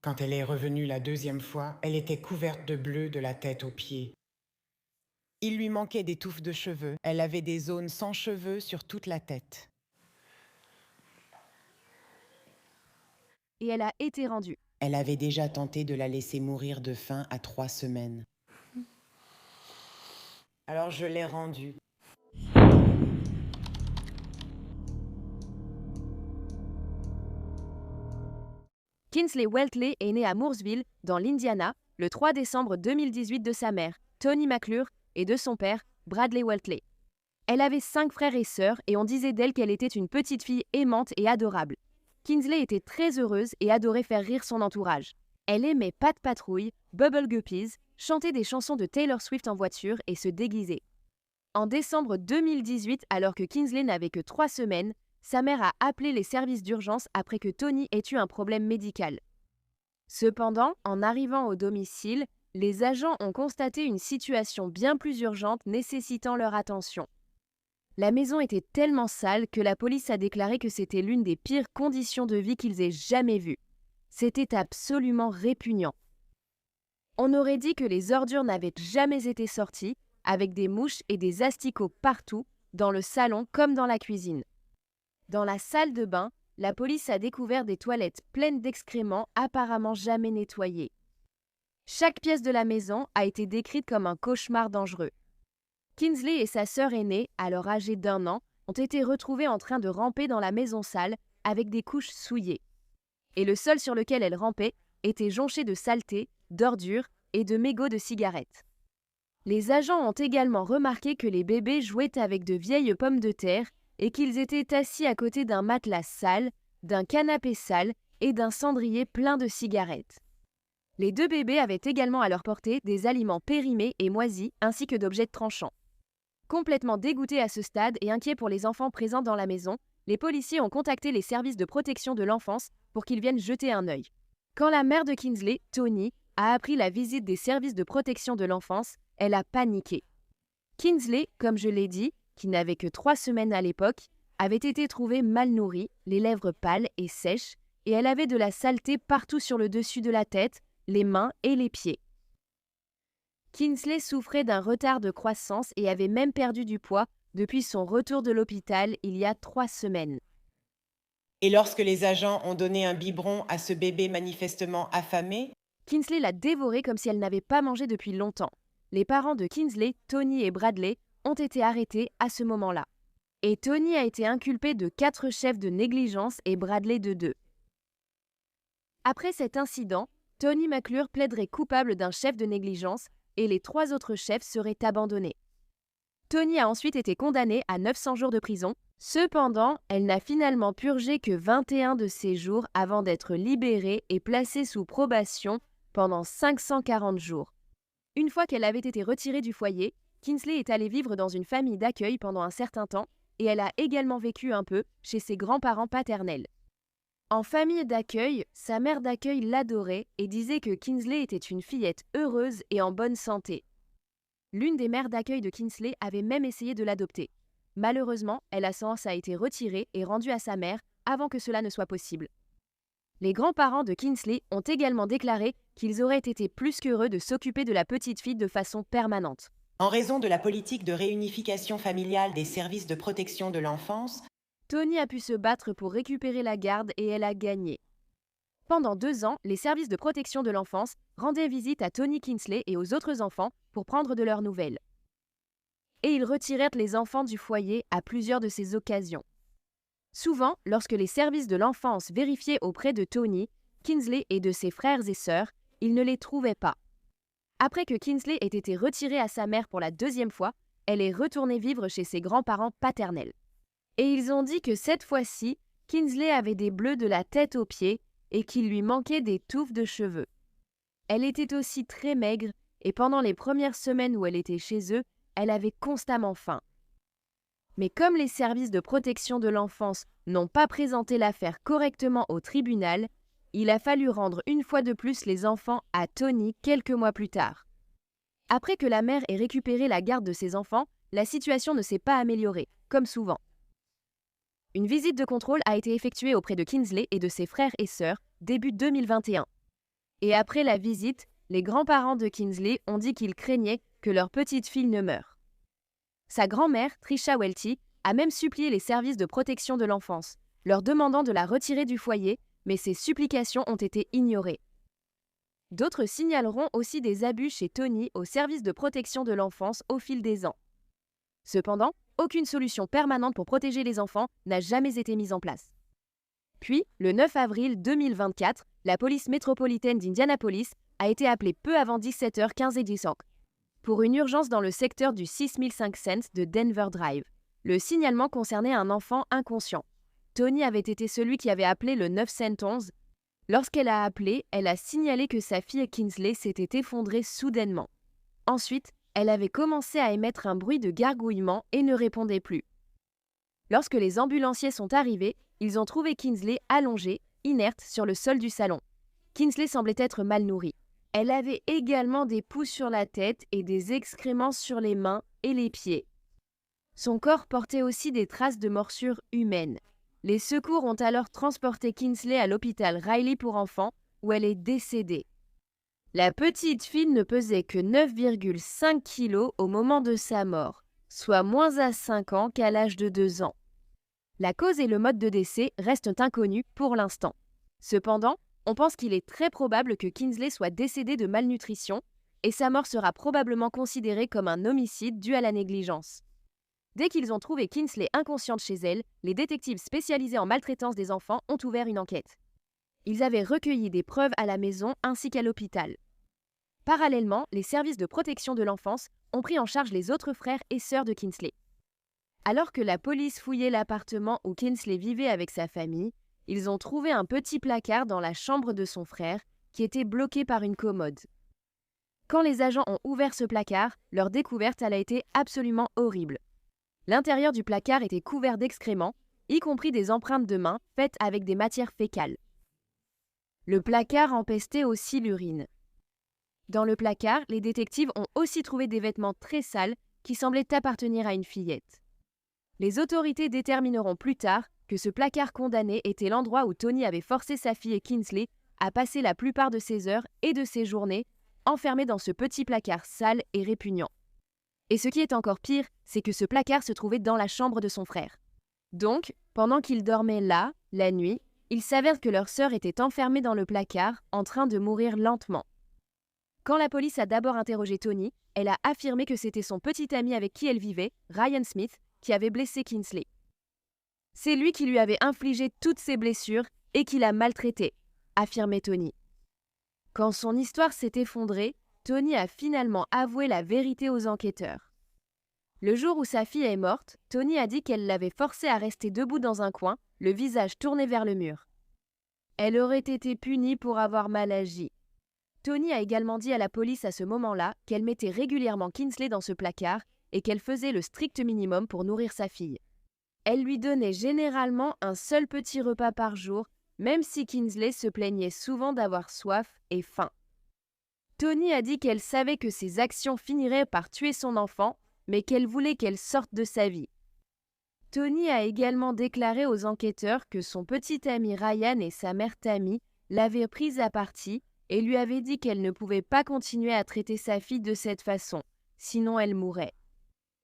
Quand elle est revenue la deuxième fois, elle était couverte de bleu de la tête aux pieds. Il lui manquait des touffes de cheveux. Elle avait des zones sans cheveux sur toute la tête. Et elle a été rendue. Elle avait déjà tenté de la laisser mourir de faim à 3 semaines. Alors je l'ai rendue. Kinsley Weltley est née à Mooresville, dans l'Indiana, le 3 décembre 2018 de sa mère, Toni McClure, et de son père, Bradley Weltley. Elle avait 5 frères et sœurs et on disait d'elle qu'elle était une petite fille aimante et adorable. Kinsley était très heureuse et adorait faire rire son entourage. Elle aimait Pat Patrouille, Bubble Guppies, chanter des chansons de Taylor Swift en voiture et se déguiser. En décembre 2018, alors que Kinsley n'avait que 3 semaines, sa mère a appelé les services d'urgence après que Toni ait eu un problème médical. Cependant, en arrivant au domicile, les agents ont constaté une situation bien plus urgente nécessitant leur attention. La maison était tellement sale que la police a déclaré que c'était l'une des pires conditions de vie qu'ils aient jamais vues. C'était absolument répugnant. On aurait dit que les ordures n'avaient jamais été sorties, avec des mouches et des asticots partout, dans le salon comme dans la cuisine. Dans la salle de bain, la police a découvert des toilettes pleines d'excréments apparemment jamais nettoyés. Chaque pièce de la maison a été décrite comme un cauchemar dangereux. Kinsley et sa sœur aînée, alors âgée d'1 an, ont été retrouvées en train de ramper dans la maison sale avec des couches souillées. Et le sol sur lequel elles rampaient était jonché de saleté, d'ordures et de mégots de cigarettes. Les agents ont également remarqué que les bébés jouaient avec de vieilles pommes de terre et qu'ils étaient assis à côté d'un matelas sale, d'un canapé sale et d'un cendrier plein de cigarettes. Les 2 bébés avaient également à leur portée des aliments périmés et moisis ainsi que d'objets tranchants. Complètement dégoûtés à ce stade et inquiets pour les enfants présents dans la maison, les policiers ont contacté les services de protection de l'enfance pour qu'ils viennent jeter un œil. Quand la mère de Kinsley, Toni, a appris la visite des services de protection de l'enfance, elle a paniqué. Kinsley, comme je l'ai dit, qui n'avait que 3 semaines à l'époque, avait été trouvée mal nourrie, les lèvres pâles et sèches, et elle avait de la saleté partout sur le dessus de la tête, les mains et les pieds. Kinsley souffrait d'un retard de croissance et avait même perdu du poids depuis son retour de l'hôpital il y a 3 semaines. Et lorsque les agents ont donné un biberon à ce bébé manifestement affamé, Kinsley l'a dévoré comme si elle n'avait pas mangé depuis longtemps. Les parents de Kinsley, Toni et Bradley, ont été arrêtés à ce moment-là. Et Toni a été inculpée de 4 chefs de négligence et Bradley de 2. Après cet incident, Toni McClure plaiderait coupable d'un chef de négligence et les 3 autres chefs seraient abandonnés. Toni a ensuite été condamnée à 900 jours de prison. Cependant, elle n'a finalement purgé que 21 de ces jours avant d'être libérée et placée sous probation pendant 540 jours. Une fois qu'elle avait été retirée du foyer, Kinsley est allée vivre dans une famille d'accueil pendant un certain temps et elle a également vécu un peu chez ses grands-parents paternels. En famille d'accueil, sa mère d'accueil l'adorait et disait que Kinsley était une fillette heureuse et en bonne santé. L'une des mères d'accueil de Kinsley avait même essayé de l'adopter. Malheureusement, la naissance a été retirée et rendue à sa mère avant que cela ne soit possible. Les grands-parents de Kinsley ont également déclaré qu'ils auraient été plus qu'heureux de s'occuper de la petite fille de façon permanente. en raison de la politique de réunification familiale des services de protection de l'enfance, Toni a pu se battre pour récupérer la garde et elle a gagné. Pendant 2 ans, les services de protection de l'enfance rendaient visite à Toni Kinsley et aux autres enfants pour prendre de leurs nouvelles. Et ils retirèrent les enfants du foyer à plusieurs de ces occasions. Souvent, lorsque les services de l'enfance vérifiaient auprès de Toni, Kinsley et de ses frères et sœurs, ils ne les trouvaient pas. Après que Kinsley ait été retirée à sa mère pour la 2e fois, elle est retournée vivre chez ses grands-parents paternels. Et ils ont dit que cette fois-ci, Kinsley avait des bleus de la tête aux pieds et qu'il lui manquait des touffes de cheveux. Elle était aussi très maigre et pendant les premières semaines où elle était chez eux, elle avait constamment faim. Mais comme les services de protection de l'enfance n'ont pas présenté l'affaire correctement au tribunal, il a fallu rendre une fois de plus les enfants à Toni quelques mois plus tard. Après que la mère ait récupéré la garde de ses enfants, la situation ne s'est pas améliorée, comme souvent. Une visite de contrôle a été effectuée auprès de Kinsley et de ses frères et sœurs début 2021. Et après la visite, les grands-parents de Kingsley ont dit qu'ils craignaient que leur petite fille ne meure. Sa grand-mère, Trisha Welty, a même supplié les services de protection de l'enfance, leur demandant de la retirer du foyer, mais ces supplications ont été ignorées. D'autres signaleront aussi des abus chez Tony au service de protection de l'enfance au fil des ans. Cependant, aucune solution permanente pour protéger les enfants n'a jamais été mise en place. Puis, le 9 avril 2024, la police métropolitaine d'Indianapolis a été appelée peu avant 17h15 et 10 pour une urgence dans le secteur du 6005 de Denver Drive. Le signalement concernait un enfant inconscient. Tony avait été celui qui avait appelé le 911. Lorsqu'elle a appelé, elle a signalé que sa fille Kingsley s'était effondrée soudainement. Ensuite, elle avait commencé à émettre un bruit de gargouillement et ne répondait plus. Lorsque les ambulanciers sont arrivés, ils ont trouvé Kingsley allongée, inerte, sur le sol du salon. Kingsley semblait être mal nourrie. Elle avait également des poux sur la tête et des excréments sur les mains et les pieds. Son corps portait aussi des traces de morsures humaines. Les secours ont alors transporté Kingsley à l'hôpital Riley pour enfants, où elle est décédée. La petite fille ne pesait que 9,5 kg au moment de sa mort, soit moins à 5 ans qu'à l'âge de 2 ans. La cause et le mode de décès restent inconnus pour l'instant. Cependant, on pense qu'il est très probable que Kingsley soit décédée de malnutrition et sa mort sera probablement considérée comme un homicide dû à la négligence. Dès qu'ils ont trouvé Kingsley inconsciente chez elle, les détectives spécialisés en maltraitance des enfants ont ouvert une enquête. Ils avaient recueilli des preuves à la maison ainsi qu'à l'hôpital. Parallèlement, les services de protection de l'enfance ont pris en charge les autres frères et sœurs de Kingsley. Alors que la police fouillait l'appartement où Kingsley vivait avec sa famille, ils ont trouvé un petit placard dans la chambre de son frère qui était bloqué par une commode. Quand les agents ont ouvert ce placard, leur découverte a été absolument horrible. L'intérieur du placard était couvert d'excréments, y compris des empreintes de mains faites avec des matières fécales. Le placard empestait aussi l'urine. Dans le placard, les détectives ont aussi trouvé des vêtements très sales qui semblaient appartenir à une fillette. Les autorités détermineront plus tard que ce placard condamné était l'endroit où Tony avait forcé sa fille Kingsley à passer la plupart de ses heures et de ses journées enfermée dans ce petit placard sale et répugnant. Et ce qui est encore pire, c'est que ce placard se trouvait dans la chambre de son frère. Donc, pendant qu'ils dormaient là, la nuit, il s'avère que leur sœur était enfermée dans le placard, en train de mourir lentement. Quand la police a d'abord interrogé Tony, elle a affirmé que c'était son petit ami avec qui elle vivait, Ryan Smith, qui avait blessé Kingsley. C'est lui qui lui avait infligé toutes ses blessures et qui l'a maltraitée, affirmait Tony. Quand son histoire s'est effondrée, Tony a finalement avoué la vérité aux enquêteurs. Le jour où sa fille est morte, Tony a dit qu'elle l'avait forcée à rester debout dans un coin, le visage tourné vers le mur. Elle aurait été punie pour avoir mal agi. Tony a également dit à la police à ce moment-là qu'elle mettait régulièrement Kingsley dans ce placard et qu'elle faisait le strict minimum pour nourrir sa fille. Elle lui donnait généralement un seul petit repas par jour, même si Kingsley se plaignait souvent d'avoir soif et faim. Tony a dit qu'elle savait que ses actions finiraient par tuer son enfant, mais qu'elle voulait qu'elle sorte de sa vie. Tony a également déclaré aux enquêteurs que son petit ami Ryan et sa mère Tammy l'avaient prise à partie et lui avaient dit qu'elle ne pouvait pas continuer à traiter sa fille de cette façon, sinon elle mourrait.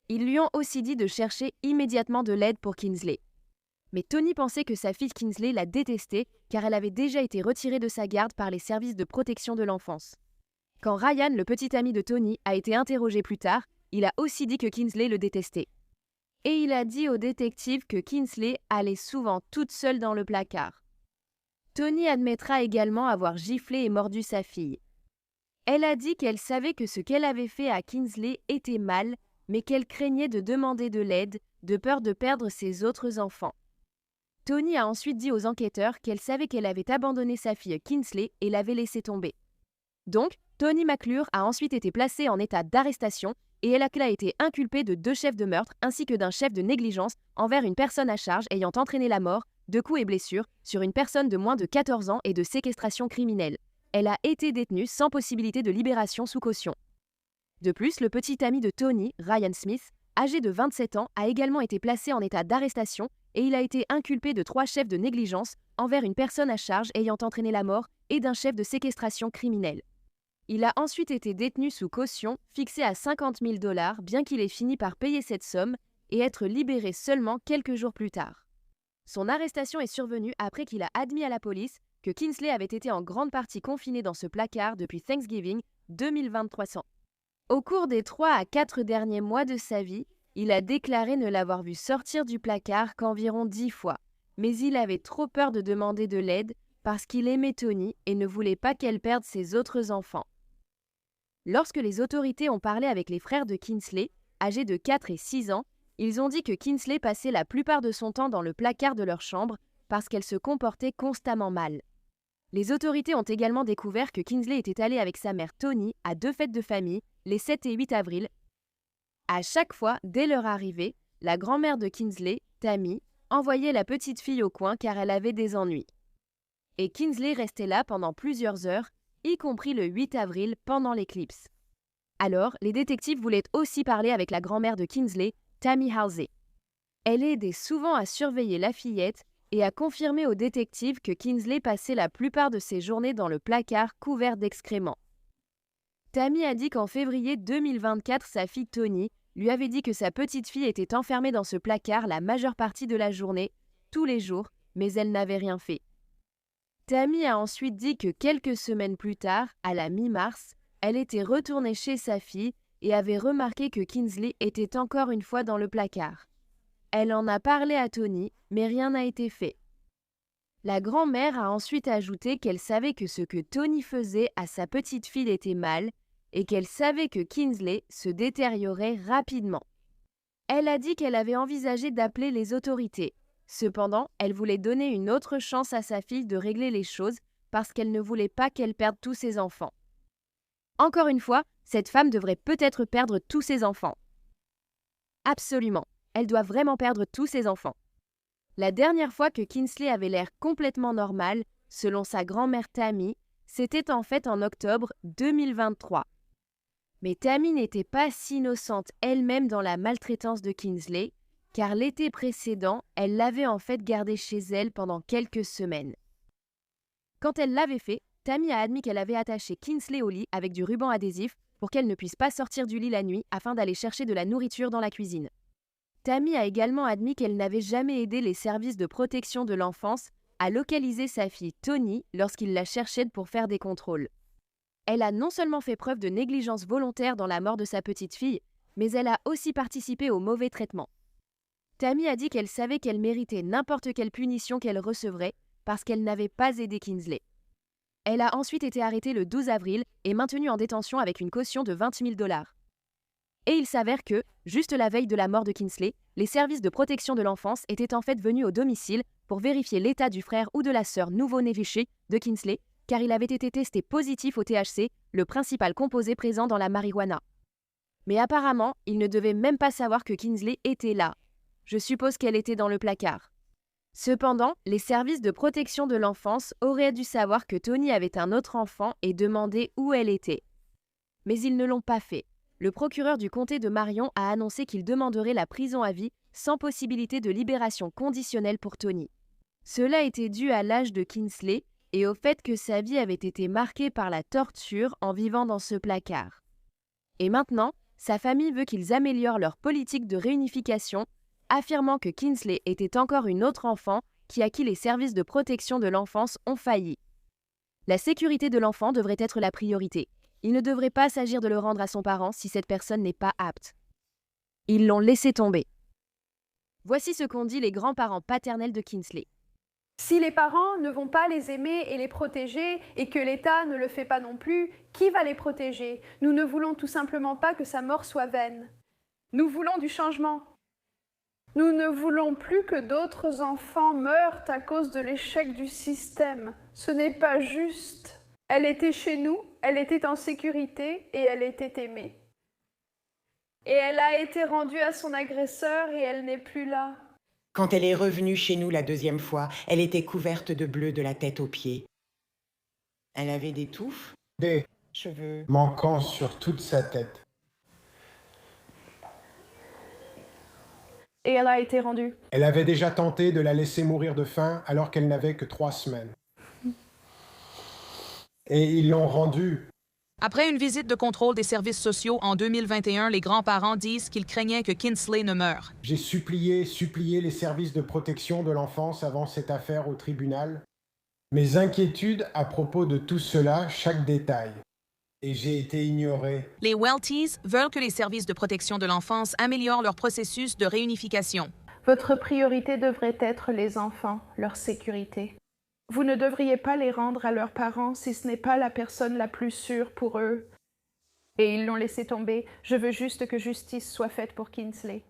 Ils lui ont aussi dit de chercher immédiatement de l'aide pour Kingsley. Mais Tony pensait que sa fille Kingsley la détestait car elle avait déjà été retirée de sa garde par les services de protection de l'enfance. Quand Ryan, le petit ami de Tony, a été interrogé plus tard, il a aussi dit que Kingsley le détestait. Et il a dit au détective que Kingsley allait souvent toute seule dans le placard. Tony admettra également avoir giflé et mordu sa fille. Elle a dit qu'elle savait que ce qu'elle avait fait à Kingsley était mal, mais qu'elle craignait de demander de l'aide, de peur de perdre ses autres enfants. Tony a ensuite dit aux enquêteurs qu'elle savait qu'elle avait abandonné sa fille Kingsley et l'avait laissée tomber. Donc, Tony McClure a ensuite été placée en état d'arrestation et elle a été inculpée de 2 chefs de meurtre ainsi que d'un chef de négligence envers une personne à charge ayant entraîné la mort, de coups et blessures, sur une personne de moins de 14 ans et de séquestration criminelle. Elle a été détenue sans possibilité de libération sous caution. De plus, le petit ami de Tony, Ryan Smith, âgé de 27 ans, a également été placé en état d'arrestation et il a été inculpé de 3 chefs de négligence envers une personne à charge ayant entraîné la mort et d'un chef de séquestration criminelle. Il a ensuite été détenu sous caution, fixée à 50 000 $, bien qu'il ait fini par payer cette somme et être libéré seulement quelques jours plus tard. Son arrestation est survenue après qu'il a admis à la police que Kingsley avait été en grande partie confiné dans ce placard depuis Thanksgiving 2023. Au cours des 3 à 4 derniers mois de sa vie, il a déclaré ne l'avoir vu sortir du placard qu'environ 10 fois, mais il avait trop peur de demander de l'aide parce qu'il aimait Toni et ne voulait pas qu'elle perde ses autres enfants. Lorsque les autorités ont parlé avec les frères de Kingsley, âgés de 4 et 6 ans, ils ont dit que Kingsley passait la plupart de son temps dans le placard de leur chambre parce qu'elle se comportait constamment mal. Les autorités ont également découvert que Kingsley était allé avec sa mère Toni à 2 fêtes de famille, les 7 et 8 avril. À chaque fois, dès leur arrivée, la grand-mère de Kingsley, Tammy, envoyait la petite fille au coin car elle avait des ennuis. Et Kingsley restait là pendant plusieurs heures, y compris le 8 avril pendant l'éclipse. Alors, les détectives voulaient aussi parler avec la grand-mère de Kingsley, Tammy Halsey. Elle aidait souvent à surveiller la fillette et a confirmé aux détectives que Kingsley passait la plupart de ses journées dans le placard couvert d'excréments. Tammy a dit qu'en février 2024, sa fille Toni lui avait dit que sa petite fille était enfermée dans ce placard la majeure partie de la journée, tous les jours, mais elle n'avait rien fait. Tammy a ensuite dit que quelques semaines plus tard, à la mi-mars, elle était retournée chez sa fille et avait remarqué que Kingsley était encore une fois dans le placard. Elle en a parlé à Toni, mais rien n'a été fait. La grand-mère a ensuite ajouté qu'elle savait que ce que Toni faisait à sa petite fille était mal et qu'elle savait que Kingsley se détériorait rapidement. Elle a dit qu'elle avait envisagé d'appeler les autorités. Cependant, elle voulait donner une autre chance à sa fille de régler les choses parce qu'elle ne voulait pas qu'elle perde tous ses enfants. Encore une fois, cette femme devrait peut-être perdre tous ses enfants. Absolument, elle doit vraiment perdre tous ses enfants. La dernière fois que Kingsley avait l'air complètement normal, selon sa grand-mère Tammy, c'était en fait en octobre 2023. Mais Tammy n'était pas si innocente elle-même dans la maltraitance de Kingsley, car l'été précédent, elle l'avait en fait gardé chez elle pendant quelques semaines. Quand elle l'avait fait, Tammy a admis qu'elle avait attaché Kingsley au lit avec du ruban adhésif pour qu'elle ne puisse pas sortir du lit la nuit afin d'aller chercher de la nourriture dans la cuisine. Tammy a également admis qu'elle n'avait jamais aidé les services de protection de l'enfance à localiser sa fille Toni lorsqu'ils la cherchaient pour faire des contrôles. Elle a non seulement fait preuve de négligence volontaire dans la mort de sa petite fille, mais elle a aussi participé au mauvais traitement. Tammy a dit qu'elle savait qu'elle méritait n'importe quelle punition qu'elle recevrait parce qu'elle n'avait pas aidé Kingsley. Elle a ensuite été arrêtée le 12 avril et maintenue en détention avec une caution de 20 000 $. Et il s'avère que, juste la veille de la mort de Kingsley, les services de protection de l'enfance étaient en fait venus au domicile pour vérifier l'état du frère ou de la sœur nouveau-né Vichy de Kingsley, car il avait été testé positif au THC, le principal composé présent dans la marijuana. Mais apparemment, ils ne devaient même pas savoir que Kingsley était là. Je suppose qu'elle était dans le placard. Cependant, les services de protection de l'enfance auraient dû savoir que Toni avait un autre enfant et demander où elle était. Mais ils ne l'ont pas fait. Le procureur du comté de Marion a annoncé qu'il demanderait la prison à vie sans possibilité de libération conditionnelle pour Toni. Cela était dû à l'âge de Kingsley et au fait que sa vie avait été marquée par la torture en vivant dans ce placard. Et maintenant, sa famille veut qu'ils améliorent leur politique de réunification, affirmant que Kingsley était encore une autre enfant à qui les services de protection de l'enfance ont failli. La sécurité de l'enfant devrait être la priorité. Il ne devrait pas s'agir de le rendre à son parent si cette personne n'est pas apte. Ils l'ont laissé tomber. Voici ce qu'ont dit les grands-parents paternels de Kingsley. Si les parents ne vont pas les aimer et les protéger et que l'État ne le fait pas non plus, qui va les protéger? Nous ne voulons tout simplement pas que sa mort soit vaine. Nous voulons du changement. Nous ne voulons plus que d'autres enfants meurent à cause de l'échec du système. Ce n'est pas juste. Elle était chez nous, elle était en sécurité et elle était aimée. Et elle a été rendue à son agresseur et elle n'est plus là. Quand elle est revenue chez nous la deuxième fois, elle était couverte de bleu de la tête aux pieds. Elle avait des touffes, Des cheveux. manquants sur toute sa tête. Et elle a été rendue. Elle avait déjà tenté de la laisser mourir de faim alors qu'elle n'avait que 3 semaines. Et ils l'ont rendue. Après une visite de contrôle des services sociaux en 2021, les grands-parents disent qu'ils craignaient que Kinsley ne meure. J'ai supplié les services de protection de l'enfance avant cette affaire au tribunal. Mes inquiétudes à propos de tout cela, chaque détail. Et j'ai été ignoré. Les Welties veulent que les services de protection de l'enfance améliorent leur processus de réunification. Votre priorité devrait être les enfants, leur sécurité. Vous ne devriez pas les rendre à leurs parents si ce n'est pas la personne la plus sûre pour eux. Et ils l'ont laissé tomber. Je veux juste que justice soit faite pour Kinsley.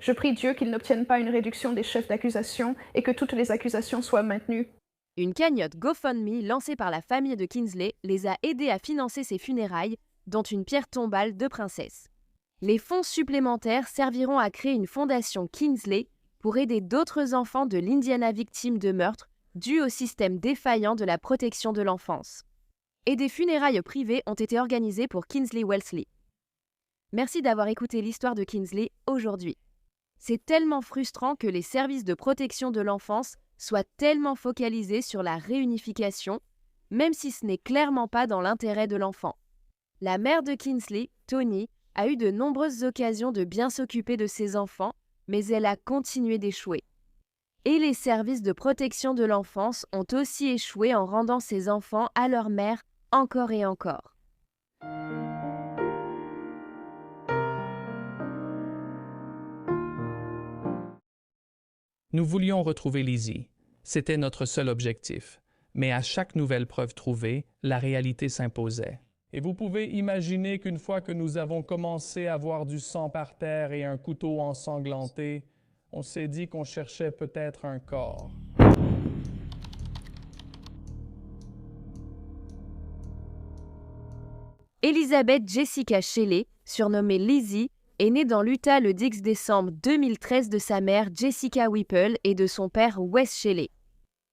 Je prie Dieu qu'il n'obtienne pas une réduction des chefs d'accusation et que toutes les accusations soient maintenues. Une cagnotte GoFundMe lancée par la famille de Kinsley les a aidés à financer ses funérailles, dont une pierre tombale de princesse. Les fonds supplémentaires serviront à créer une fondation Kinsley pour aider d'autres enfants de l'Indiana victimes de meurtres dus au système défaillant de la protection de l'enfance. Et des funérailles privées ont été organisées pour Kinsley Wellesley. Merci d'avoir écouté l'histoire de Kinsley aujourd'hui. C'est tellement frustrant que les services de protection de l'enfance soient tellement focalisés sur la réunification, même si ce n'est clairement pas dans l'intérêt de l'enfant. La mère de Kinsley, Toni, a eu de nombreuses occasions de bien s'occuper de ses enfants, mais elle a continué d'échouer. Et les services de protection de l'enfance ont aussi échoué en rendant ses enfants à leur mère encore et encore. Nous voulions retrouver Lizzie. C'était notre seul objectif. Mais à chaque nouvelle preuve trouvée, la réalité s'imposait. Et vous pouvez imaginer qu'une fois que nous avons commencé à voir du sang par terre et un couteau ensanglanté, on s'est dit qu'on cherchait peut-être un corps. Elizabeth Jessica Shelley, surnommée Lizzie, est née dans l'Utah le 10 décembre 2013 de sa mère Jessica Whipple et de son père Wes Shelley.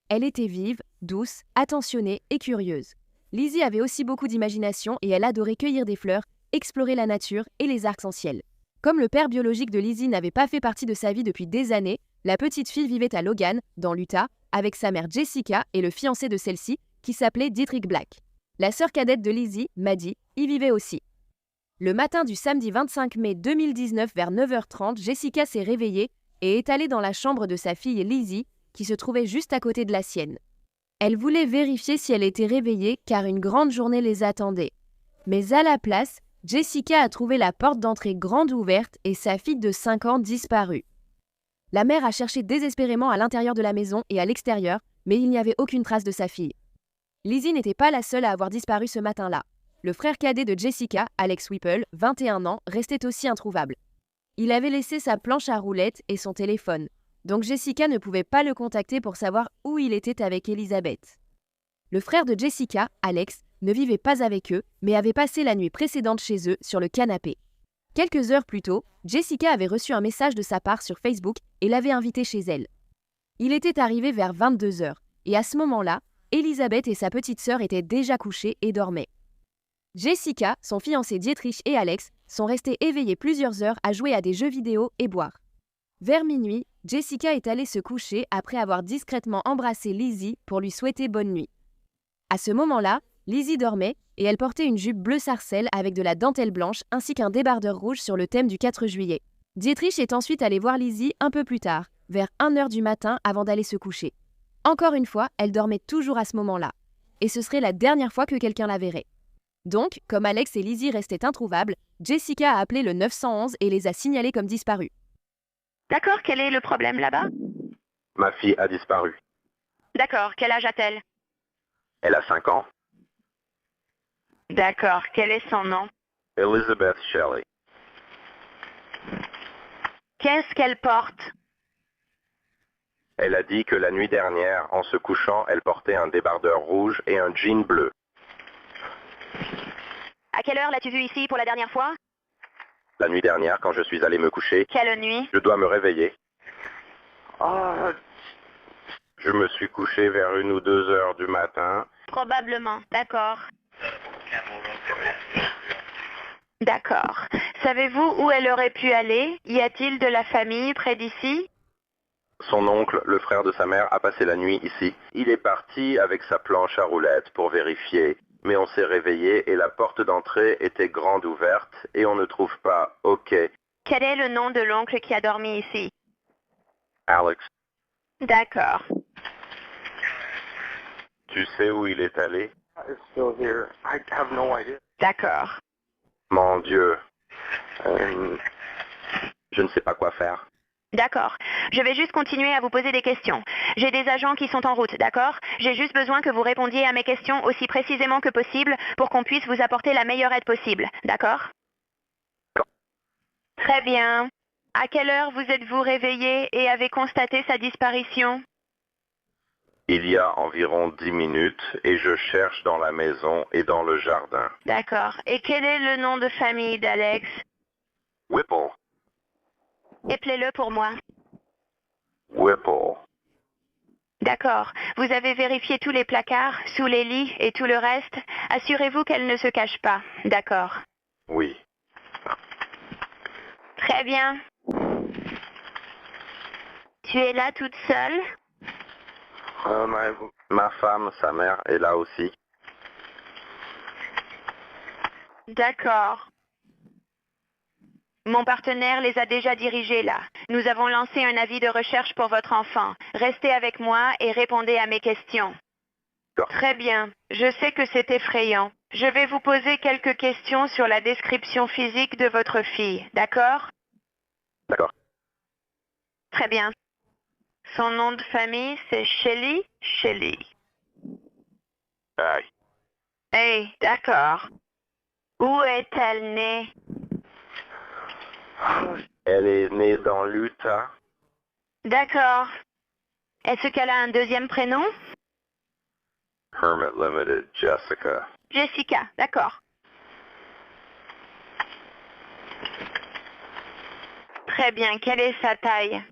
Elle était vive, douce, attentionnée et curieuse. Lizzie avait aussi beaucoup d'imagination et elle adorait cueillir des fleurs, explorer la nature et les arcs-en-ciel. Comme le père biologique de Lizzie n'avait pas fait partie de sa vie depuis des années, la petite fille vivait à Logan, dans l'Utah, avec sa mère Jessica et le fiancé de celle-ci, qui s'appelait Dietrich Black. La sœur cadette de Lizzie, Maddie, y vivait aussi. Le matin du samedi 25 mai 2019 vers 9h30, Jessica s'est réveillée et est allée dans la chambre de sa fille Lizzie, qui se trouvait juste à côté de la sienne. Elle voulait vérifier si elle était réveillée car une grande journée les attendait. Mais à la place, Jessica a trouvé la porte d'entrée grande ouverte et sa fille de 5 ans disparue. La mère a cherché désespérément à l'intérieur de la maison et à l'extérieur, mais il n'y avait aucune trace de sa fille. Lizzie n'était pas la seule à avoir disparu ce matin-là. Le frère cadet de Jessica, Alex Whipple, 21 ans, restait aussi introuvable. Il avait laissé sa planche à roulettes et son téléphone, donc Jessica ne pouvait pas le contacter pour savoir où il était avec Elizabeth. Le frère de Jessica, Alex, ne vivait pas avec eux, mais avait passé la nuit précédente chez eux, sur le canapé. Quelques heures plus tôt, Jessica avait reçu un message de sa part sur Facebook et l'avait invité chez elle. Il était arrivé vers 22h, et à ce moment-là, Elizabeth et sa petite sœur étaient déjà couchées et dormaient. Jessica, son fiancé Dietrich et Alex sont restés éveillés plusieurs heures à jouer à des jeux vidéo et boire. Vers minuit, Jessica est allée se coucher après avoir discrètement embrassé Lizzie pour lui souhaiter bonne nuit. À ce moment-là, Lizzie dormait et elle portait une jupe bleu sarcelle avec de la dentelle blanche ainsi qu'un débardeur rouge sur le thème du 4 juillet. Dietrich est ensuite allé voir Lizzie un peu plus tard, vers 1h du matin avant d'aller se coucher. Encore une fois, elle dormait toujours à ce moment-là. Et ce serait la dernière fois que quelqu'un la verrait. Donc, comme Alex et Lizzie restaient introuvables, Jessica a appelé le 911 et les a signalés comme disparus. D'accord, quel est le problème là-bas? Ma fille a disparu. D'accord, quel âge a-t-elle? Elle a 5 ans. D'accord, quel est son nom? Elizabeth Shelley. Qu'est-ce qu'elle porte? Elle a dit que la nuit dernière, en se couchant, elle portait un débardeur rouge et un jean bleu. À quelle heure l'as-tu vue ici pour la dernière fois? La nuit dernière, quand je suis allé me coucher, Quelle nuit? je dois me réveiller. Je me suis couché vers 1 ou 2 heures du matin. Probablement, d'accord. D'accord. Savez-vous où elle aurait pu aller? Y a-t-il de la famille près d'ici? Son oncle, le frère de sa mère, a passé la nuit ici. Il est parti avec sa planche à roulettes pour vérifier. Mais on s'est réveillé et la porte d'entrée était grande ouverte et on ne trouve pas. Ok. Quel est le nom de l'oncle qui a dormi ici? Alex, D'accord. tu sais où il est allé? D'accord. Mon Dieu. Je ne sais pas quoi faire. D'accord. Je vais juste continuer à vous poser des questions. J'ai des agents qui sont en route, d'accord? J'ai juste besoin que vous répondiez à mes questions aussi précisément que possible pour qu'on puisse vous apporter la meilleure aide possible, d'accord? Très bien. À quelle heure vous êtes-vous réveillé et avez constaté sa disparition? Il y a environ 10 minutes et je cherche dans la maison et dans le jardin. D'accord. Et quel est le nom de famille d'Alex? Whipple. Appelez-le pour moi. Whipple. D'accord. Vous avez vérifié tous les placards, sous les lits et tout le reste? Assurez-vous qu'elle ne se cache pas. D'accord. Oui. Très bien. Tu es là toute seule? Ma femme, sa mère, est là aussi. D'accord. Mon partenaire les a déjà dirigés là. Nous avons lancé un avis de recherche pour votre enfant. Restez avec moi et répondez à mes questions. D'accord. Très bien. Je sais que c'est effrayant. Je vais vous poser quelques questions sur la description physique de votre fille, d'accord? D'accord. Très bien. Son nom de famille, c'est Shelley? Shelley. Aïe. Hey, d'accord. Où est-elle née? Elle est née dans l'Utah. D'accord. Est-ce qu'elle a un deuxième prénom? Hermit Limited, Jessica. Jessica, d'accord. Très bien. Quelle est sa taille?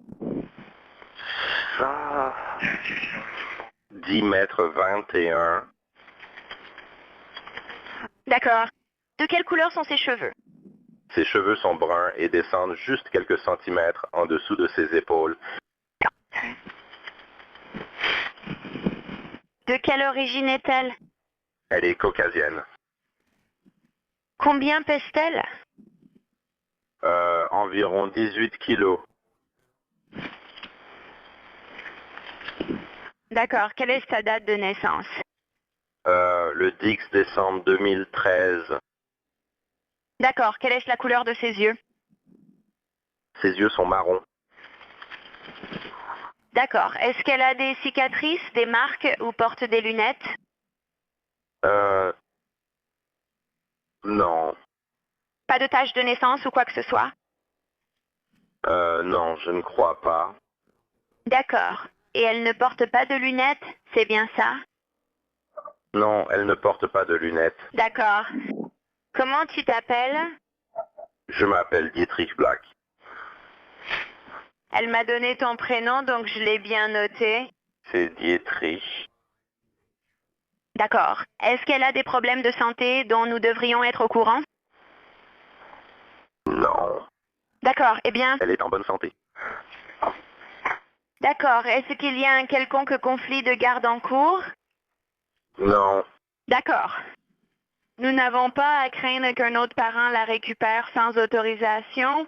10 mètres 21. D'accord. De quelle couleur sont ses cheveux? Ses cheveux sont bruns et descendent juste quelques centimètres en dessous de ses épaules. De quelle origine est-elle? Elle est caucasienne. Combien pèse-t-elle? Environ 18 kilos. D'accord. Quelle est sa date de naissance? Le 10 décembre 2013. D'accord. Quelle est la couleur de ses yeux? Ses yeux sont marrons. D'accord. Est-ce qu'elle a des cicatrices, des marques ou porte des lunettes? Non. Pas de tache de naissance ou quoi que ce soit? Non, je ne crois pas. D'accord. Et elle ne porte pas de lunettes, c'est bien ça? Non, elle ne porte pas de lunettes. D'accord. Comment tu t'appelles? Je m'appelle Dietrich Black. Elle m'a donné ton prénom, donc je l'ai bien noté. C'est Dietrich. D'accord. Est-ce qu'elle a des problèmes de santé dont nous devrions être au courant? Non. D'accord. Eh bien, Elle est en bonne santé. d'accord. Est-ce qu'il y a un quelconque conflit de garde en cours? Non. D'accord. Nous n'avons pas à craindre qu'un autre parent la récupère sans autorisation?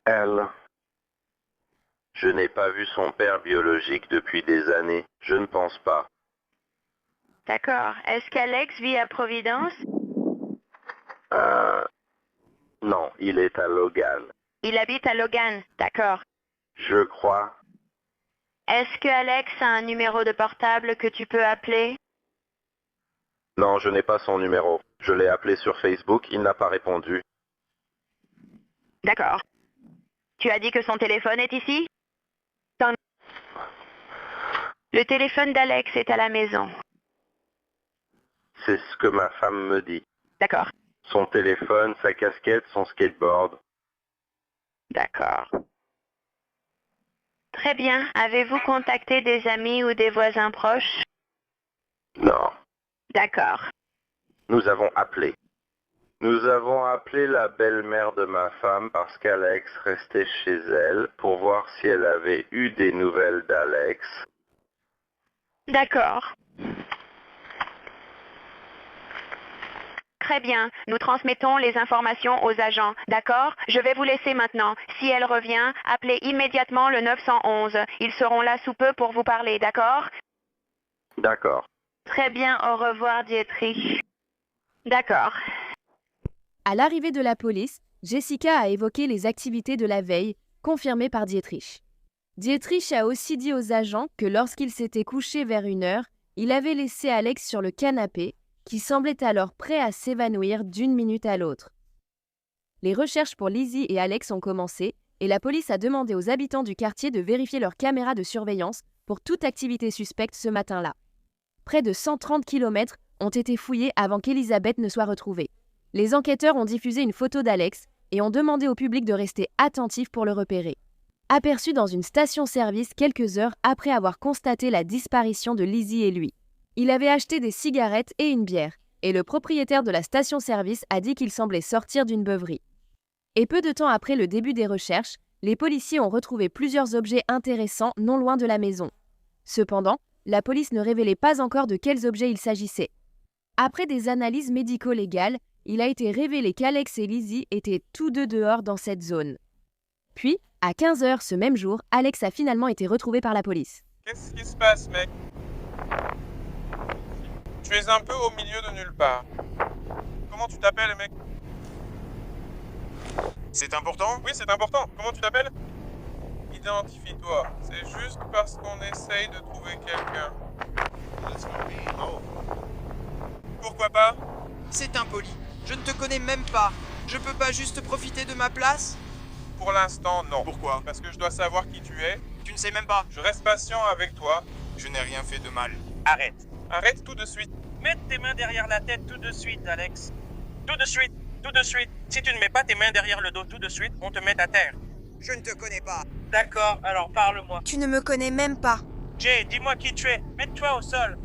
Elle. Je n'ai pas vu son père biologique depuis des années. Je ne pense pas. D'accord. Est-ce qu'Alex vit à Providence? Non, il est à Logan. Il habite à Logan. D'accord. Je crois. Est-ce que Alex a un numéro de portable que tu peux appeler? Non, je n'ai pas son numéro. Je l'ai appelé sur Facebook, il n'a pas répondu. D'accord. Tu as dit que son téléphone est ici? Le téléphone d'Alex est à la maison. C'est ce que ma femme me dit. D'accord. Son téléphone, sa casquette, son skateboard. D'accord. Très bien. Avez-vous contacté des amis ou des voisins proches? Non. D'accord. Nous avons appelé. Nous avons appelé la belle-mère de ma femme parce qu'Alex restait chez elle pour voir si elle avait eu des nouvelles d'Alex. D'accord. Très bien, nous transmettons les informations aux agents, d'accord? Je vais vous laisser maintenant. Si elle revient, appelez immédiatement le 911. Ils seront là sous peu pour vous parler, d'accord? D'accord. Très bien, au revoir Dietrich. D'accord. À l'arrivée de la police, Jessica a évoqué les activités de la veille, confirmées par Dietrich. Dietrich a aussi dit aux agents que lorsqu'il s'était couché vers 1h, il avait laissé Alex sur le canapé, qui semblait alors prêt à s'évanouir d'une minute à l'autre. Les recherches pour Lizzie et Alex ont commencé et la police a demandé aux habitants du quartier de vérifier leurs caméras de surveillance pour toute activité suspecte ce matin-là. Près de 130 km ont été fouillés avant qu'Elizabeth ne soit retrouvée. Les enquêteurs ont diffusé une photo d'Alex et ont demandé au public de rester attentif pour le repérer. Aperçu dans une station-service quelques heures après avoir constaté la disparition de Lizzie et lui. Il avait acheté des cigarettes et une bière, et le propriétaire de la station-service a dit qu'il semblait sortir d'une beuverie. Et peu de temps après le début des recherches, les policiers ont retrouvé plusieurs objets intéressants non loin de la maison. Cependant, la police ne révélait pas encore de quels objets il s'agissait. Après des analyses médico-légales, il a été révélé qu'Alex et Lizzie étaient tous deux dehors dans cette zone. Puis, à 15h ce même jour, Alex a finalement été retrouvé par la police. Qu'est-ce qui se passe, mec? Tu es un peu au milieu de nulle part. Comment tu t'appelles, mec? C'est important? Oui, c'est important. Comment tu t'appelles? Identifie-toi. C'est juste parce qu'on essaye de trouver quelqu'un. Pourquoi pas? C'est impoli. Je ne te connais même pas. Je peux pas juste profiter de ma place? Pour l'instant, non. Pourquoi? Parce que je dois savoir qui tu es. Tu ne sais même pas. Je reste patient avec toi. Je n'ai rien fait de mal. Arrête. Arrête tout de suite. Mets tes mains derrière la tête tout de suite, Alex. Tout de suite, tout de suite. Si tu ne mets pas tes mains derrière le dos tout de suite, on te met à terre. Je ne te connais pas. D'accord, alors parle-moi. Tu ne me connais même pas. Jay, dis-moi qui tu es. Mets-toi au sol.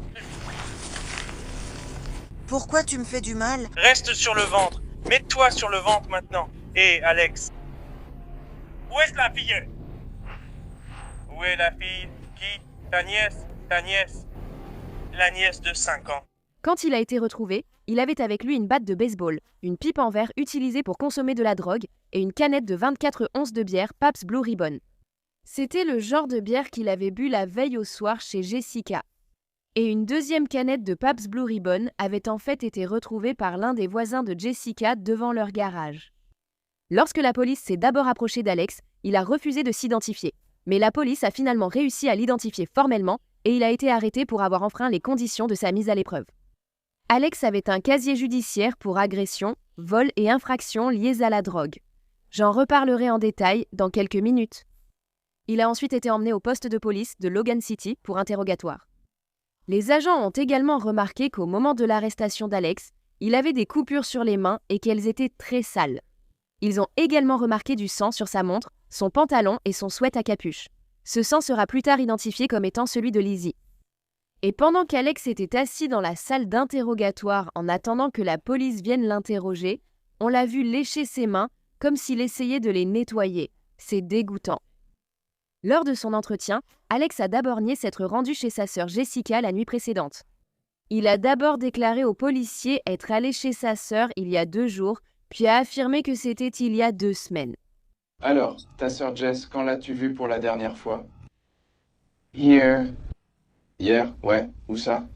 Pourquoi tu me fais du mal? Reste sur le ventre. Mets-toi sur le ventre maintenant. Et Alex. Où est la fille? Où est la fille? Qui? Ta nièce? Ta nièce? La nièce de 5 ans. Quand il a été retrouvé, il avait avec lui une batte de baseball, une pipe en verre utilisée pour consommer de la drogue et une canette de 24 onces de bière Pabst Blue Ribbon. C'était le genre de bière qu'il avait bu la veille au soir chez Jessica. Et une deuxième canette de Pabst Blue Ribbon avait en fait été retrouvée par l'un des voisins de Jessica devant leur garage. Lorsque la police s'est d'abord approchée d'Alex, il a refusé de s'identifier. Mais la police a finalement réussi à l'identifier formellement et il a été arrêté pour avoir enfreint les conditions de sa mise à l'épreuve. Alex avait un casier judiciaire pour agression, vol et infractions liées à la drogue. J'en reparlerai en détail dans quelques minutes. Il a ensuite été emmené au poste de police de Logan City pour interrogatoire. Les agents ont également remarqué qu'au moment de l'arrestation d'Alex, il avait des coupures sur les mains et qu'elles étaient très sales. Ils ont également remarqué du sang sur sa montre, son pantalon et son sweat à capuche. Ce sang sera plus tard identifié comme étant celui de Lizzie. Et pendant qu'Alex était assis dans la salle d'interrogatoire en attendant que la police vienne l'interroger, on l'a vu lécher ses mains comme s'il essayait de les nettoyer. C'est dégoûtant. Lors de son entretien, Alex a d'abord nié s'être rendu chez sa sœur Jessica la nuit précédente. Il a d'abord déclaré aux policiers être allé chez sa sœur il y a 2 jours, puis a affirmé que c'était il y a 2 semaines. Alors, ta sœur Jess, quand l'as-tu vue pour la dernière fois? Hier. Hier? Ouais. Où ça?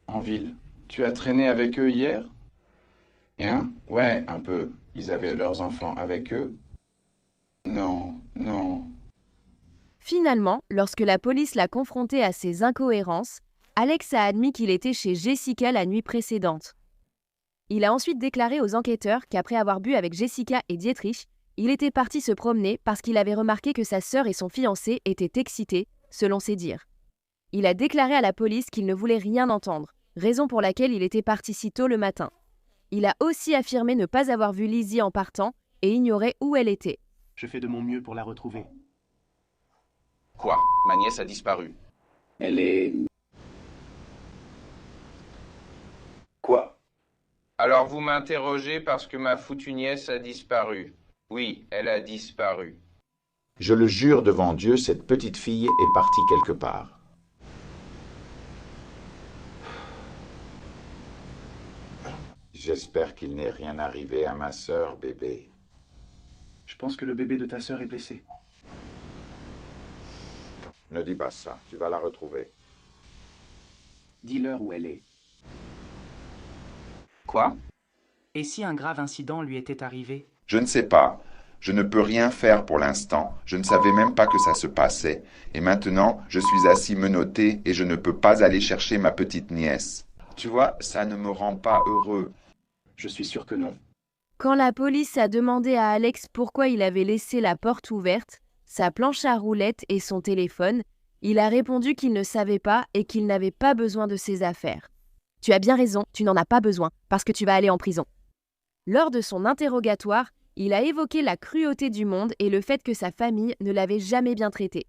En ville. Tu as traîné avec eux hier? Hein? Ouais, un peu. Ils avaient leurs enfants avec eux? Non. Finalement, lorsque la police l'a confronté à ces incohérences, Alex a admis qu'il était chez Jessica la nuit précédente. Il a ensuite déclaré aux enquêteurs qu'après avoir bu avec Jessica et Dietrich, il était parti se promener parce qu'il avait remarqué que sa sœur et son fiancé étaient excités, selon ses dires. Il a déclaré à la police qu'il ne voulait rien entendre, raison pour laquelle il était parti si tôt le matin. Il a aussi affirmé ne pas avoir vu Lizzie en partant et ignorait où elle était. Je fais de mon mieux pour la retrouver. Quoi? Ma nièce a disparu. Elle est... Quoi? Alors vous m'interrogez parce que ma foutue nièce a disparu. Oui, elle a disparu. Je le jure devant Dieu, cette petite fille est partie quelque part. J'espère qu'il n'est rien arrivé à ma sœur, bébé. Je pense que le bébé de ta sœur est blessé. Ne dis pas ça, tu vas la retrouver. Dis-leur où elle est. Quoi? Et si un grave incident lui était arrivé? Je ne sais pas. Je ne peux rien faire pour l'instant. Je ne savais même pas que ça se passait. Et maintenant, je suis assis menotté et je ne peux pas aller chercher ma petite nièce. Tu vois, ça ne me rend pas heureux. Je suis sûr que non. Quand la police a demandé à Alex pourquoi il avait laissé la porte ouverte, sa planche à roulettes et son téléphone, il a répondu qu'il ne savait pas et qu'il n'avait pas besoin de ses affaires. Tu as bien raison, tu n'en as pas besoin, parce que tu vas aller en prison. Lors de son interrogatoire, il a évoqué la cruauté du monde et le fait que sa famille ne l'avait jamais bien traité.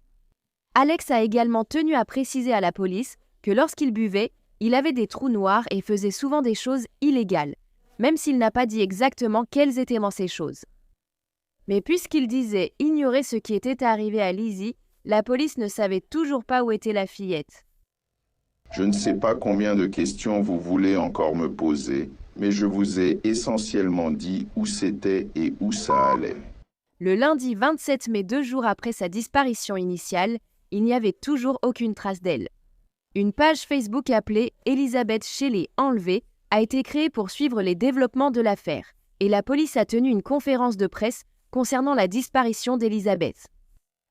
Alex a également tenu à préciser à la police que lorsqu'il buvait, il avait des trous noirs et faisait souvent des choses illégales, même s'il n'a pas dit exactement quelles étaient ces choses. Mais puisqu'il disait ignorer ce qui était arrivé à Lizzie, la police ne savait toujours pas où était la fillette. Je ne sais pas combien de questions vous voulez encore me poser, mais je vous ai essentiellement dit où c'était et où ça allait. Le lundi 27 mai, 2 jours après sa disparition initiale, il n'y avait toujours aucune trace d'elle. Une page Facebook appelée « Elizabeth Shelley enlevée » a été créée pour suivre les développements de l'affaire, et la police a tenu une conférence de presse concernant la disparition d'Elizabeth.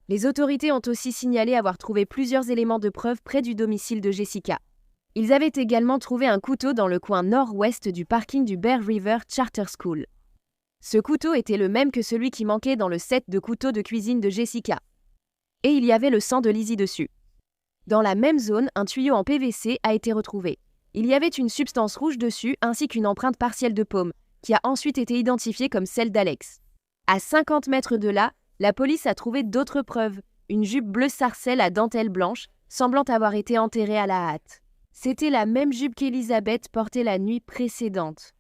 Les autorités ont aussi signalé avoir trouvé plusieurs éléments de preuve près du domicile de Jessica. Ils avaient également trouvé un couteau dans le coin nord-ouest du parking du Bear River Charter School. Ce couteau était le même que celui qui manquait dans le set de couteaux de cuisine de Jessica. Et il y avait le sang de Lizzie dessus. Dans la même zone, un tuyau en PVC a été retrouvé. Il y avait une substance rouge dessus ainsi qu'une empreinte partielle de paume, qui a ensuite été identifiée comme celle d'Alex. À 50 mètres de là, la police a trouvé d'autres preuves, une jupe bleu sarcelle à dentelle blanche, semblant avoir été enterrée à la hâte. C'était la même jupe qu'Elizabeth portait la nuit précédente.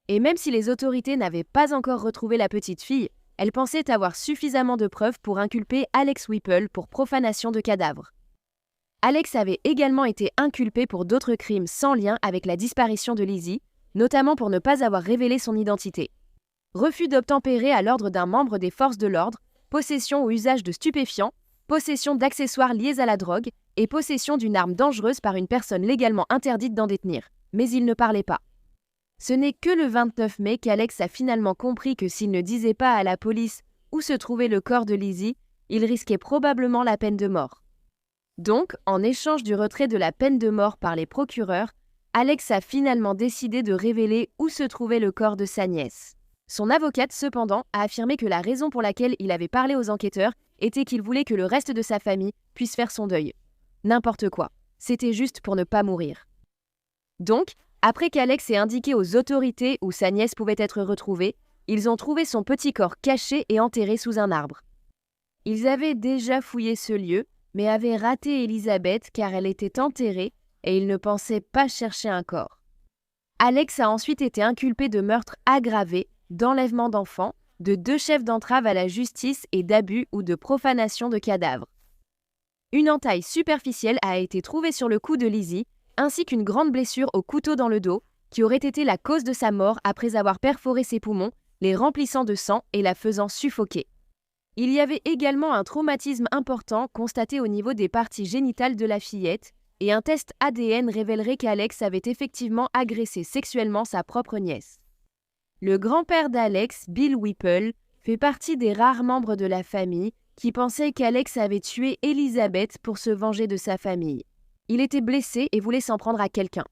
Et même si les autorités n'avaient pas encore retrouvé la petite fille, elles pensaient avoir suffisamment de preuves pour inculper Alex Whipple pour profanation de cadavres. Alex avait également été inculpé pour d'autres crimes sans lien avec la disparition de Lizzie, notamment pour ne pas avoir révélé son identité. Refus d'obtempérer à l'ordre d'un membre des forces de l'ordre, possession ou usage de stupéfiants, possession d'accessoires liés à la drogue et possession d'une arme dangereuse par une personne légalement interdite d'en détenir. Mais il ne parlait pas. Ce n'est que le 29 mai qu'Alex a finalement compris que s'il ne disait pas à la police où se trouvait le corps de Lizzie, il risquait probablement la peine de mort. Donc, en échange du retrait de la peine de mort par les procureurs, Alex a finalement décidé de révéler où se trouvait le corps de sa nièce. Son avocate, cependant, a affirmé que la raison pour laquelle il avait parlé aux enquêteurs était qu'il voulait que le reste de sa famille puisse faire son deuil. N'importe quoi. C'était juste pour ne pas mourir. Donc, après qu'Alex ait indiqué aux autorités où sa nièce pouvait être retrouvée, ils ont trouvé son petit corps caché et enterré sous un arbre. Ils avaient déjà fouillé ce lieu, mais avaient raté Elizabeth car elle était enterrée et ils ne pensaient pas chercher un corps. Alex a ensuite été inculpé de meurtre aggravé, d'enlèvement d'enfants, de 2 chefs d'entrave à la justice et d'abus ou de profanation de cadavres. Une entaille superficielle a été trouvée sur le cou de Lizzie, ainsi qu'une grande blessure au couteau dans le dos, qui aurait été la cause de sa mort après avoir perforé ses poumons, les remplissant de sang et la faisant suffoquer. Il y avait également un traumatisme important constaté au niveau des parties génitales de la fillette, et un test ADN révélerait qu'Alex avait effectivement agressé sexuellement sa propre nièce. Le grand-père d'Alex, Bill Whipple, fait partie des rares membres de la famille qui pensaient qu'Alex avait tué Elizabeth pour se venger de sa famille. Il était blessé et voulait s'en prendre à quelqu'un.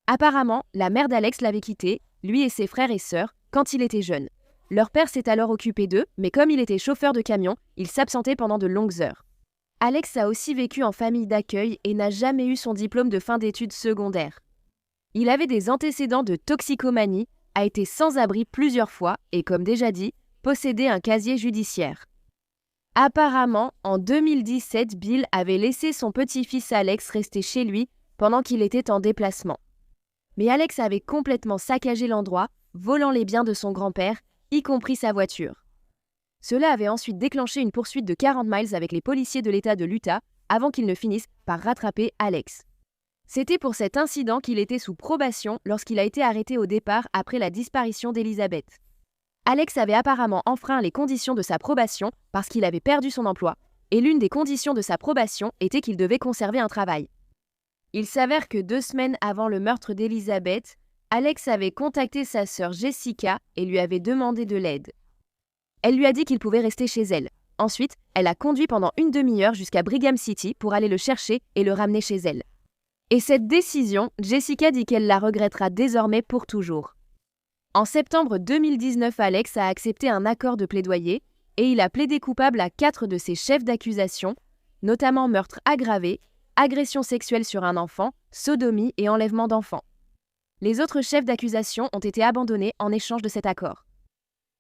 Apparemment, la mère d'Alex l'avait quitté, lui et ses frères et sœurs, quand il était jeune. Leur père s'est alors occupé d'eux, mais comme il était chauffeur de camion, il s'absentait pendant de longues heures. Alex a aussi vécu en famille d'accueil et n'a jamais eu son diplôme de fin d'études secondaires. Il avait des antécédents de toxicomanie, a été sans abri plusieurs fois et, comme déjà dit, possédait un casier judiciaire. Apparemment, en 2017, Bill avait laissé son petit-fils Alex rester chez lui pendant qu'il était en déplacement. Mais Alex avait complètement saccagé l'endroit, volant les biens de son grand-père, y compris sa voiture. Cela avait ensuite déclenché une poursuite de 40 miles avec les policiers de l'État de l'Utah avant qu'ils ne finissent par rattraper Alex. C'était pour cet incident qu'il était sous probation lorsqu'il a été arrêté au départ après la disparition d'Elizabeth. Alex avait apparemment enfreint les conditions de sa probation parce qu'il avait perdu son emploi, et l'une des conditions de sa probation était qu'il devait conserver un travail. Il s'avère que 2 semaines avant le meurtre d'Elizabeth, Alex avait contacté sa sœur Jessica et lui avait demandé de l'aide. Elle lui a dit qu'il pouvait rester chez elle. Ensuite, elle a conduit pendant une demi-heure jusqu'à Brigham City pour aller le chercher et le ramener chez elle. Et cette décision, Jessica dit qu'elle la regrettera désormais pour toujours. En septembre 2019, Alex a accepté un accord de plaidoyer et il a plaidé coupable à 4 de ses chefs d'accusation, notamment meurtre aggravé, agression sexuelle sur un enfant, sodomie et enlèvement d'enfants. Les autres chefs d'accusation ont été abandonnés en échange de cet accord.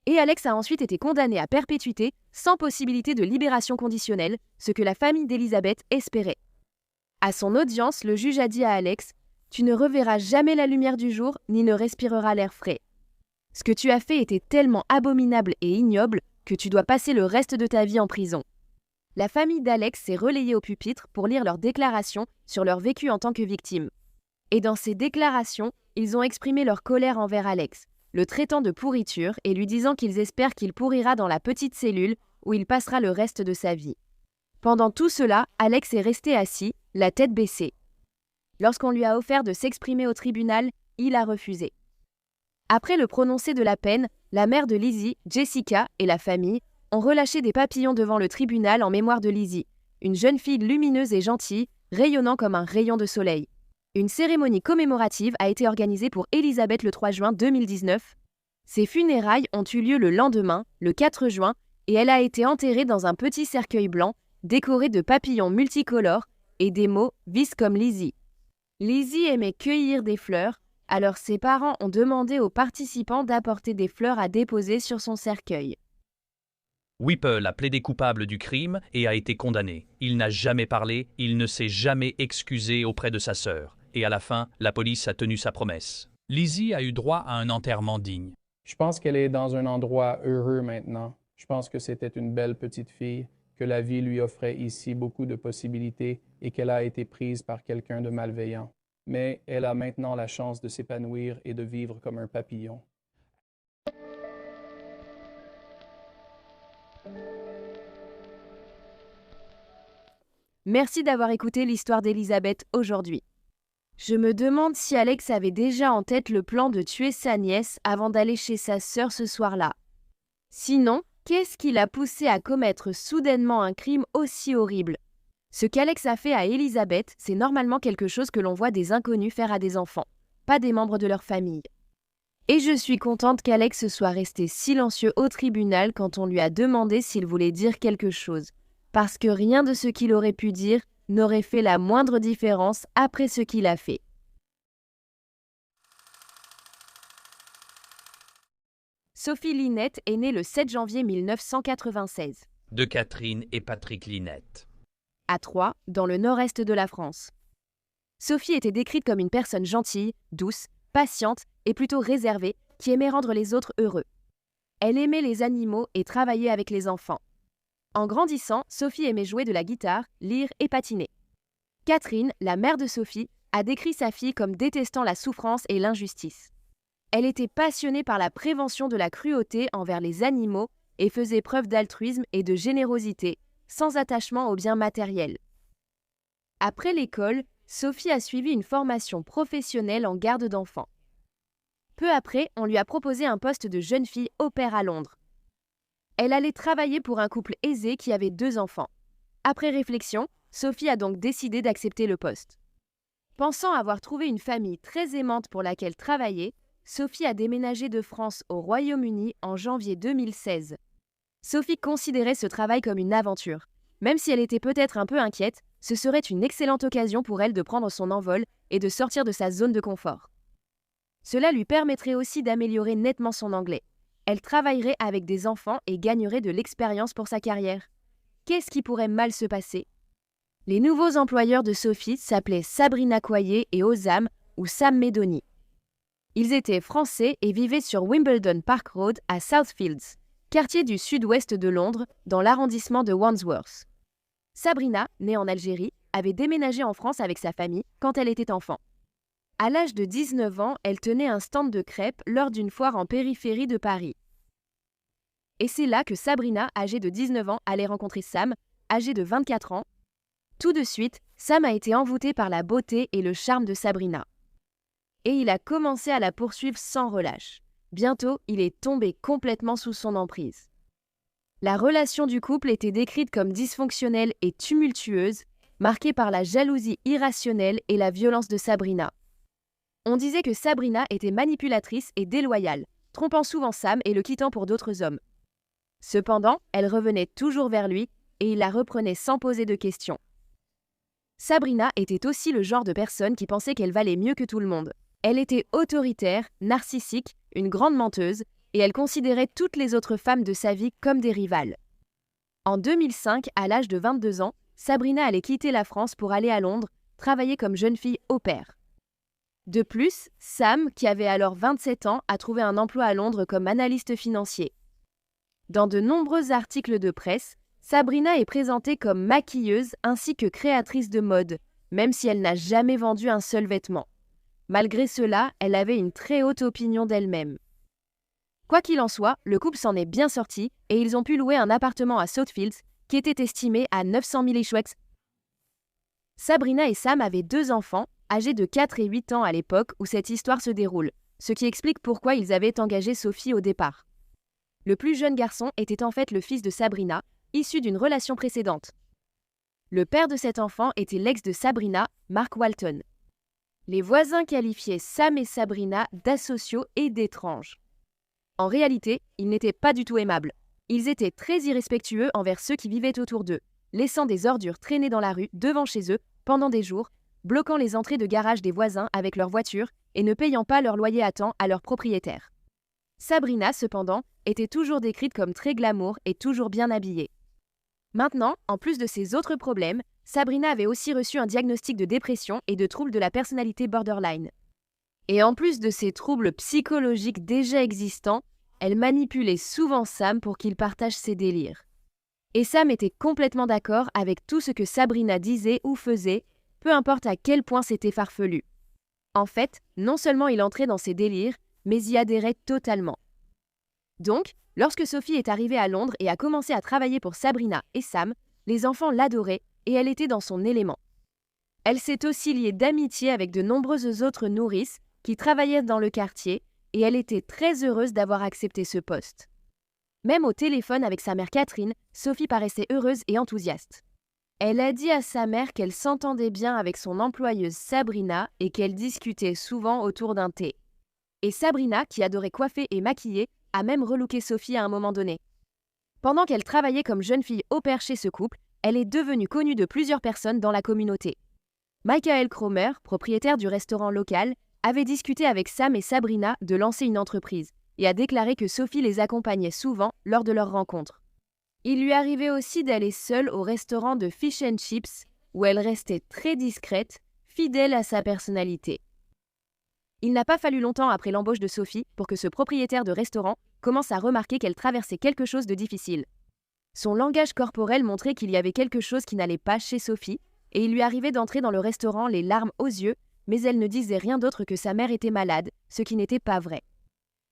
Et Alex a ensuite été condamné à perpétuité sans possibilité de libération conditionnelle, ce que la famille d'Elizabeth espérait. À son audience, le juge a dit à Alex « Tu ne reverras jamais la lumière du jour ni ne respireras l'air frais. Ce que tu as fait était tellement abominable et ignoble que tu dois passer le reste de ta vie en prison. » La famille d'Alex s'est relayée au pupitre pour lire leurs déclarations sur leur vécu en tant que victime. Et dans ces déclarations, ils ont exprimé leur colère envers Alex, le traitant de pourriture et lui disant qu'ils espèrent qu'il pourrira dans la petite cellule où il passera le reste de sa vie. Pendant tout cela, Alex est resté assis, la tête baissée. Lorsqu'on lui a offert de s'exprimer au tribunal, il a refusé. Après le prononcé de la peine, la mère de Lizzie, Jessica et la famille ont relâché des papillons devant le tribunal en mémoire de Lizzie, une jeune fille lumineuse et gentille, rayonnant comme un rayon de soleil. Une cérémonie commémorative a été organisée pour Elizabeth le 3 juin 2019. Ses funérailles ont eu lieu le lendemain, le 4 juin, et elle a été enterrée dans un petit cercueil blanc, décoré de papillons multicolores et des mots « Vis comme Lizzie ». Lizzie aimait cueillir des fleurs, alors ses parents ont demandé aux participants d'apporter des fleurs à déposer sur son cercueil. Whipple a plaidé coupable du crime et a été condamné. Il n'a jamais parlé, il ne s'est jamais excusé auprès de sa sœur. Et à la fin, la police a tenu sa promesse. Lizzie a eu droit à un enterrement digne. Je pense qu'elle est dans un endroit heureux maintenant. Je pense que c'était une belle petite fille, que la vie lui offrait ici beaucoup de possibilités et qu'elle a été prise par quelqu'un de malveillant. Mais elle a maintenant la chance de s'épanouir et de vivre comme un papillon. Merci d'avoir écouté l'histoire d'Elizabeth aujourd'hui. Je me demande si Alex avait déjà en tête le plan de tuer sa nièce avant d'aller chez sa sœur ce soir-là. Sinon, qu'est-ce qui l'a poussé à commettre soudainement un crime aussi horrible? Ce qu'Alex a fait à Elizabeth, c'est normalement quelque chose que l'on voit des inconnus faire à des enfants, pas des membres de leur famille. Et je suis contente qu'Alex soit resté silencieux au tribunal quand on lui a demandé s'il voulait dire quelque chose, parce que rien de ce qu'il aurait pu dire n'aurait fait la moindre différence après ce qu'il a fait. Sophie Linette est née le 7 janvier 1996. De Catherine et Patrick Linette. À Troyes, dans le nord-est de la France. Sophie était décrite comme une personne gentille, douce, patiente et plutôt réservée, qui aimait rendre les autres heureux. Elle aimait les animaux et travailler avec les enfants. En grandissant, Sophie aimait jouer de la guitare, lire et patiner. Catherine, la mère de Sophie, a décrit sa fille comme détestant la souffrance et l'injustice. Elle était passionnée par la prévention de la cruauté envers les animaux et faisait preuve d'altruisme et de générosité, sans attachement aux biens matériels. Après l'école, Sophie a suivi une formation professionnelle en garde d'enfants. Peu après, on lui a proposé un poste de jeune fille au pair à Londres. Elle allait travailler pour un couple aisé qui avait 2 enfants. Après réflexion, Sophie a donc décidé d'accepter le poste. Pensant avoir trouvé une famille très aimante pour laquelle travailler, Sophie a déménagé de France au Royaume-Uni en janvier 2016. Sophie considérait ce travail comme une aventure. Même si elle était peut-être un peu inquiète, ce serait une excellente occasion pour elle de prendre son envol et de sortir de sa zone de confort. Cela lui permettrait aussi d'améliorer nettement son anglais. Elle travaillerait avec des enfants et gagnerait de l'expérience pour sa carrière. Qu'est-ce qui pourrait mal se passer? Les nouveaux employeurs de Sophie s'appelaient Sabrina Coyer et Osam ou Sam Medoni. Ils étaient français et vivaient sur Wimbledon Park Road à Southfields, quartier du sud-ouest de Londres, dans l'arrondissement de Wandsworth. Sabrina, née en Algérie, avait déménagé en France avec sa famille quand elle était enfant. À l'âge de 19 ans, elle tenait un stand de crêpes lors d'une foire en périphérie de Paris. Et c'est là que Sabrina, âgée de 19 ans, allait rencontrer Sam, âgé de 24 ans. Tout de suite, Sam a été envoûté par la beauté et le charme de Sabrina. Et il a commencé à la poursuivre sans relâche. Bientôt, il est tombé complètement sous son emprise. La relation du couple était décrite comme dysfonctionnelle et tumultueuse, marquée par la jalousie irrationnelle et la violence de Sabrina. On disait que Sabrina était manipulatrice et déloyale, trompant souvent Sam et le quittant pour d'autres hommes. Cependant, elle revenait toujours vers lui et il la reprenait sans poser de questions. Sabrina était aussi le genre de personne qui pensait qu'elle valait mieux que tout le monde. Elle était autoritaire, narcissique, une grande menteuse, et elle considérait toutes les autres femmes de sa vie comme des rivales. En 2005, à l'âge de 22 ans, Sabrina allait quitter la France pour aller à Londres, travailler comme jeune fille au pair. De plus, Sam, qui avait alors 27 ans, a trouvé un emploi à Londres comme analyste financier. Dans de nombreux articles de presse, Sabrina est présentée comme maquilleuse ainsi que créatrice de mode, même si elle n'a jamais vendu un seul vêtement. Malgré cela, elle avait une très haute opinion d'elle-même. Quoi qu'il en soit, le couple s'en est bien sorti et ils ont pu louer un appartement à Southfields qui était estimé à 900 000 échouex. Sabrina et Sam avaient 2 enfants, âgés de 4 et 8 ans à l'époque où cette histoire se déroule, ce qui explique pourquoi ils avaient engagé Sophie au départ. Le plus jeune garçon était en fait le fils de Sabrina, issu d'une relation précédente. Le père de cet enfant était l'ex de Sabrina, Mark Walton. Les voisins qualifiaient Sam et Sabrina d'asociaux et d'étranges. En réalité, ils n'étaient pas du tout aimables. Ils étaient très irrespectueux envers ceux qui vivaient autour d'eux, laissant des ordures traîner dans la rue devant chez eux pendant des jours, bloquant les entrées de garage des voisins avec leurs voitures et ne payant pas leur loyer à temps à leurs propriétaires. Sabrina, cependant, était toujours décrite comme très glamour et toujours bien habillée. Maintenant, en plus de ses autres problèmes, Sabrina avait aussi reçu un diagnostic de dépression et de troubles de la personnalité borderline. Et en plus de ces troubles psychologiques déjà existants, elle manipulait souvent Sam pour qu'il partage ses délires. Et Sam était complètement d'accord avec tout ce que Sabrina disait ou faisait, peu importe à quel point c'était farfelu. En fait, non seulement il entrait dans ses délires, mais y adhérait totalement. Donc, lorsque Sophie est arrivée à Londres et a commencé à travailler pour Sabrina et Sam, les enfants l'adoraient et elle était dans son élément. Elle s'est aussi liée d'amitié avec de nombreuses autres nourrices qui travaillaient dans le quartier et elle était très heureuse d'avoir accepté ce poste. Même au téléphone avec sa mère Catherine, Sophie paraissait heureuse et enthousiaste. Elle a dit à sa mère qu'elle s'entendait bien avec son employeuse Sabrina et qu'elle discutait souvent autour d'un thé. Et Sabrina, qui adorait coiffer et maquiller, a même relooké Sophie à un moment donné. Pendant qu'elle travaillait comme jeune fille au pair chez ce couple, elle est devenue connue de plusieurs personnes dans la communauté. Michael Cromer, propriétaire du restaurant local, avait discuté avec Sam et Sabrina de lancer une entreprise et a déclaré que Sophie les accompagnait souvent lors de leurs rencontres. Il lui arrivait aussi d'aller seule au restaurant de Fish and Chips où elle restait très discrète, fidèle à sa personnalité. Il n'a pas fallu longtemps après l'embauche de Sophie pour que ce propriétaire de restaurant commence à remarquer qu'elle traversait quelque chose de difficile. Son langage corporel montrait qu'il y avait quelque chose qui n'allait pas chez Sophie, et il lui arrivait d'entrer dans le restaurant les larmes aux yeux, mais elle ne disait rien d'autre que sa mère était malade, ce qui n'était pas vrai.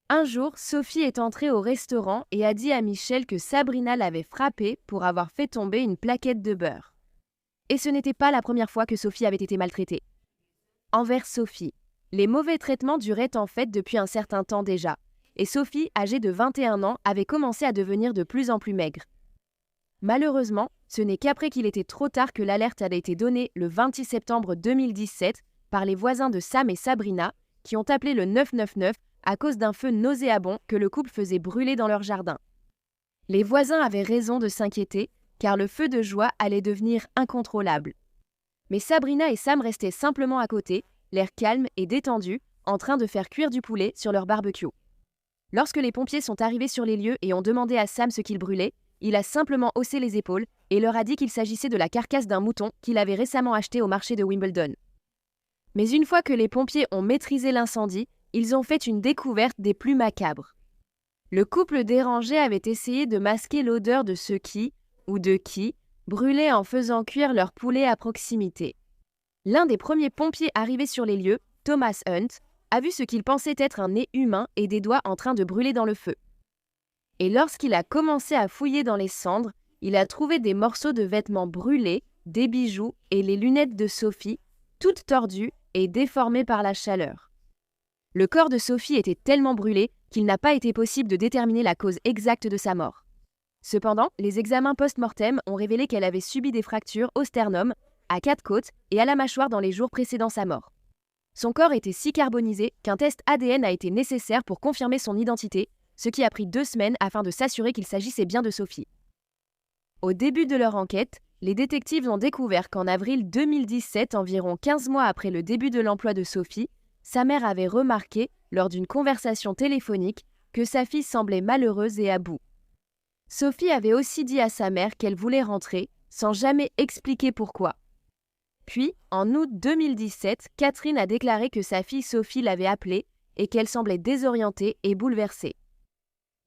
Un jour, Sophie est entrée au restaurant et a dit à Michel que Sabrina l'avait frappée pour avoir fait tomber une plaquette de beurre. Et ce n'était pas la première fois que Sophie avait été maltraitée. Envers Sophie, les mauvais traitements duraient en fait depuis un certain temps déjà, et Sophie, âgée de 21 ans, avait commencé à devenir de plus en plus maigre. Malheureusement, ce n'est qu'après qu'il était trop tard que l'alerte a été donnée le 26 septembre 2017 par les voisins de Sam et Sabrina, qui ont appelé le 999 à cause d'un feu nauséabond que le couple faisait brûler dans leur jardin. Les voisins avaient raison de s'inquiéter, car le feu de joie allait devenir incontrôlable. Mais Sabrina et Sam restaient simplement à côté, l'air calme et détendu, en train de faire cuire du poulet sur leur barbecue. Lorsque les pompiers sont arrivés sur les lieux et ont demandé à Sam ce qu'il brûlait, il a simplement haussé les épaules et leur a dit qu'il s'agissait de la carcasse d'un mouton qu'il avait récemment acheté au marché de Wimbledon. Mais une fois que les pompiers ont maîtrisé l'incendie, ils ont fait une découverte des plus macabres. Le couple dérangé avait essayé de masquer l'odeur de ceux qui, ou de qui, brûlaient en faisant cuire leur poulet à proximité. L'un des premiers pompiers arrivés sur les lieux, Thomas Hunt, a vu ce qu'il pensait être un nez humain et des doigts en train de brûler dans le feu. Et lorsqu'il a commencé à fouiller dans les cendres, il a trouvé des morceaux de vêtements brûlés, des bijoux et les lunettes de Sophie, toutes tordues et déformées par la chaleur. Le corps de Sophie était tellement brûlé qu'il n'a pas été possible de déterminer la cause exacte de sa mort. Cependant, les examens post-mortem ont révélé qu'elle avait subi des fractures au sternum, à 4 côtes et à la mâchoire dans les jours précédant sa mort. Son corps était si carbonisé qu'un test ADN a été nécessaire pour confirmer son identité, ce qui a pris 2 semaines afin de s'assurer qu'il s'agissait bien de Sophie. Au début de leur enquête, les détectives ont découvert qu'en avril 2017, environ 15 mois après le début de l'emploi de Sophie, sa mère avait remarqué, lors d'une conversation téléphonique, que sa fille semblait malheureuse et à bout. Sophie avait aussi dit à sa mère qu'elle voulait rentrer, sans jamais expliquer pourquoi. Puis, en août 2017, Catherine a déclaré que sa fille Sophie l'avait appelée et qu'elle semblait désorientée et bouleversée.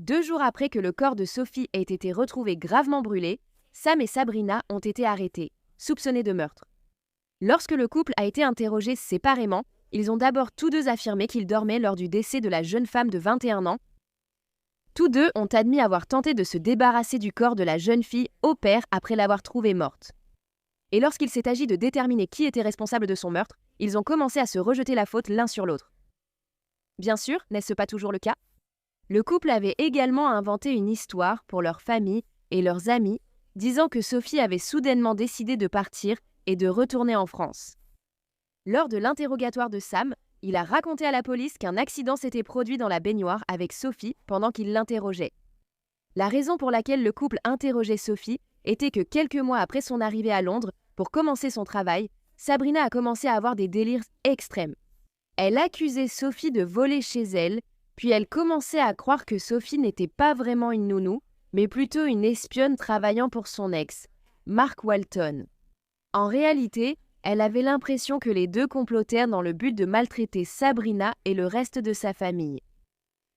2 jours après que le corps de Sophie ait été retrouvé gravement brûlé, Sam et Sabrina ont été arrêtés, soupçonnés de meurtre. Lorsque le couple a été interrogé séparément, ils ont d'abord tous deux affirmé qu'ils dormaient lors du décès de la jeune femme de 21 ans. Tous deux ont admis avoir tenté de se débarrasser du corps de la jeune fille au père après l'avoir trouvée morte. Et lorsqu'il s'est agi de déterminer qui était responsable de son meurtre, ils ont commencé à se rejeter la faute l'un sur l'autre. Bien sûr, n'est-ce pas toujours le cas? Le couple avait également inventé une histoire pour leur famille et leurs amis, disant que Sophie avait soudainement décidé de partir et de retourner en France. Lors de l'interrogatoire de Sam, il a raconté à la police qu'un accident s'était produit dans la baignoire avec Sophie pendant qu'il l'interrogeait. La raison pour laquelle le couple interrogeait Sophie était que quelques mois après son arrivée à Londres, pour commencer son travail, Sabrina a commencé à avoir des délires extrêmes. Elle accusait Sophie de voler chez elle, puis elle commençait à croire que Sophie n'était pas vraiment une nounou, mais plutôt une espionne travaillant pour son ex, Mark Walton. En réalité, elle avait l'impression que les deux complotèrent dans le but de maltraiter Sabrina et le reste de sa famille.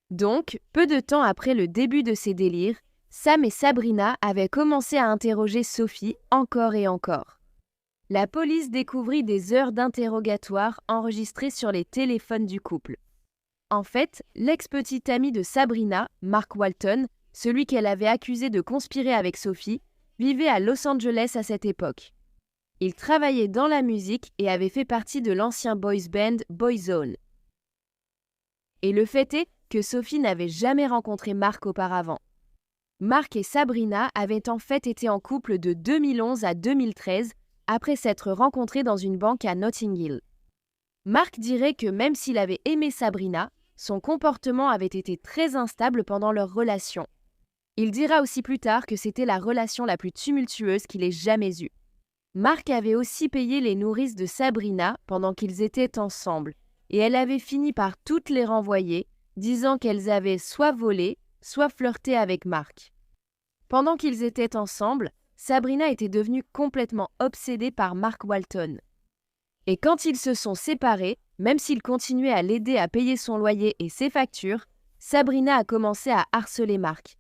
Donc, peu de temps après le début de ces délires, Sam et Sabrina avaient commencé à interroger Sophie encore et encore. La police découvrit des heures d'interrogatoire enregistrées sur les téléphones du couple. En fait, l'ex-petit ami de Sabrina, Mark Walton, celui qu'elle avait accusé de conspirer avec Sophie, vivait à Los Angeles à cette époque. Il travaillait dans la musique et avait fait partie de l'ancien boys band Boyzone. Et le fait est que Sophie n'avait jamais rencontré Mark auparavant. Mark et Sabrina avaient en fait été en couple de 2011 à 2013 après s'être rencontrés dans une banque à Notting Hill. Mark dirait que même s'il avait aimé Sabrina, son comportement avait été très instable pendant leur relation. Il dira aussi plus tard que c'était la relation la plus tumultueuse qu'il ait jamais eue. Mark avait aussi payé les nourrices de Sabrina pendant qu'ils étaient ensemble, et elle avait fini par toutes les renvoyer, disant qu'elles avaient soit volé, soit flirté avec Mark. Pendant qu'ils étaient ensemble, Sabrina était devenue complètement obsédée par Mark Walton. Et quand ils se sont séparés, même s'il continuait à l'aider à payer son loyer et ses factures, Sabrina a commencé à harceler Mark.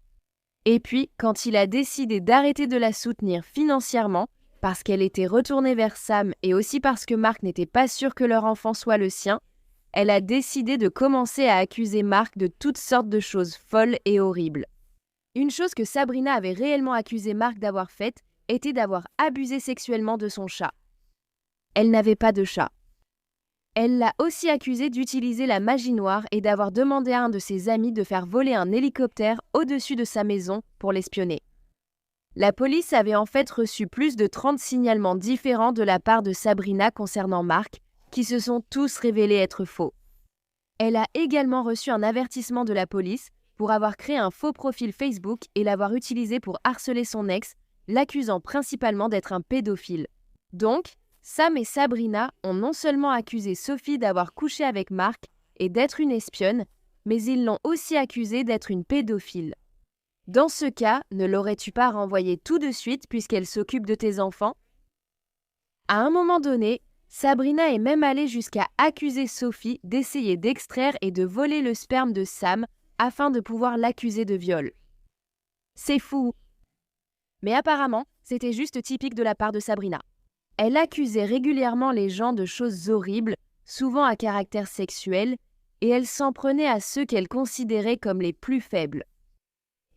Et puis, quand il a décidé d'arrêter de la soutenir financièrement, parce qu'elle était retournée vers Sam et aussi parce que Mark n'était pas sûr que leur enfant soit le sien, elle a décidé de commencer à accuser Mark de toutes sortes de choses folles et horribles. Une chose que Sabrina avait réellement accusé Mark d'avoir faite était d'avoir abusé sexuellement de son chat. Elle n'avait pas de chat. Elle l'a aussi accusé d'utiliser la magie noire et d'avoir demandé à un de ses amis de faire voler un hélicoptère au-dessus de sa maison pour l'espionner. La police avait en fait reçu plus de 30 signalements différents de la part de Sabrina concernant Mark, qui se sont tous révélés être faux. Elle a également reçu un avertissement de la police pour avoir créé un faux profil Facebook et l'avoir utilisé pour harceler son ex, l'accusant principalement d'être un pédophile. Donc, Sam et Sabrina ont non seulement accusé Sophie d'avoir couché avec Mark et d'être une espionne, mais ils l'ont aussi accusée d'être une pédophile. Dans ce cas, ne l'aurais-tu pas renvoyée tout de suite puisqu'elle s'occupe de tes enfants? À un moment donné, Sabrina est même allée jusqu'à accuser Sophie d'essayer d'extraire et de voler le sperme de Sam afin de pouvoir l'accuser de viol. C'est fou! Mais apparemment, c'était juste typique de la part de Sabrina. Elle accusait régulièrement les gens de choses horribles, souvent à caractère sexuel, et elle s'en prenait à ceux qu'elle considérait comme les plus faibles.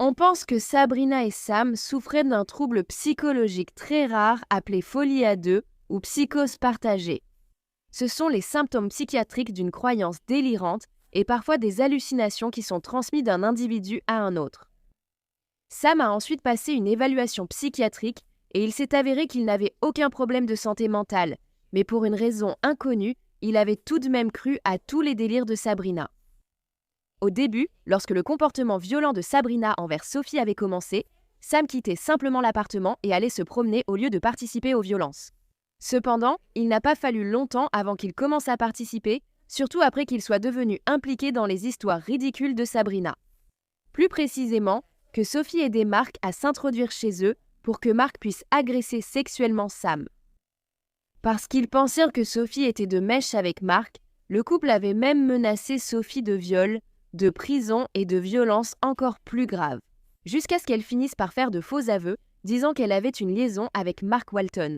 On pense que Sabrina et Sam souffraient d'un trouble psychologique très rare appelé folie à deux ou psychose partagée. Ce sont les symptômes psychiatriques d'une croyance délirante et parfois des hallucinations qui sont transmises d'un individu à un autre. Sam a ensuite passé une évaluation psychiatrique et il s'est avéré qu'il n'avait aucun problème de santé mentale, mais pour une raison inconnue, il avait tout de même cru à tous les délires de Sabrina. Au début, lorsque le comportement violent de Sabrina envers Sophie avait commencé, Sam quittait simplement l'appartement et allait se promener au lieu de participer aux violences. Cependant, il n'a pas fallu longtemps avant qu'il commence à participer, surtout après qu'il soit devenu impliqué dans les histoires ridicules de Sabrina. Plus précisément, que Sophie aidait Mark à s'introduire chez eux pour que Mark puisse agresser sexuellement Sam. Parce qu'ils pensèrent que Sophie était de mèche avec Mark, le couple avait même menacé Sophie de viol, de prison et de violences encore plus graves, jusqu'à ce qu'elle finisse par faire de faux aveux, disant qu'elle avait une liaison avec Mark Walton.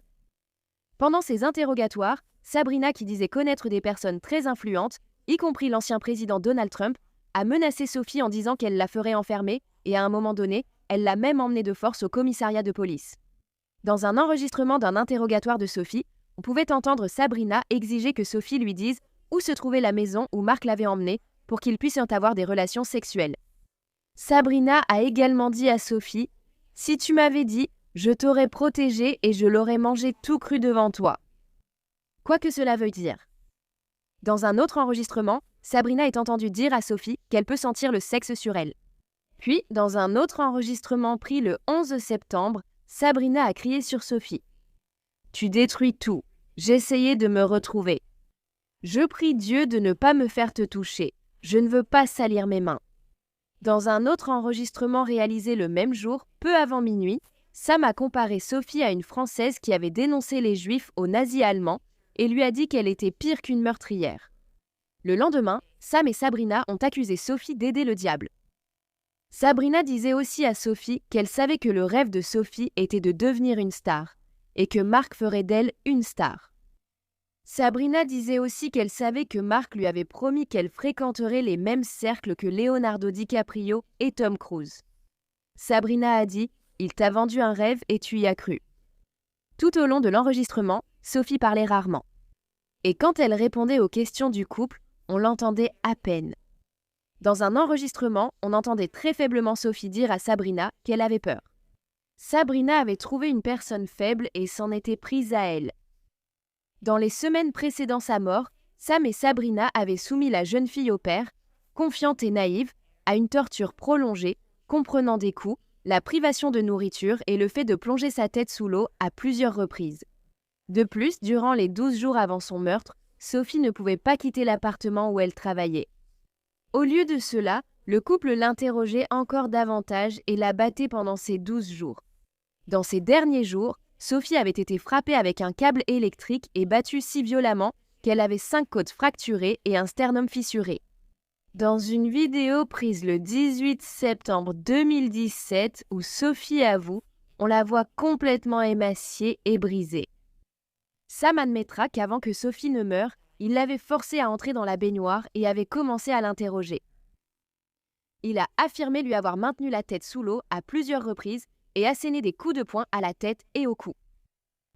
Pendant ces interrogatoires, Sabrina, qui disait connaître des personnes très influentes, y compris l'ancien président Donald Trump, a menacé Sophie en disant qu'elle la ferait enfermer et à un moment donné, elle l'a même emmenée de force au commissariat de police. Dans un enregistrement d'un interrogatoire de Sophie, on pouvait entendre Sabrina exiger que Sophie lui dise où se trouvait la maison où Mark l'avait emmenée pour qu'ils puissent avoir des relations sexuelles. Sabrina a également dit à Sophie « Si tu m'avais dit, je t'aurais protégée et je l'aurais mangé tout cru devant toi. » Quoi que cela veuille dire. Dans un autre enregistrement, Sabrina est entendue dire à Sophie qu'elle peut sentir le sexe sur elle. Puis, dans un autre enregistrement pris le 11 septembre, Sabrina a crié sur Sophie. « Tu détruis tout. J'essayais de me retrouver. Je prie Dieu de ne pas me faire te toucher. Je ne veux pas salir mes mains. » Dans un autre enregistrement réalisé le même jour, peu avant minuit, Sam a comparé Sophie à une Française qui avait dénoncé les Juifs aux nazis allemands et lui a dit qu'elle était pire qu'une meurtrière. Le lendemain, Sam et Sabrina ont accusé Sophie d'aider le diable. Sabrina disait aussi à Sophie qu'elle savait que le rêve de Sophie était de devenir une star et que Mark ferait d'elle une star. Sabrina disait aussi qu'elle savait que Mark lui avait promis qu'elle fréquenterait les mêmes cercles que Leonardo DiCaprio et Tom Cruise. Sabrina a dit « Il t'a vendu un rêve et tu y as cru ». Tout au long de l'enregistrement, Sophie parlait rarement. Et quand elle répondait aux questions du couple, on l'entendait à peine. Dans un enregistrement, on entendait très faiblement Sophie dire à Sabrina qu'elle avait peur. Sabrina avait trouvé une personne faible et s'en était prise à elle. Dans les semaines précédant sa mort, Sam et Sabrina avaient soumis la jeune fille au père, confiante et naïve, à une torture prolongée, comprenant des coups, la privation de nourriture et le fait de plonger sa tête sous l'eau à plusieurs reprises. De plus, durant les 12 jours avant son meurtre, Sophie ne pouvait pas quitter l'appartement où elle travaillait. Au lieu de cela, le couple l'interrogeait encore davantage et la battait pendant ces 12 jours. Dans ces derniers jours, Sophie avait été frappée avec un câble électrique et battue si violemment qu'elle avait 5 côtes fracturées et un sternum fissuré. Dans une vidéo prise le 18 septembre 2017 où Sophie avoue, on la voit complètement émaciée et brisée. Sam admettra qu'avant que Sophie ne meure, il l'avait forcée à entrer dans la baignoire et avait commencé à l'interroger. Il a affirmé lui avoir maintenu la tête sous l'eau à plusieurs reprises et asséné des coups de poing à la tête et au cou.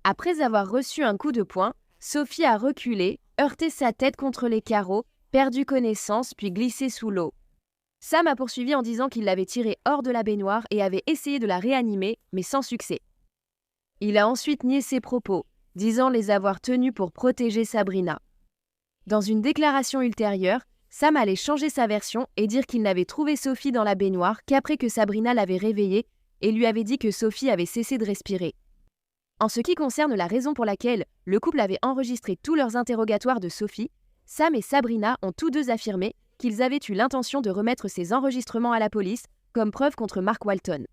Après avoir reçu un coup de poing, Sophie a reculé, heurté sa tête contre les carreaux, perdu connaissance puis glissé sous l'eau. Sam a poursuivi en disant qu'il l'avait tirée hors de la baignoire et avait essayé de la réanimer, mais sans succès. Il a ensuite nié ses propos, disant les avoir tenus pour protéger Sabrina. Dans une déclaration ultérieure, Sam allait changer sa version et dire qu'il n'avait trouvé Sophie dans la baignoire qu'après que Sabrina l'avait réveillée et lui avait dit que Sophie avait cessé de respirer. En ce qui concerne la raison pour laquelle le couple avait enregistré tous leurs interrogatoires de Sophie, Sam et Sabrina ont tous deux affirmé qu'ils avaient eu l'intention de remettre ces enregistrements à la police comme preuve contre Mark Walton.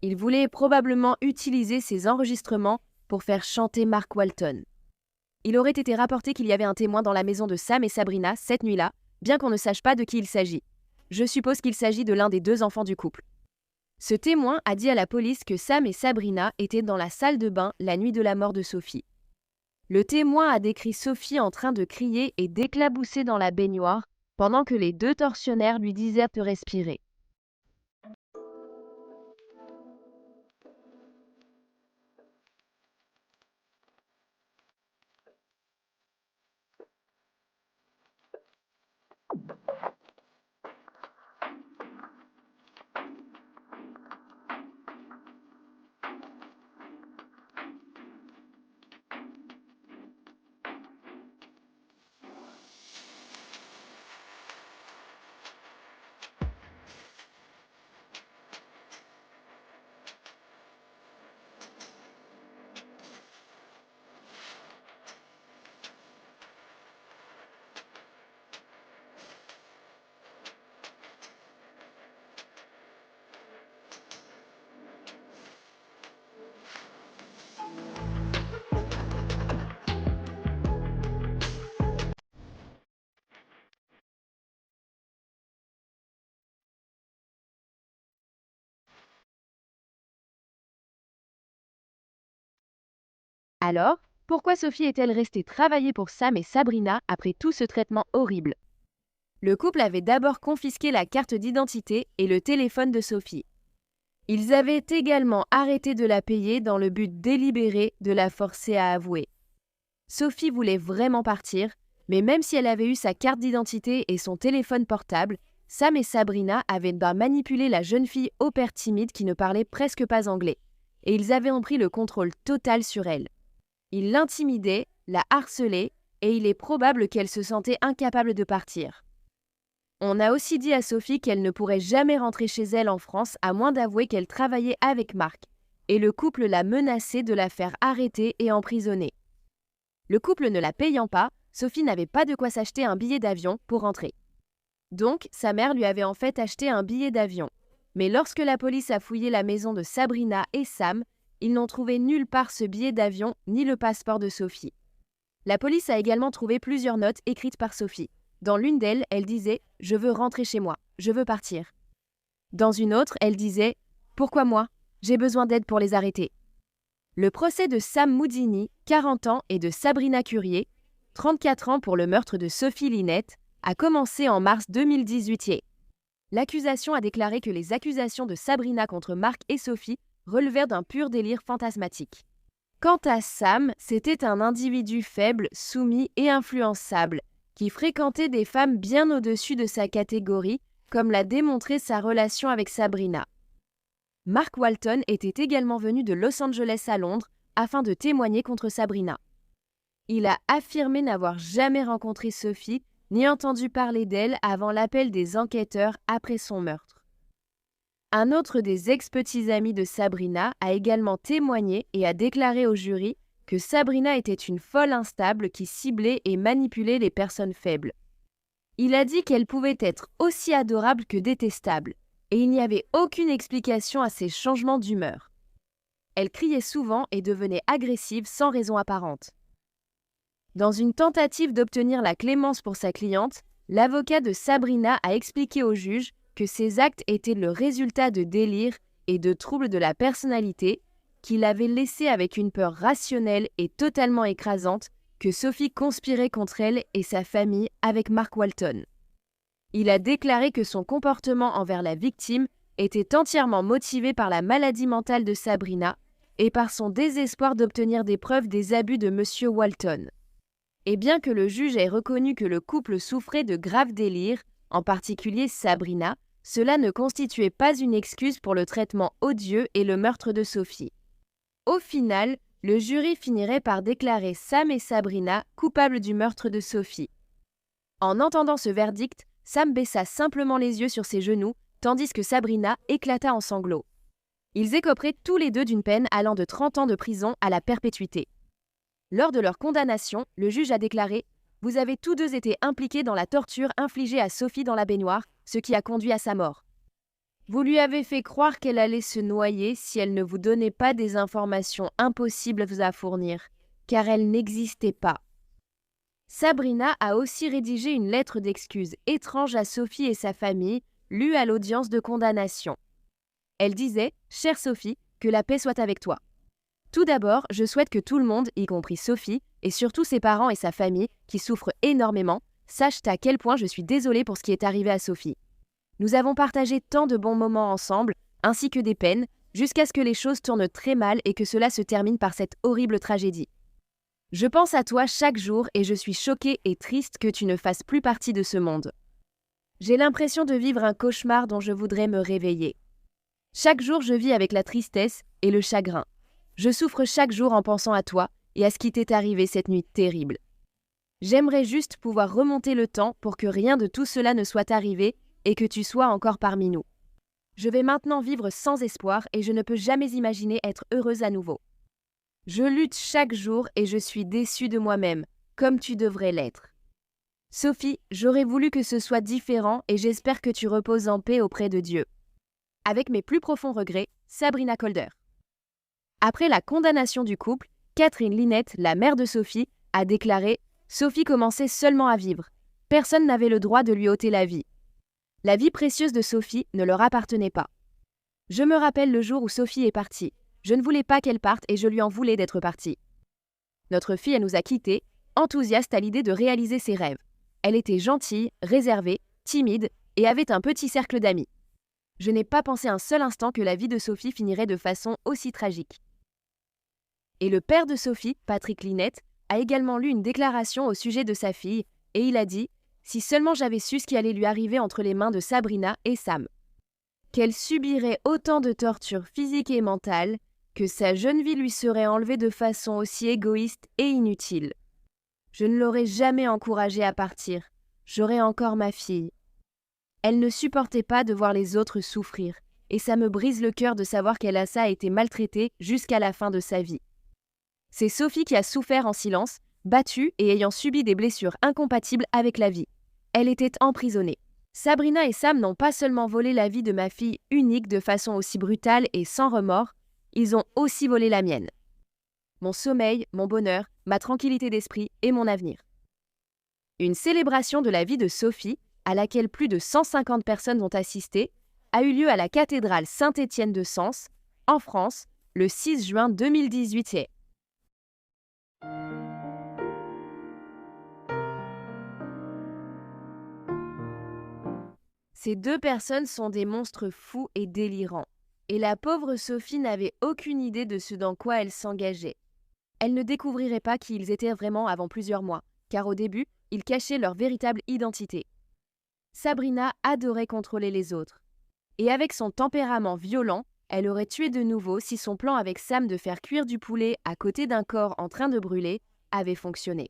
Ils voulaient probablement utiliser ces enregistrements pour faire chanter Mark Walton. il aurait été rapporté qu'il y avait un témoin dans la maison de Sam et Sabrina cette nuit-là, bien qu'on ne sache pas de qui il s'agit. Je suppose qu'il s'agit de l'un des 2 enfants du couple. Ce témoin a dit à la police que Sam et Sabrina étaient dans la salle de bain la nuit de la mort de Sophie. Le témoin a décrit Sophie en train de crier et d'éclabousser dans la baignoire pendant que les 2 tortionnaires lui disaient de respirer. Alors, pourquoi Sophie est-elle restée travailler pour Sam et Sabrina après tout ce traitement horrible? Le couple avait d'abord confisqué la carte d'identité et le téléphone de Sophie. Ils avaient également arrêté de la payer dans le but délibéré de la forcer à avouer. Sophie voulait vraiment partir, mais même si elle avait eu sa carte d'identité et son téléphone portable, Sam et Sabrina avaient manipulé la jeune fille au père timide qui ne parlait presque pas anglais, et ils avaient pris le contrôle total sur elle. Ils l'intimidaient, la harcelaient, et il est probable qu'elle se sentait incapable de partir. On a aussi dit à Sophie qu'elle ne pourrait jamais rentrer chez elle en France à moins d'avouer qu'elle travaillait avec Marc, et le couple l'a menacée de la faire arrêter et emprisonner. Le couple ne la payant pas, Sophie n'avait pas de quoi s'acheter un billet d'avion pour rentrer. Donc, sa mère lui avait en fait acheté un billet d'avion. Mais lorsque la police a fouillé la maison de Sabrina et Sam, ils n'ont trouvé nulle part ce billet d'avion ni le passeport de Sophie. La police a également trouvé plusieurs notes écrites par Sophie. Dans l'une d'elles, elle disait « Je veux rentrer chez moi, je veux partir ». Dans une autre, elle disait « Pourquoi moi? J'ai besoin d'aide pour les arrêter ». Le procès de Sam Moudini, 40 ans, et de Sabrina Curier, 34 ans pour le meurtre de Sophie Linette, a commencé en mars 2018. L'accusation a déclaré que les accusations de Sabrina contre Marc et Sophie relevèrent d'un pur délire fantasmatique. Quant à Sam, c'était un individu faible, soumis et influençable, qui fréquentait des femmes bien au-dessus de sa catégorie, comme l'a démontré sa relation avec Sabrina. Mark Walton était également venu de Los Angeles à Londres afin de témoigner contre Sabrina. Il a affirmé n'avoir jamais rencontré Sophie ni entendu parler d'elle avant l'appel des enquêteurs après son meurtre. Un autre des ex-petits amis de Sabrina a également témoigné et a déclaré au jury que Sabrina était une folle instable qui ciblait et manipulait les personnes faibles. Il a dit qu'elle pouvait être aussi adorable que détestable, et il n'y avait aucune explication à ses changements d'humeur. Elle criait souvent et devenait agressive sans raison apparente. Dans une tentative d'obtenir la clémence pour sa cliente, l'avocat de Sabrina a expliqué au juge que ces actes étaient le résultat de délires et de troubles de la personnalité qui l'avaient laissé avec une peur rationnelle et totalement écrasante que Sophie conspirait contre elle et sa famille avec Mark Walton. Il a déclaré que son comportement envers la victime était entièrement motivé par la maladie mentale de Sabrina et par son désespoir d'obtenir des preuves des abus de M. Walton. Et bien que le juge ait reconnu que le couple souffrait de graves délires, en particulier Sabrina, cela ne constituait pas une excuse pour le traitement odieux et le meurtre de Sophie. Au final, le jury finirait par déclarer Sam et Sabrina coupables du meurtre de Sophie. En entendant ce verdict, Sam baissa simplement les yeux sur ses genoux, tandis que Sabrina éclata en sanglots. Ils écoperaient tous les deux d'une peine allant de 30 ans de prison à la perpétuité. Lors de leur condamnation, le juge a déclaré « Vous avez tous deux été impliqués dans la torture infligée à Sophie dans la baignoire, ce qui a conduit à sa mort. Vous lui avez fait croire qu'elle allait se noyer si elle ne vous donnait pas des informations impossibles à fournir, car elles n'existaient pas. Sabrina a aussi rédigé une lettre d'excuse étrange à Sophie et sa famille, lue à l'audience de condamnation. Elle disait « Chère Sophie, que la paix soit avec toi. Tout d'abord, je souhaite que tout le monde, y compris Sophie, et surtout ses parents et sa famille, qui souffrent énormément, sachent à quel point je suis désolée pour ce qui est arrivé à Sophie. Nous avons partagé tant de bons moments ensemble, ainsi que des peines, jusqu'à ce que les choses tournent très mal et que cela se termine par cette horrible tragédie. Je pense à toi chaque jour et je suis choquée et triste que tu ne fasses plus partie de ce monde. J'ai l'impression de vivre un cauchemar dont je voudrais me réveiller. Chaque jour, je vis avec la tristesse et le chagrin. Je souffre chaque jour en pensant à toi et à ce qui t'est arrivé cette nuit terrible. J'aimerais juste pouvoir remonter le temps pour que rien de tout cela ne soit arrivé et que tu sois encore parmi nous. Je vais maintenant vivre sans espoir et je ne peux jamais imaginer être heureuse à nouveau. Je lutte chaque jour et je suis déçue de moi-même, comme tu devrais l'être. Sophie, j'aurais voulu que ce soit différent et j'espère que tu reposes en paix auprès de Dieu. Avec mes plus profonds regrets, Sabrina Calder. Après la condamnation du couple, Catherine Lynette, la mère de Sophie, a déclaré « Sophie commençait seulement à vivre. Personne n'avait le droit de lui ôter la vie. La vie précieuse de Sophie ne leur appartenait pas. Je me rappelle le jour où Sophie est partie. Je ne voulais pas qu'elle parte et je lui en voulais d'être partie. Notre fille, elle nous a quittés, enthousiaste à l'idée de réaliser ses rêves. Elle était gentille, réservée, timide et avait un petit cercle d'amis. Je n'ai pas pensé un seul instant que la vie de Sophie finirait de façon aussi tragique. » Et le père de Sophie, Patrick Lynette, a également lu une déclaration au sujet de sa fille et il a dit « Si seulement j'avais su ce qui allait lui arriver entre les mains de Sabrina et Sam. Qu'elle subirait autant de tortures physiques et mentales, que sa jeune vie lui serait enlevée de façon aussi égoïste et inutile. Je ne l'aurais jamais encouragée à partir. J'aurais encore ma fille. Elle ne supportait pas de voir les autres souffrir, et ça me brise le cœur de savoir qu'elle a été maltraitée jusqu'à la fin de sa vie. C'est Sophie qui a souffert en silence, battue et ayant subi des blessures incompatibles avec la vie. Elle était emprisonnée. Sabrina et Sam n'ont pas seulement volé la vie de ma fille unique de façon aussi brutale et sans remords, ils ont aussi volé la mienne. Mon sommeil, mon bonheur, ma tranquillité d'esprit et mon avenir. Une célébration de la vie de Sophie, à laquelle plus de 150 personnes ont assisté, a eu lieu à la cathédrale Saint-Étienne de Sens, en France, le 6 juin 2018. Ces deux personnes sont des monstres fous et délirants. Et la pauvre Sophie n'avait aucune idée de ce dans quoi elle s'engageait. Elle ne découvrirait pas qui ils étaient vraiment avant plusieurs mois, car au début, ils cachaient leur véritable identité. Sabrina adorait contrôler les autres. Et avec son tempérament violent, elle aurait tué de nouveau si son plan avec Sam de faire cuire du poulet à côté d'un corps en train de brûler avait fonctionné.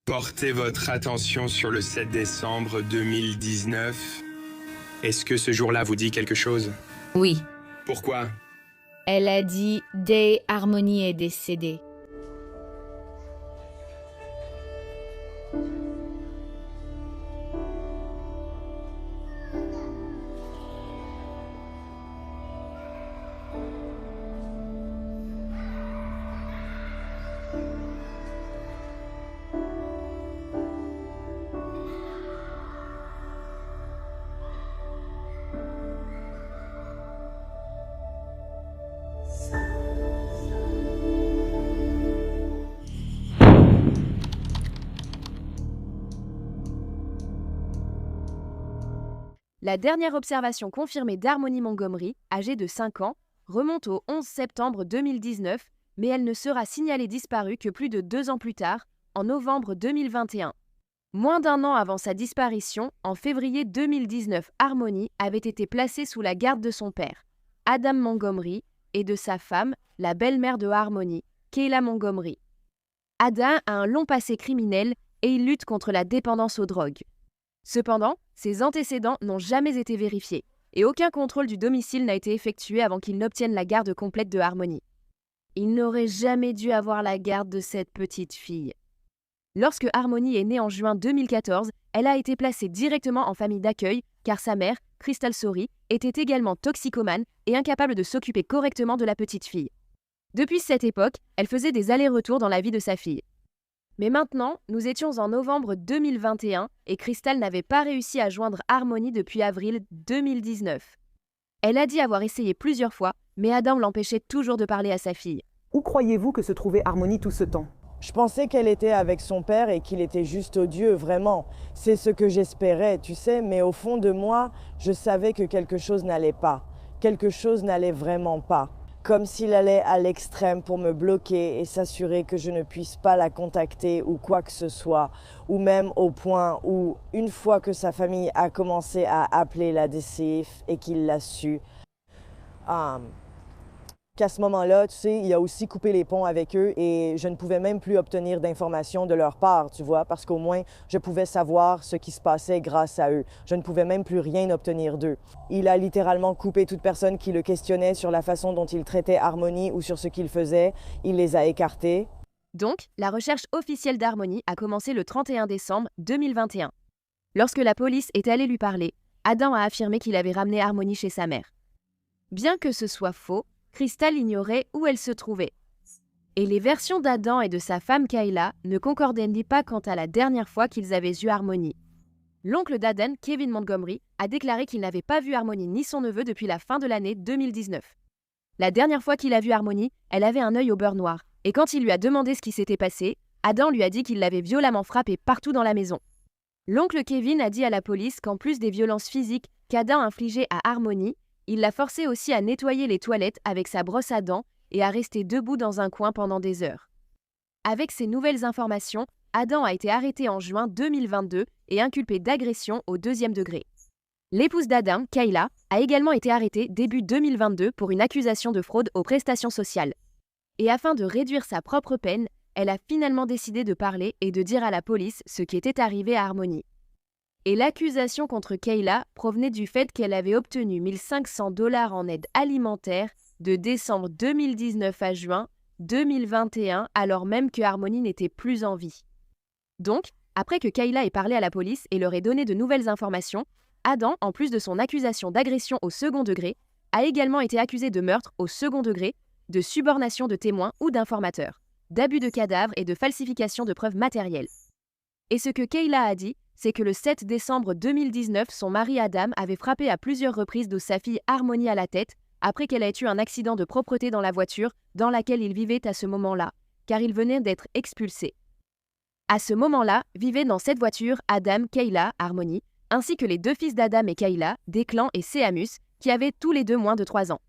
Portez votre attention sur le 7 décembre 2019. Est-ce que ce jour-là vous dit quelque chose? Oui. Pourquoi? Elle a dit « Day Harmony est décédée ». La dernière observation confirmée d'Harmony Montgomery, âgée de 5 ans, remonte au 11 septembre 2019, mais elle ne sera signalée disparue que plus de 2 ans plus tard, en novembre 2021. Moins d'un an avant sa disparition, en février 2019, Harmony avait été placée sous la garde de son père, Adam Montgomery, et de sa femme, la belle-mère de Harmony, Kayla Montgomery. Adam a un long passé criminel et il lutte contre la dépendance aux drogues. Cependant, ses antécédents n'ont jamais été vérifiés et aucun contrôle du domicile n'a été effectué avant qu'il n'obtienne la garde complète de Harmony. Il n'aurait jamais dû avoir la garde de cette petite fille. Lorsque Harmony est née en juin 2014, elle a été placée directement en famille d'accueil car sa mère, Crystal Sorey, était également toxicomane et incapable de s'occuper correctement de la petite fille. Depuis cette époque, elle faisait des allers-retours dans la vie de sa fille. Mais maintenant, nous étions en novembre 2021 et Crystal n'avait pas réussi à joindre Harmony depuis avril 2019. Elle a dit avoir essayé plusieurs fois, mais Adam l'empêchait toujours de parler à sa fille. Où croyez-vous que se trouvait Harmony tout ce temps? Je pensais qu'elle était avec son père et qu'il était juste odieux, vraiment. C'est ce que j'espérais, tu sais, mais au fond de moi, je savais que quelque chose n'allait pas. Quelque chose n'allait vraiment pas. Comme s'il allait à l'extrême pour me bloquer et s'assurer que je ne puisse pas la contacter ou quoi que ce soit. Ou même au point où, une fois que sa famille a commencé à appeler la DCF et qu'il l'a su, qu'à ce moment-là, tu sais, il a aussi coupé les ponts avec eux et je ne pouvais même plus obtenir d'informations de leur part, tu vois, parce qu'au moins, je pouvais savoir ce qui se passait grâce à eux. Je ne pouvais même plus rien obtenir d'eux. Il a littéralement coupé toute personne qui le questionnait sur la façon dont il traitait Harmony ou sur ce qu'il faisait. Il les a écartés. Donc, la recherche officielle d'Harmony a commencé le 31 décembre 2021. Lorsque la police est allée lui parler, Adam a affirmé qu'il avait ramené Harmony chez sa mère. Bien que ce soit faux, Crystal ignorait où elle se trouvait. Et les versions d'Adam et de sa femme Kayla ne concordaient pas quant à la dernière fois qu'ils avaient eu Harmony. L'oncle d'Aden, Kevin Montgomery, a déclaré qu'il n'avait pas vu Harmony ni son neveu depuis la fin de l'année 2019. La dernière fois qu'il a vu Harmony, elle avait un œil au beurre noir, et quand il lui a demandé ce qui s'était passé, Adam lui a dit qu'il l'avait violemment frappée partout dans la maison. L'oncle Kevin a dit à la police qu'en plus des violences physiques qu'Adam infligeait à Harmony, il l'a forcé aussi à nettoyer les toilettes avec sa brosse à dents et à rester debout dans un coin pendant des heures. Avec ces nouvelles informations, Adam a été arrêté en juin 2022 et inculpé d'agression au 2e degré. L'épouse d'Adam, Kayla, a également été arrêtée début 2022 pour une accusation de fraude aux prestations sociales. Et afin de réduire sa propre peine, elle a finalement décidé de parler et de dire à la police ce qui était arrivé à Harmony. Et l'accusation contre Kayla provenait du fait qu'elle avait obtenu 1 500 $ en aide alimentaire de décembre 2019 à juin 2021, alors même que Harmony n'était plus en vie. Donc, après que Kayla ait parlé à la police et leur ait donné de nouvelles informations, Adam, en plus de son accusation d'agression au 2e degré, a également été accusé de meurtre au 2e degré, de subornation de témoins ou d'informateurs, d'abus de cadavres et de falsification de preuves matérielles. Et ce que Kayla a dit, c'est que le 7 décembre 2019, son mari Adam avait frappé à plusieurs reprises de sa fille Harmony à la tête après qu'elle ait eu un accident de propreté dans la voiture dans laquelle il vivait à ce moment-là, car il venait d'être expulsé. À ce moment-là, vivaient dans cette voiture Adam, Kayla, Harmony, ainsi que les 2 fils d'Adam et Kayla, Declan et Seamus, qui avaient tous les 2 moins de 3 ans.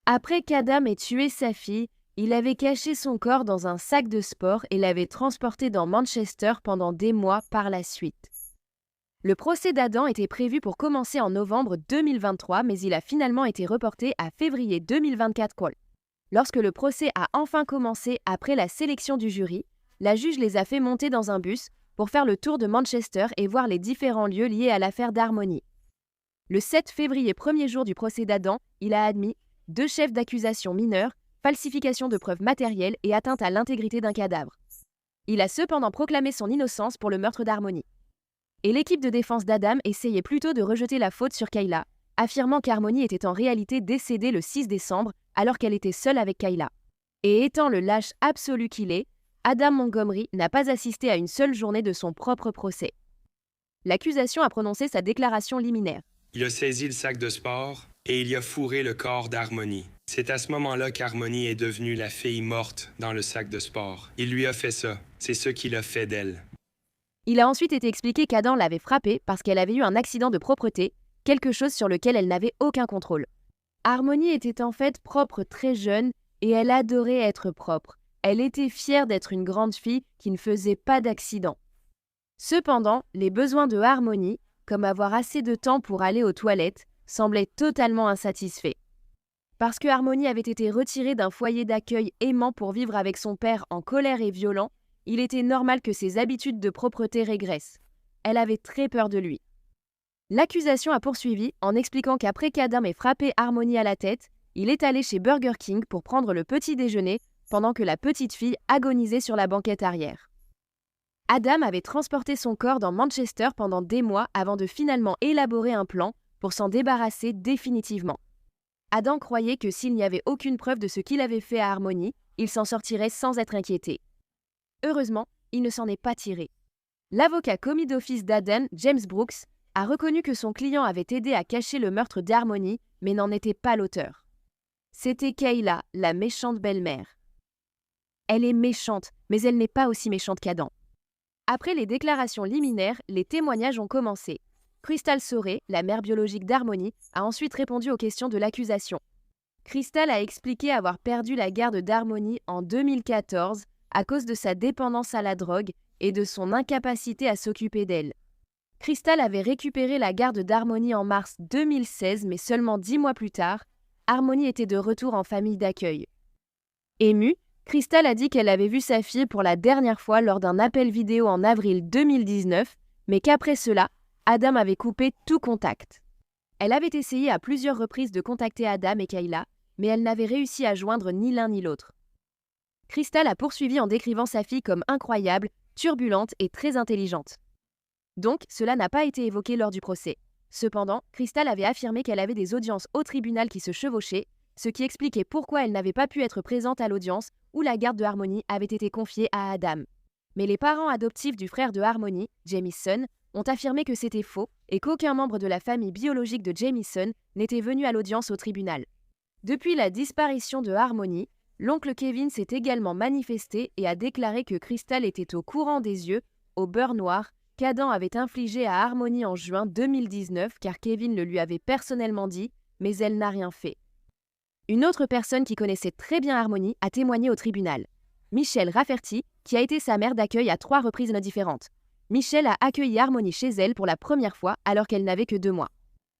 Après qu'Adam ait tué sa fille, il avait caché son corps dans un sac de sport et l'avait transporté dans Manchester pendant des mois par la suite. Le procès d'Adam était prévu pour commencer en novembre 2023, mais il a finalement été reporté à février 2024. Lorsque le procès a enfin commencé après la sélection du jury, la juge les a fait monter dans un bus pour faire le tour de Manchester et voir les différents lieux liés à l'affaire d'Harmony. Le 7 février, premier jour du procès d'Adam, il a admis 2 chefs d'accusation mineurs, falsification de preuves matérielles et atteinte à l'intégrité d'un cadavre. Il a cependant proclamé son innocence pour le meurtre d'Harmony. Et l'équipe de défense d'Adam essayait plutôt de rejeter la faute sur Kayla, affirmant qu'Harmony était en réalité décédée le 6 décembre alors qu'elle était seule avec Kayla. Et étant le lâche absolu qu'il est, Adam Montgomery n'a pas assisté à une seule journée de son propre procès. L'accusation a prononcé sa déclaration liminaire. Il a saisi le sac de sport et il y a fourré le corps d'Harmony. C'est à ce moment-là qu'Harmony est devenue la fille morte dans le sac de sport. Il lui a fait ça. C'est ce qu'il a fait d'elle. Il a ensuite été expliqué qu'Adam l'avait frappée parce qu'elle avait eu un accident de propreté, quelque chose sur lequel elle n'avait aucun contrôle. Harmony était en fait propre très jeune et elle adorait être propre. Elle était fière d'être une grande fille qui ne faisait pas d'accident. Cependant, les besoins de Harmony, comme avoir assez de temps pour aller aux toilettes, semblaient totalement insatisfaits. Parce que Harmony avait été retirée d'un foyer d'accueil aimant pour vivre avec son père en colère et violent, il était normal que ses habitudes de propreté régressent. Elle avait très peur de lui. L'accusation a poursuivi en expliquant qu'après qu'Adam ait frappé Harmony à la tête, il est allé chez Burger King pour prendre le petit déjeuner pendant que la petite fille agonisait sur la banquette arrière. Adam avait transporté son corps dans Manchester pendant des mois avant de finalement élaborer un plan pour s'en débarrasser définitivement. Adam croyait que s'il n'y avait aucune preuve de ce qu'il avait fait à Harmony, il s'en sortirait sans être inquiété. Heureusement, il ne s'en est pas tiré. L'avocat commis d'office d'Adam, James Brooks, a reconnu que son client avait aidé à cacher le meurtre d'Harmony, mais n'en était pas l'auteur. C'était Kayla, la méchante belle-mère. Elle est méchante, mais elle n'est pas aussi méchante qu'Adam. Après les déclarations liminaires, les témoignages ont commencé. Crystal Sorey, la mère biologique d'Harmony, a ensuite répondu aux questions de l'accusation. Crystal a expliqué avoir perdu la garde d'Harmony en 2014 à cause de sa dépendance à la drogue et de son incapacité à s'occuper d'elle. Crystal avait récupéré la garde d'Harmony en mars 2016, mais seulement 10 mois plus tard, Harmony était de retour en famille d'accueil. Émue, Crystal a dit qu'elle avait vu sa fille pour la dernière fois lors d'un appel vidéo en avril 2019, mais qu'après cela, Adam avait coupé tout contact. Elle avait essayé à plusieurs reprises de contacter Adam et Kayla, mais elle n'avait réussi à joindre ni l'un ni l'autre. Crystal a poursuivi en décrivant sa fille comme incroyable, turbulente et très intelligente. Donc, cela n'a pas été évoqué lors du procès. Cependant, Crystal avait affirmé qu'elle avait des audiences au tribunal qui se chevauchaient, ce qui expliquait pourquoi elle n'avait pas pu être présente à l'audience où la garde de Harmony avait été confiée à Adam. Mais les parents adoptifs du frère de Harmony, Jamison, ont affirmé que c'était faux et qu'aucun membre de la famille biologique de Jamison n'était venu à l'audience au tribunal. Depuis la disparition de Harmony, l'oncle Kevin s'est également manifesté et a déclaré que Crystal était au courant des yeux, au beurre noir, qu'Adam avait infligé à Harmony en juin 2019 car Kevin le lui avait personnellement dit, mais elle n'a rien fait. Une autre personne qui connaissait très bien Harmony a témoigné au tribunal. Michelle Rafferty, qui a été sa mère d'accueil à 3 reprises différentes. Michelle a accueilli Harmony chez elle pour la première fois alors qu'elle n'avait que 2 mois.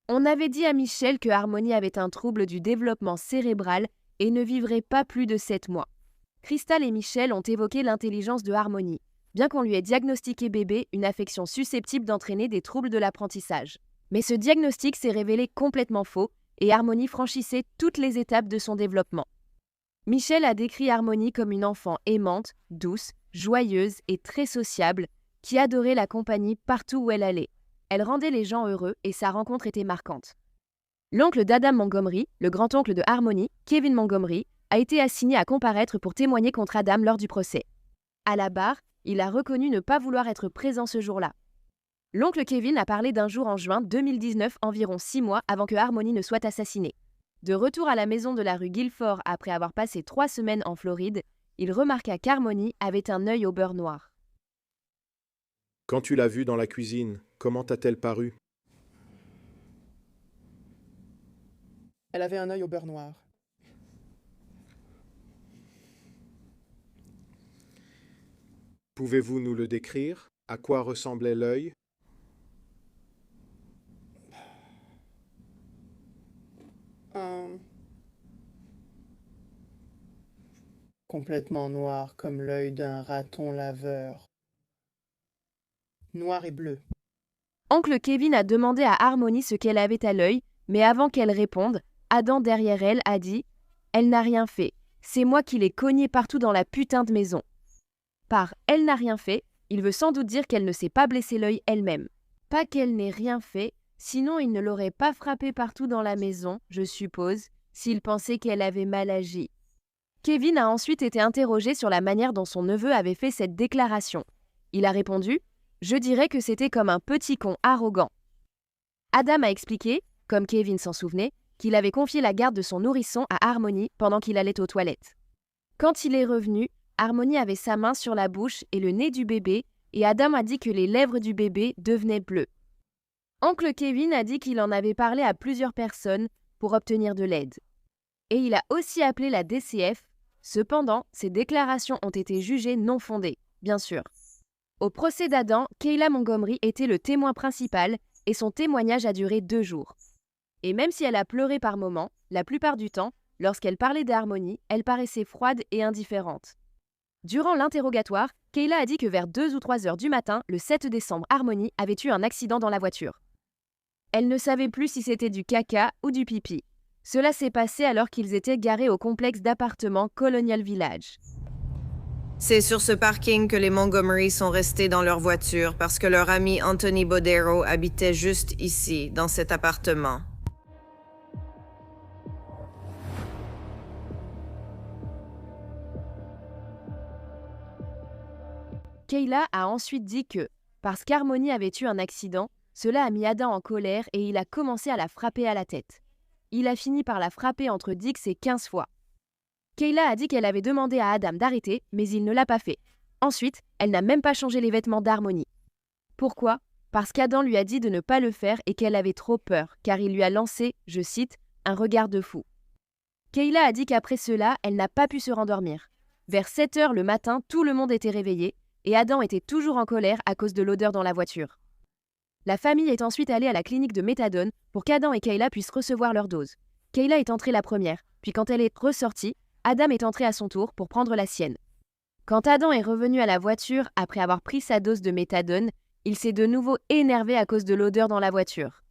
On avait dit à Michelle que Harmony avait un trouble du développement cérébral et ne vivrait pas plus de 7 mois. Crystal et Michelle ont évoqué l'intelligence de Harmony, bien qu'on lui ait diagnostiqué bébé une affection susceptible d'entraîner des troubles de l'apprentissage. Mais ce diagnostic s'est révélé complètement faux et Harmony franchissait toutes les étapes de son développement. Michelle a décrit Harmony comme une enfant aimante, douce, joyeuse et très sociable, qui adorait la compagnie partout où elle allait. Elle rendait les gens heureux et sa rencontre était marquante. L'oncle d'Adam Montgomery, le grand-oncle de Harmony, Kevin Montgomery, a été assigné à comparaître pour témoigner contre Adam lors du procès. À la barre, il a reconnu ne pas vouloir être présent ce jour-là. L'oncle Kevin a parlé d'un jour en juin 2019, environ 6 mois avant que Harmony ne soit assassinée. De retour à la maison de la rue Guilford après avoir passé 3 semaines en Floride, il remarqua qu'Harmony avait un œil au beurre noir. Quand tu l'as vue dans la cuisine, comment t'a-t-elle paru? Elle avait un œil au beurre noir. Pouvez-vous nous le décrire? À quoi ressemblait l'œil? Complètement noir comme l'œil d'un raton laveur. Noir et bleu. Oncle Kevin a demandé à Harmony ce qu'elle avait à l'œil, mais avant qu'elle réponde, Adam derrière elle a dit « Elle n'a rien fait, c'est moi qui l'ai cognée partout dans la putain de maison ». Par « Elle n'a rien fait », il veut sans doute dire qu'elle ne s'est pas blessé l'œil elle-même. Pas qu'elle n'ait rien fait, sinon il ne l'aurait pas frappée partout dans la maison, je suppose, s'il pensait qu'elle avait mal agi. Kevin a ensuite été interrogé sur la manière dont son neveu avait fait cette déclaration. Il a répondu « Je dirais que c'était comme un petit con arrogant ». Adam a expliqué, comme Kevin s'en souvenait, qu'il avait confié la garde de son nourrisson à Harmony pendant qu'il allait aux toilettes. Quand il est revenu, Harmony avait sa main sur la bouche et le nez du bébé, et Adam a dit que les lèvres du bébé devenaient bleues. Oncle Kevin a dit qu'il en avait parlé à plusieurs personnes pour obtenir de l'aide. Et il a aussi appelé la DCF. Cependant, ces déclarations ont été jugées non fondées, bien sûr. Au procès d'Adam, Kayla Montgomery était le témoin principal et son témoignage a duré 2 jours. Et même si elle a pleuré par moments, la plupart du temps, lorsqu'elle parlait d'Harmony, elle paraissait froide et indifférente. Durant l'interrogatoire, Kayla a dit que vers 2 ou 3 heures du matin, le 7 décembre, Harmony avait eu un accident dans la voiture. Elle ne savait plus si c'était du caca ou du pipi. Cela s'est passé alors qu'ils étaient garés au complexe d'appartements Colonial Village. C'est sur ce parking que les Montgomery sont restés dans leur voiture parce que leur ami Anthony Bodero habitait juste ici, dans cet appartement. Kayla a ensuite dit que, parce qu'Harmony avait eu un accident, cela a mis Adam en colère et il a commencé à la frapper à la tête. Il a fini par la frapper entre 10 et 15 fois. Kayla a dit qu'elle avait demandé à Adam d'arrêter, mais il ne l'a pas fait. Ensuite, elle n'a même pas changé les vêtements d'Harmony. Pourquoi ? Parce qu'Adam lui a dit de ne pas le faire et qu'elle avait trop peur, car il lui a lancé, je cite, un regard de fou. Kayla a dit qu'après cela, elle n'a pas pu se rendormir. Vers 7 heures le matin, tout le monde était réveillé, et Adam était toujours en colère à cause de l'odeur dans la voiture. La famille est ensuite allée à la clinique de méthadone pour qu'Adam et Kayla puissent recevoir leur dose. Kayla est entrée la première, puis quand elle est ressortie, Adam est entré à son tour pour prendre la sienne. Quand Adam est revenu à la voiture après avoir pris sa dose de méthadone, il s'est de nouveau énervé à cause de l'odeur dans la voiture.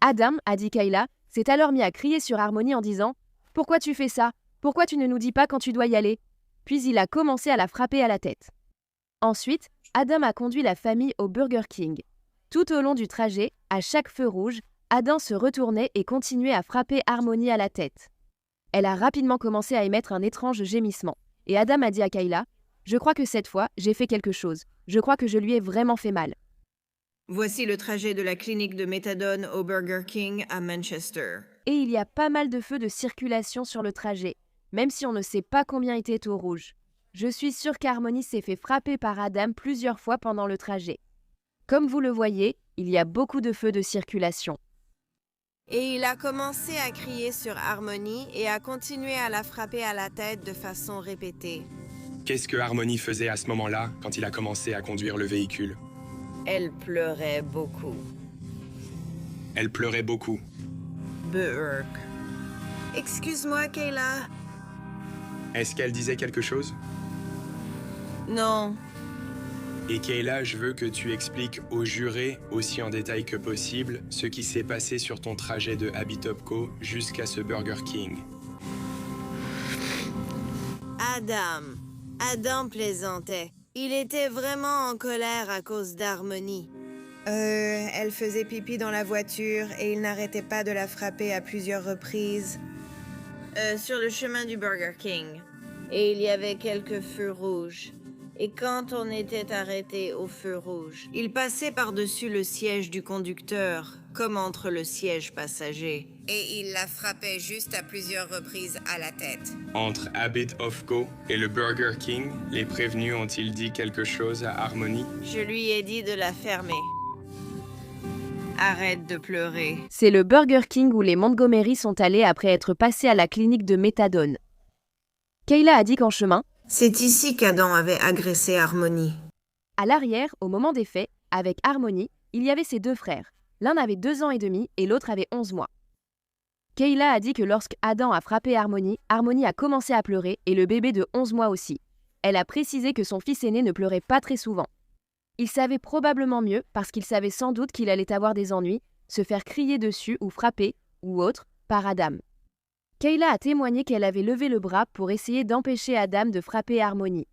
Adam, a dit Kayla, s'est alors mis à crier sur Harmony en disant « Pourquoi tu fais ça ? Pourquoi tu ne nous dis pas quand tu dois y aller ?» Puis il a commencé à la frapper à la tête. Ensuite, Adam a conduit la famille au Burger King. Tout au long du trajet, à chaque feu rouge, Adam se retournait et continuait à frapper Harmony à la tête. Elle a rapidement commencé à émettre un étrange gémissement. Et Adam a dit à Kayla « Je crois que cette fois, j'ai fait quelque chose. Je crois que je lui ai vraiment fait mal. » Voici le trajet de la clinique de méthadone au Burger King à Manchester. Et il y a pas mal de feux de circulation sur le trajet, même si on ne sait pas combien était au rouge. Je suis sûre qu'Harmony s'est fait frapper par Adam plusieurs fois pendant le trajet. Comme vous le voyez, il y a beaucoup de feux de circulation. Et il a commencé à crier sur Harmony et a continué à la frapper à la tête de façon répétée. Qu'est-ce que Harmony faisait à ce moment-là, quand il a commencé à conduire le véhicule? Elle pleurait beaucoup. Elle pleurait beaucoup. Burke. Excuse-moi, Kayla. Est-ce qu'elle disait quelque chose? Non. Et Kayla, je veux que tu expliques aux jurés, aussi en détail que possible, ce qui s'est passé sur ton trajet de Abitopco jusqu'à ce Burger King. Adam plaisantait. Il était vraiment en colère à cause d'Harmony. Elle faisait pipi dans la voiture et il n'arrêtait pas de la frapper à plusieurs reprises. Sur le chemin du Burger King. Et il y avait quelques feux rouges. Et quand on était arrêté au feu rouge, il passait par-dessus le siège du conducteur, comme entre le siège passager. Et il la frappait juste à plusieurs reprises à la tête. Entre Abitopco et le Burger King, les prévenus ont-ils dit quelque chose à Harmony? Je lui ai dit de la fermer. Arrête de pleurer. C'est le Burger King où les Montgomery sont allés après être passés à la clinique de méthadone. Kayla a dit qu'en chemin, c'est ici qu'Adam avait agressé Harmony. À l'arrière, au moment des faits, avec Harmony, il y avait ses deux frères. L'un avait 2 ans et demi et l'autre avait 11 mois. Kayla a dit que lorsque Adam a frappé Harmony, Harmony a commencé à pleurer et le bébé de 11 mois aussi. Elle a précisé que son fils aîné ne pleurait pas très souvent. Il savait probablement mieux parce qu'il savait sans doute qu'il allait avoir des ennuis, se faire crier dessus ou frapper, ou autre, par Adam. Kayla a témoigné qu'elle avait levé le bras pour essayer d'empêcher Adam de frapper Harmony.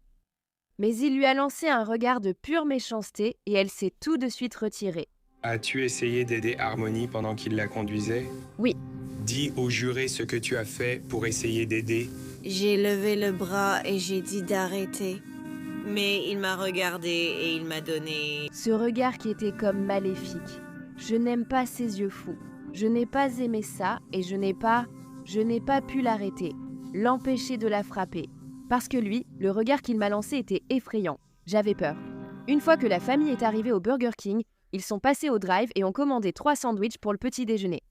Mais il lui a lancé un regard de pure méchanceté et elle s'est tout de suite retirée. As-tu essayé d'aider Harmony pendant qu'il la conduisait? Oui. Dis aux jurés ce que tu as fait pour essayer d'aider. J'ai levé le bras et j'ai dit d'arrêter. Mais il m'a regardé et il m'a donné... Ce regard qui était comme maléfique. Je n'aime pas ses yeux fous. Je n'ai pas aimé ça et je n'ai pas pu l'arrêter, l'empêcher de la frapper. Parce que lui, le regard qu'il m'a lancé était effrayant. J'avais peur. Une fois que la famille est arrivée au Burger King, ils sont passés au drive et ont commandé 3 sandwichs pour le petit déjeuner.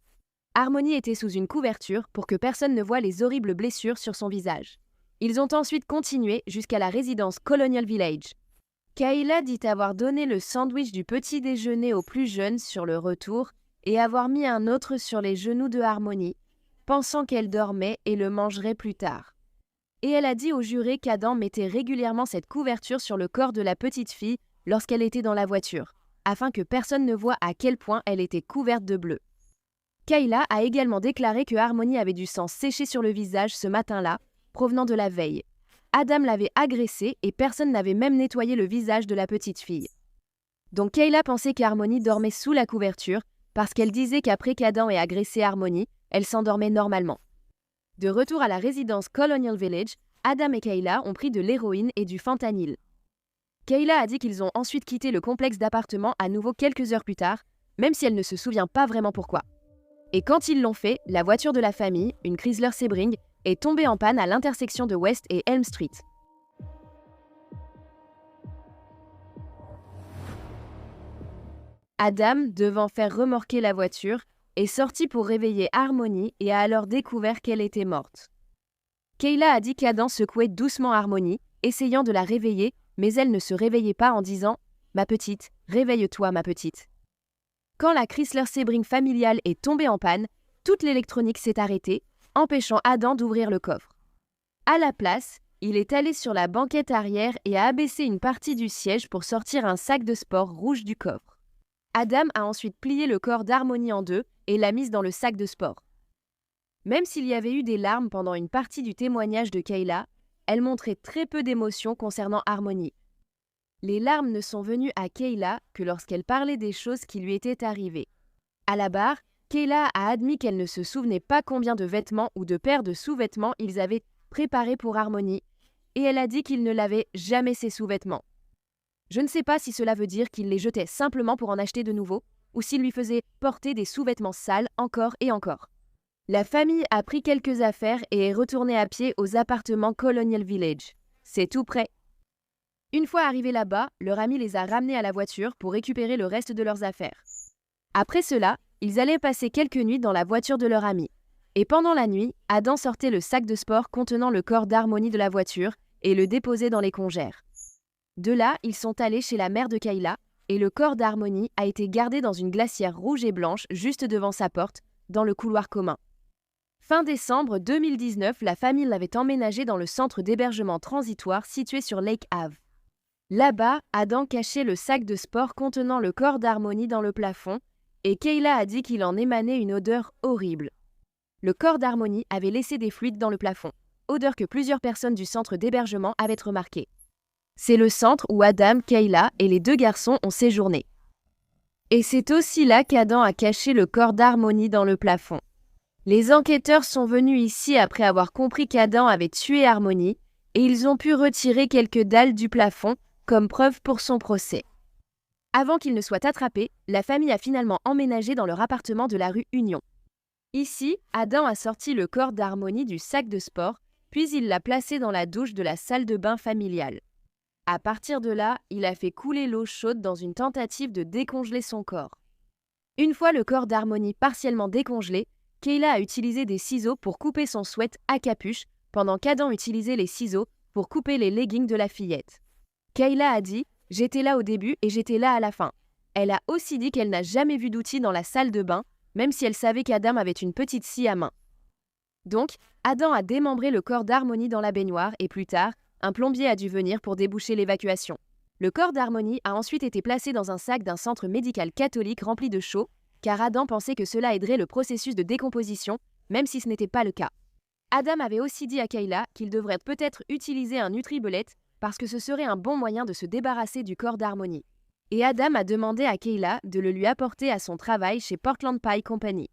Harmony était sous une couverture pour que personne ne voie les horribles blessures sur son visage. Ils ont ensuite continué jusqu'à la résidence Colonial Village. Kayla dit avoir donné le sandwich du petit déjeuner au plus jeune sur le retour et avoir mis un autre sur les genoux de Harmony, pensant qu'elle dormait et le mangerait plus tard. Et elle a dit au juré qu'Adam mettait régulièrement cette couverture sur le corps de la petite fille lorsqu'elle était dans la voiture, afin que personne ne voie à quel point elle était couverte de bleu. Kayla a également déclaré que Harmony avait du sang séché sur le visage ce matin-là, provenant de la veille. Adam l'avait agressée et personne n'avait même nettoyé le visage de la petite fille. Donc Kayla pensait qu'Harmony dormait sous la couverture parce qu'elle disait qu'après qu'Adam ait agressé Harmony, elle s'endormait normalement. De retour à la résidence Colonial Village, Adam et Kayla ont pris de l'héroïne et du fentanyl. Kayla a dit qu'ils ont ensuite quitté le complexe d'appartements à nouveau quelques heures plus tard, même si elle ne se souvient pas vraiment pourquoi. Et quand ils l'ont fait, la voiture de la famille, une Chrysler Sebring, est tombée en panne à l'intersection de West et Elm Street. Adam, devant faire remorquer la voiture, est sorti pour réveiller Harmony et a alors découvert qu'elle était morte. Kayla a dit qu'Adam secouait doucement Harmony, essayant de la réveiller, mais elle ne se réveillait pas en disant « Ma petite, réveille-toi, ma petite ». Quand la Chrysler Sebring familiale est tombée en panne, toute l'électronique s'est arrêtée, empêchant Adam d'ouvrir le coffre. À la place, il est allé sur la banquette arrière et a abaissé une partie du siège pour sortir un sac de sport rouge du coffre. Adam a ensuite plié le corps d'Harmony en deux et l'a mise dans le sac de sport. Même s'il y avait eu des larmes pendant une partie du témoignage de Kayla, elle montrait très peu d'émotions concernant Harmony. Les larmes ne sont venues à Kayla que lorsqu'elle parlait des choses qui lui étaient arrivées. À la barre, Kayla a admis qu'elle ne se souvenait pas combien de vêtements ou de paires de sous-vêtements ils avaient préparés pour Harmony, et elle a dit qu'il ne lavait jamais ses sous-vêtements. Je ne sais pas si cela veut dire qu'il les jetait simplement pour en acheter de nouveaux, ou s'il lui faisait porter des sous-vêtements sales encore et encore. La famille a pris quelques affaires et est retournée à pied aux appartements Colonial Village. C'est tout près. Une fois arrivés là-bas, leur ami les a ramenés à la voiture pour récupérer le reste de leurs affaires. Après cela, ils allaient passer quelques nuits dans la voiture de leur ami. Et pendant la nuit, Adam sortait le sac de sport contenant le corps d'Harmony de la voiture et le déposait dans les congères. De là, ils sont allés chez la mère de Kayla et le corps d'Harmony a été gardé dans une glacière rouge et blanche juste devant sa porte, dans le couloir commun. Fin décembre 2019, la famille l'avait emménagé dans le centre d'hébergement transitoire situé sur Lake Ave. Là-bas, Adam cachait le sac de sport contenant le corps d'Harmony dans le plafond et Kayla a dit qu'il en émanait une odeur horrible. Le corps d'Harmony avait laissé des fluides dans le plafond, odeur que plusieurs personnes du centre d'hébergement avaient remarquée. C'est le centre où Adam, Kayla et les deux garçons ont séjourné. Et c'est aussi là qu'Adam a caché le corps d'Harmony dans le plafond. Les enquêteurs sont venus ici après avoir compris qu'Adam avait tué Harmony et ils ont pu retirer quelques dalles du plafond comme preuve pour son procès. Avant qu'il ne soit attrapé, la famille a finalement emménagé dans leur appartement de la rue Union. Ici, Adam a sorti le corps d'Harmony du sac de sport, puis il l'a placé dans la douche de la salle de bain familiale. À partir de là, il a fait couler l'eau chaude dans une tentative de décongeler son corps. Une fois le corps d'Harmony partiellement décongelé, Kayla a utilisé des ciseaux pour couper son sweat à capuche, pendant qu'Adam utilisait les ciseaux pour couper les leggings de la fillette. Kayla a dit « J'étais là au début et j'étais là à la fin ». Elle a aussi dit qu'elle n'a jamais vu d'outils dans la salle de bain, même si elle savait qu'Adam avait une petite scie à main. Donc, Adam a démembré le corps d'Harmony dans la baignoire et plus tard, un plombier a dû venir pour déboucher l'évacuation. Le corps d'Harmony a ensuite été placé dans un sac d'un centre médical catholique rempli de chaux, car Adam pensait que cela aiderait le processus de décomposition, même si ce n'était pas le cas. Adam avait aussi dit à Kayla qu'il devrait peut-être utiliser un Nutribullet parce que ce serait un bon moyen de se débarrasser du corps d'Harmony. Et Adam a demandé à Kayla de le lui apporter à son travail chez Portland Pie Company.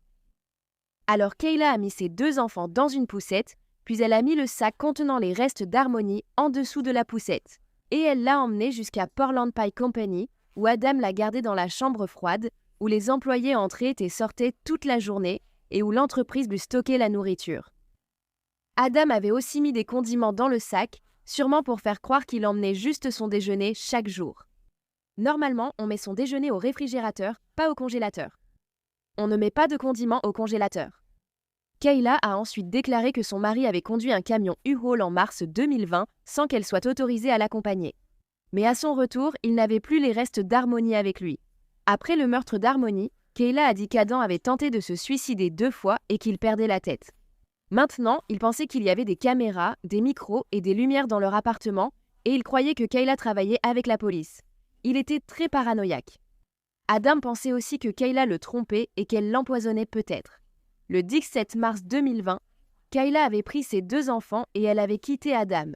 Alors Kayla a mis ses deux enfants dans une poussette, puis elle a mis le sac contenant les restes d'Harmony en dessous de la poussette. Et elle l'a emmené jusqu'à Portland Pie Company, où Adam l'a gardé dans la chambre froide, où les employés entraient et sortaient toute la journée et où l'entreprise lui stockait la nourriture. Adam avait aussi mis des condiments dans le sac, sûrement pour faire croire qu'il emmenait juste son déjeuner chaque jour. Normalement, on met son déjeuner au réfrigérateur, pas au congélateur. On ne met pas de condiments au congélateur. Kayla a ensuite déclaré que son mari avait conduit un camion U-Haul en mars 2020 sans qu'elle soit autorisée à l'accompagner. Mais à son retour, il n'avait plus les restes d'Harmony avec lui. Après le meurtre d'Harmony, Kayla a dit qu'Adam avait tenté de se suicider 2 fois et qu'il perdait la tête. Maintenant, il pensait qu'il y avait des caméras, des micros et des lumières dans leur appartement et il croyait que Kayla travaillait avec la police. Il était très paranoïaque. Adam pensait aussi que Kayla le trompait et qu'elle l'empoisonnait peut-être. Le 17 mars 2020, Kayla avait pris ses 2 enfants et elle avait quitté Adam.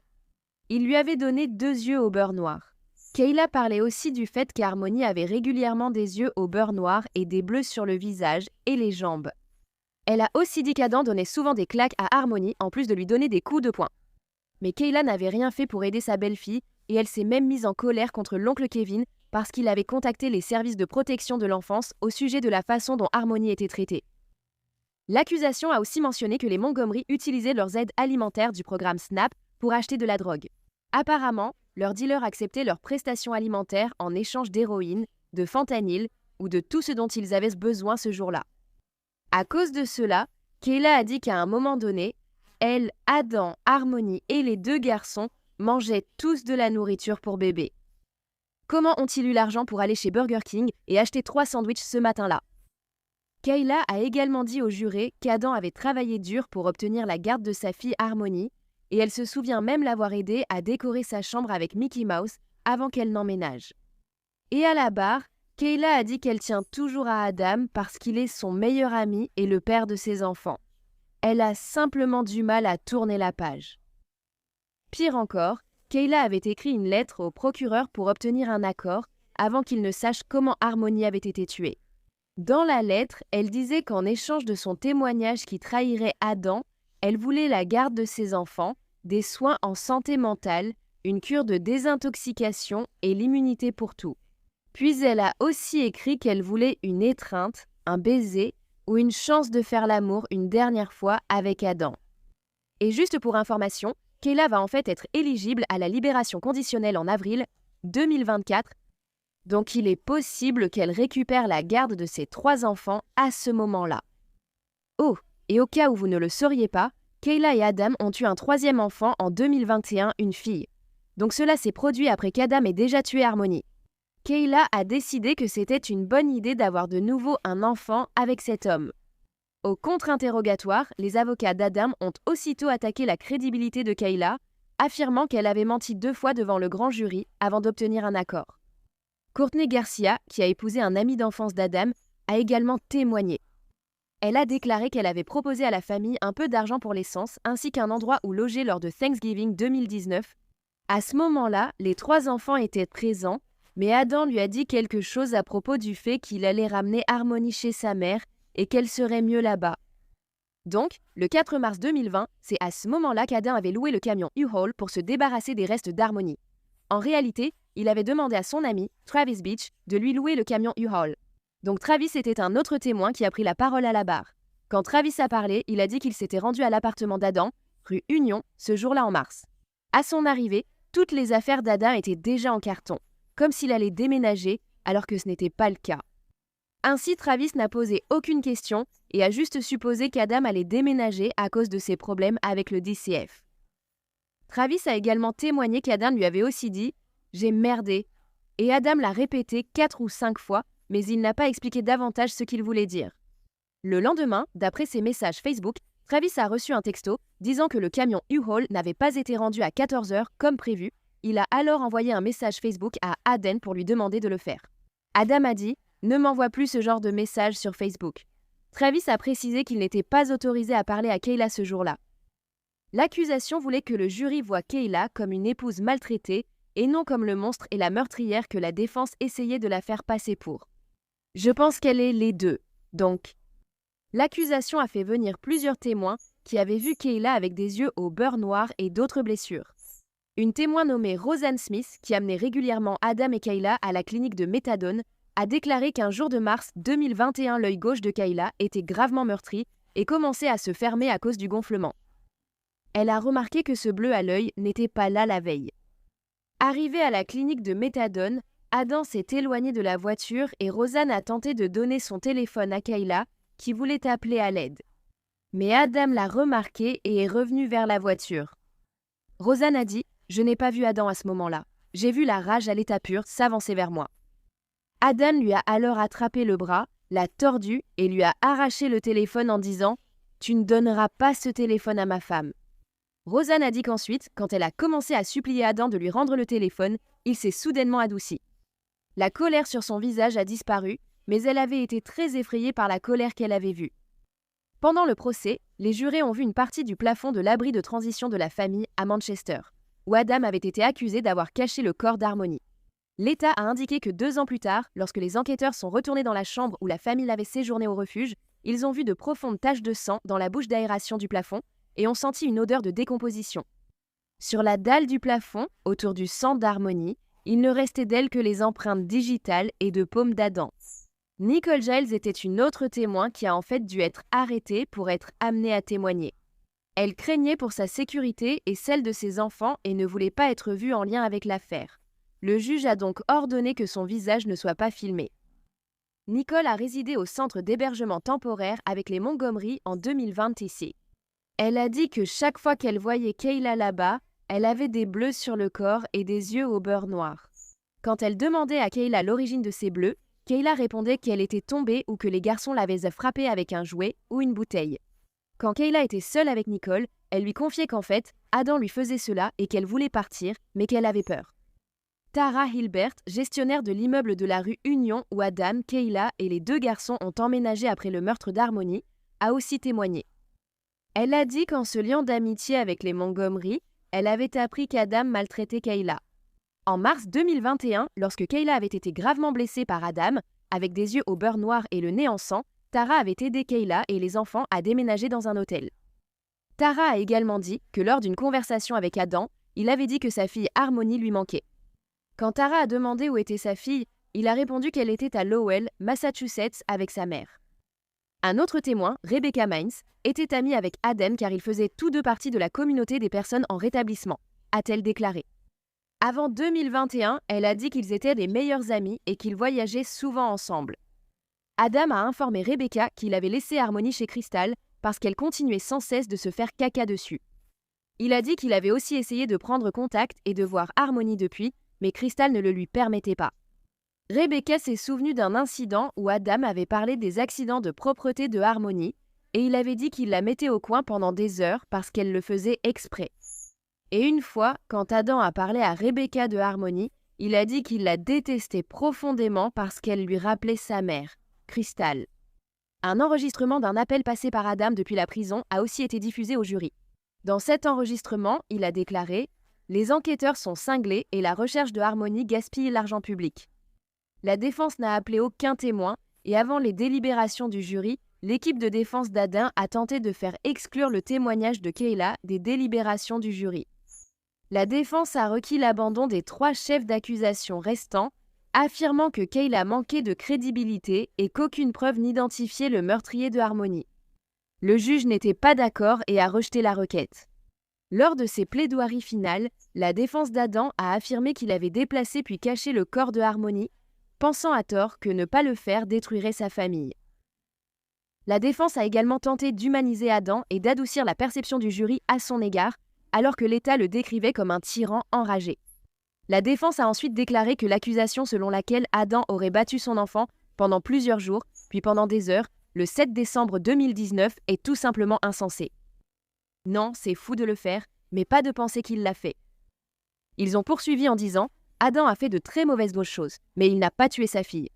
Il lui avait donné 2 yeux au beurre noir. Kayla parlait aussi du fait qu'Harmony avait régulièrement des yeux au beurre noir et des bleus sur le visage et les jambes. Elle a aussi dit qu'Adam donnait souvent des claques à Harmony en plus de lui donner des coups de poing. Mais Kayla n'avait rien fait pour aider sa belle-fille et elle s'est même mise en colère contre l'oncle Kevin parce qu'il avait contacté les services de protection de l'enfance au sujet de la façon dont Harmony était traitée. L'accusation a aussi mentionné que les Montgomery utilisaient leurs aides alimentaires du programme SNAP pour acheter de la drogue. Apparemment, leurs dealers acceptaient leurs prestations alimentaires en échange d'héroïne, de fentanyl ou de tout ce dont ils avaient besoin ce jour-là. À cause de cela, Kayla a dit qu'à un moment donné, elle, Adam, Harmony et les 2 garçons mangeaient tous de la nourriture pour bébé. Comment ont-ils eu l'argent pour aller chez Burger King et acheter 3 sandwichs ce matin-là? Kayla a également dit au juré qu'Adam avait travaillé dur pour obtenir la garde de sa fille Harmony, et elle se souvient même l'avoir aidé à décorer sa chambre avec Mickey Mouse avant qu'elle n'emménage. Et à la barre, Kayla a dit qu'elle tient toujours à Adam parce qu'il est son meilleur ami et le père de ses enfants. Elle a simplement du mal à tourner la page. Pire encore, Kayla avait écrit une lettre au procureur pour obtenir un accord avant qu'il ne sache comment Harmony avait été tuée. Dans la lettre, elle disait qu'en échange de son témoignage qui trahirait Adam, elle voulait la garde de ses enfants, des soins en santé mentale, une cure de désintoxication et l'immunité pour tout. Puis elle a aussi écrit qu'elle voulait une étreinte, un baiser ou une chance de faire l'amour une dernière fois avec Adam. Et juste pour information, Kayla va en fait être éligible à la libération conditionnelle en avril 2024, donc il est possible qu'elle récupère la garde de ses 3 enfants à ce moment-là. Oh, et au cas où vous ne le sauriez pas, Kayla et Adam ont eu un 3e enfant en 2021, une fille. Donc cela s'est produit après qu'Adam ait déjà tué Harmony. Kayla a décidé que c'était une bonne idée d'avoir de nouveau un enfant avec cet homme. Au contre-interrogatoire, les avocats d'Adam ont aussitôt attaqué la crédibilité de Kayla, affirmant qu'elle avait menti 2 fois devant le grand jury avant d'obtenir un accord. Courtney Garcia, qui a épousé un ami d'enfance d'Adam, a également témoigné. Elle a déclaré qu'elle avait proposé à la famille un peu d'argent pour l'essence ainsi qu'un endroit où loger lors de Thanksgiving 2019. À ce moment-là, les 3 enfants étaient présents, mais Adam lui a dit quelque chose à propos du fait qu'il allait ramener Harmony chez sa mère et qu'elle serait mieux là-bas. Donc, le 4 mars 2020, c'est à ce moment-là qu'Adam avait loué le camion U-Haul pour se débarrasser des restes d'Harmony. En réalité, il avait demandé à son ami, Travis Beach, de lui louer le camion U-Haul. Donc Travis était un autre témoin qui a pris la parole à la barre. Quand Travis a parlé, il a dit qu'il s'était rendu à l'appartement d'Adam, rue Union, ce jour-là en mars. À son arrivée, toutes les affaires d'Adam étaient déjà en carton, comme s'il allait déménager, alors que ce n'était pas le cas. Ainsi, Travis n'a posé aucune question et a juste supposé qu'Adam allait déménager à cause de ses problèmes avec le DCF. Travis a également témoigné qu'Adam lui avait aussi dit « J'ai merdé », et Adam l'a répété 4 ou 5 fois, mais il n'a pas expliqué davantage ce qu'il voulait dire. Le lendemain, d'après ses messages Facebook, Travis a reçu un texto disant que le camion U-Haul n'avait pas été rendu à 14h comme prévu. Il a alors envoyé un message Facebook à Aden pour lui demander de le faire. Adam a dit « Ne m'envoie plus ce genre de message sur Facebook ». Travis a précisé qu'il n'était pas autorisé à parler à Kayla ce jour-là. L'accusation voulait que le jury voie Kayla comme une épouse maltraitée et non comme le monstre et la meurtrière que la défense essayait de la faire passer pour. Je pense qu'elle est les deux, donc. L'accusation a fait venir plusieurs témoins qui avaient vu Kayla avec des yeux au beurre noir et d'autres blessures. Une témoin nommée Roseanne Smith, qui amenait régulièrement Adam et Kayla à la clinique de méthadone, a déclaré qu'un jour de mars 2021, l'œil gauche de Kayla était gravement meurtri et commençait à se fermer à cause du gonflement. Elle a remarqué que ce bleu à l'œil n'était pas là la veille. Arrivé à la clinique de méthadone, Adam s'est éloigné de la voiture et Roseanne a tenté de donner son téléphone à Kayla, qui voulait appeler à l'aide. Mais Adam l'a remarqué et est revenu vers la voiture. Roseanne a dit « Je n'ai pas vu Adam à ce moment-là. J'ai vu la rage à l'état pur s'avancer vers moi. » Adam lui a alors attrapé le bras, l'a tordu et lui a arraché le téléphone en disant « Tu ne donneras pas ce téléphone à ma femme. » Roseanne a dit qu'ensuite, quand elle a commencé à supplier Adam de lui rendre le téléphone, il s'est soudainement adouci. La colère sur son visage a disparu, mais elle avait été très effrayée par la colère qu'elle avait vue. Pendant le procès, les jurés ont vu une partie du plafond de l'abri de transition de la famille à Manchester, où Adam avait été accusé d'avoir caché le corps d'Harmony. L'État a indiqué que 2 ans plus tard, lorsque les enquêteurs sont retournés dans la chambre où la famille avait séjourné au refuge, ils ont vu de profondes taches de sang dans la bouche d'aération du plafond et ont senti une odeur de décomposition. Sur la dalle du plafond, autour du sang d'Harmony, il ne restait d'elle que les empreintes digitales et de paumes d'Adam. Nicole Giles était une autre témoin qui a en fait dû être arrêtée pour être amenée à témoigner. Elle craignait pour sa sécurité et celle de ses enfants et ne voulait pas être vue en lien avec l'affaire. Le juge a donc ordonné que son visage ne soit pas filmé. Nicole a résidé au centre d'hébergement temporaire avec les Montgomery en 2020 ici. Elle a dit que chaque fois qu'elle voyait Kayla là-bas, elle avait des bleus sur le corps et des yeux au beurre noir. Quand elle demandait à Kayla l'origine de ces bleus, Kayla répondait qu'elle était tombée ou que les garçons l'avaient frappée avec un jouet ou une bouteille. Quand Kayla était seule avec Nicole, elle lui confiait qu'en fait, Adam lui faisait cela et qu'elle voulait partir, mais qu'elle avait peur. Tara Hilbert, gestionnaire de l'immeuble de la rue Union où Adam, Kayla et les 2 garçons ont emménagé après le meurtre d'Harmony, a aussi témoigné. Elle a dit qu'en se liant d'amitié avec les Montgomery, elle avait appris qu'Adam maltraitait Kayla. En mars 2021, lorsque Kayla avait été gravement blessée par Adam, avec des yeux au beurre noir et le nez en sang, Tara avait aidé Kayla et les enfants à déménager dans un hôtel. Tara a également dit que lors d'une conversation avec Adam, il avait dit que sa fille Harmony lui manquait. Quand Tara a demandé où était sa fille, il a répondu qu'elle était à Lowell, Massachusetts, avec sa mère. Un autre témoin, Rebecca Mines, était amie avec Adam car ils faisaient tous 2 partie de la communauté des personnes en rétablissement, a-t-elle déclaré. Avant 2021, elle a dit qu'ils étaient des meilleurs amis et qu'ils voyageaient souvent ensemble. Adam a informé Rebecca qu'il avait laissé Harmony chez Crystal parce qu'elle continuait sans cesse de se faire caca dessus. Il a dit qu'il avait aussi essayé de prendre contact et de voir Harmony depuis, mais Crystal ne le lui permettait pas. Rebecca s'est souvenue d'un incident où Adam avait parlé des accidents de propreté de Harmony et il avait dit qu'il la mettait au coin pendant des heures parce qu'elle le faisait exprès. Et une fois, quand Adam a parlé à Rebecca de Harmony, il a dit qu'il la détestait profondément parce qu'elle lui rappelait sa mère, Crystal. Un enregistrement d'un appel passé par Adam depuis la prison a aussi été diffusé au jury. Dans cet enregistrement, il a déclaré « Les enquêteurs sont cinglés et la recherche de Harmony gaspille l'argent public. » La défense n'a appelé aucun témoin et avant les délibérations du jury, l'équipe de défense d'Adam a tenté de faire exclure le témoignage de Kayla des délibérations du jury. La défense a requis l'abandon des 3 chefs d'accusation restants, affirmant que Kayla manquait de crédibilité et qu'aucune preuve n'identifiait le meurtrier de Harmony. Le juge n'était pas d'accord et a rejeté la requête. Lors de ses plaidoiries finales, la défense d'Adam a affirmé qu'il avait déplacé puis caché le corps de Harmony, pensant à tort que ne pas le faire détruirait sa famille. La défense a également tenté d'humaniser Adam et d'adoucir la perception du jury à son égard, alors que l'État le décrivait comme un tyran enragé. La défense a ensuite déclaré que l'accusation selon laquelle Adam aurait battu son enfant pendant plusieurs jours, puis pendant des heures, le 7 décembre 2019, est tout simplement insensée. Non, c'est fou de le faire, mais pas de penser qu'il l'a fait. Ils ont poursuivi en disant « Adam a fait de très mauvaises choses, mais il n'a pas tué sa fille. »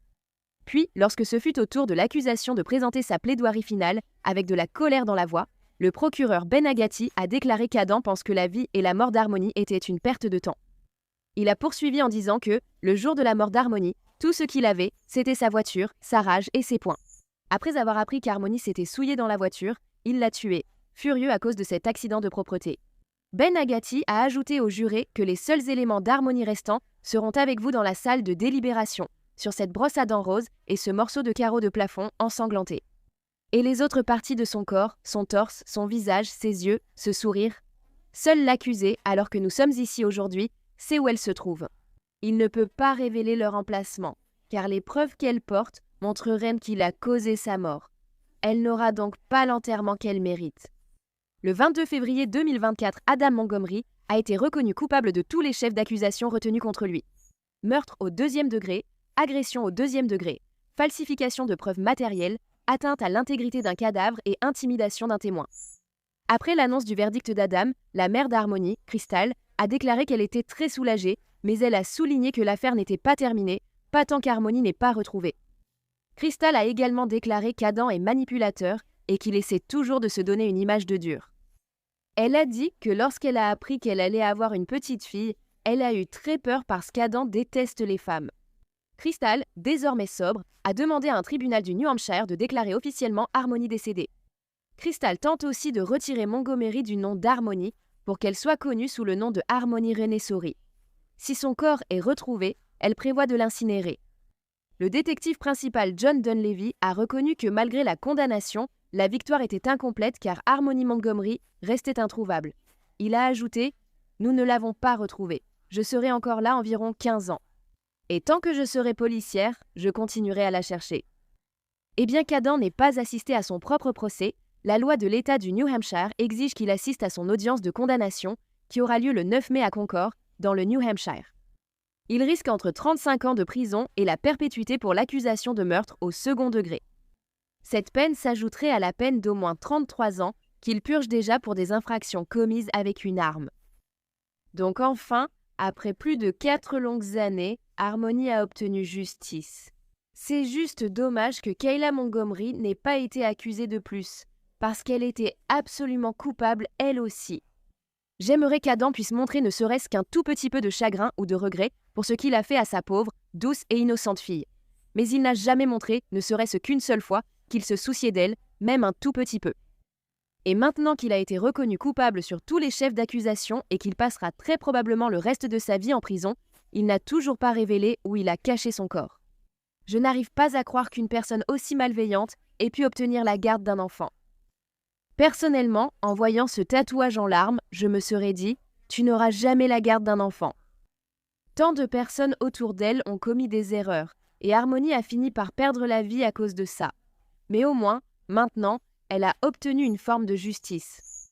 Puis, lorsque ce fut au tour de l'accusation de présenter sa plaidoirie finale, avec de la colère dans la voix, le procureur Ben Agati a déclaré qu'Adam pense que la vie et la mort d'Harmony étaient une perte de temps. Il a poursuivi en disant que, le jour de la mort d'Harmony, tout ce qu'il avait, c'était sa voiture, sa rage et ses poings. Après avoir appris qu'Harmony s'était souillée dans la voiture, il l'a tuée, furieux à cause de cet accident de propreté. Ben Agati a ajouté aux jurés que les seuls éléments d'Harmony restants seront avec vous dans la salle de délibération, sur cette brosse à dents rose et ce morceau de carreau de plafond ensanglanté. Et les autres parties de son corps, son torse, son visage, ses yeux, ce sourire. Seul l'accusé, alors que nous sommes ici aujourd'hui, sait où elle se trouve. Il ne peut pas révéler leur emplacement, car les preuves qu'elle porte montreraient qu'il a causé sa mort. Elle n'aura donc pas l'enterrement qu'elle mérite. Le 22 février 2024, Adam Montgomery a été reconnu coupable de tous les chefs d'accusation retenus contre lui. Meurtre au 2e degré, agression au 2e degré, falsification de preuves matérielles, atteinte à l'intégrité d'un cadavre et intimidation d'un témoin. Après l'annonce du verdict d'Adam, la mère d'Harmony, Crystal, a déclaré qu'elle était très soulagée, mais elle a souligné que l'affaire n'était pas terminée, pas tant qu'Harmony n'est pas retrouvée. Crystal a également déclaré qu'Adam est manipulateur et qu'il essaie toujours de se donner une image de dur. Elle a dit que lorsqu'elle a appris qu'elle allait avoir une petite fille, elle a eu très peur parce qu'Adam déteste les femmes. Crystal, désormais sobre, a demandé à un tribunal du New Hampshire de déclarer officiellement Harmony décédée. Crystal tente aussi de retirer Montgomery du nom d'Harmony pour qu'elle soit connue sous le nom de Harmony Renesori. Si son corps est retrouvé, elle prévoit de l'incinérer. Le détective principal John Dunleavy a reconnu que malgré la condamnation, la victoire était incomplète car Harmony Montgomery restait introuvable. Il a ajouté « Nous ne l'avons pas retrouvée. Je serai encore là environ 15 ans. Et tant que je serai policière, je continuerai à la chercher. » Et bien qu'Adam n'ait pas assisté à son propre procès, la loi de l'État du New Hampshire exige qu'il assiste à son audience de condamnation qui aura lieu le 9 mai à Concord, dans le New Hampshire. Il risque entre 35 ans de prison et la perpétuité pour l'accusation de meurtre au second degré. Cette peine s'ajouterait à la peine d'au moins 33 ans qu'il purge déjà pour des infractions commises avec une arme. Donc enfin, après plus de 4 longues années, Harmony a obtenu justice. C'est juste dommage que Kayla Montgomery n'ait pas été accusée de plus, parce qu'elle était absolument coupable elle aussi. J'aimerais qu'Adam puisse montrer ne serait-ce qu'un tout petit peu de chagrin ou de regret pour ce qu'il a fait à sa pauvre, douce et innocente fille. Mais il n'a jamais montré, ne serait-ce qu'une seule fois, qu'il se souciait d'elle, même un tout petit peu. Et maintenant qu'il a été reconnu coupable sur tous les chefs d'accusation et qu'il passera très probablement le reste de sa vie en prison, il n'a toujours pas révélé où il a caché son corps. Je n'arrive pas à croire qu'une personne aussi malveillante ait pu obtenir la garde d'un enfant. Personnellement, en voyant ce tatouage en larmes, je me serais dit « Tu n'auras jamais la garde d'un enfant ». Tant de personnes autour d'elle ont commis des erreurs, et Harmony a fini par perdre la vie à cause de ça. Mais au moins, maintenant, elle a obtenu une forme de justice.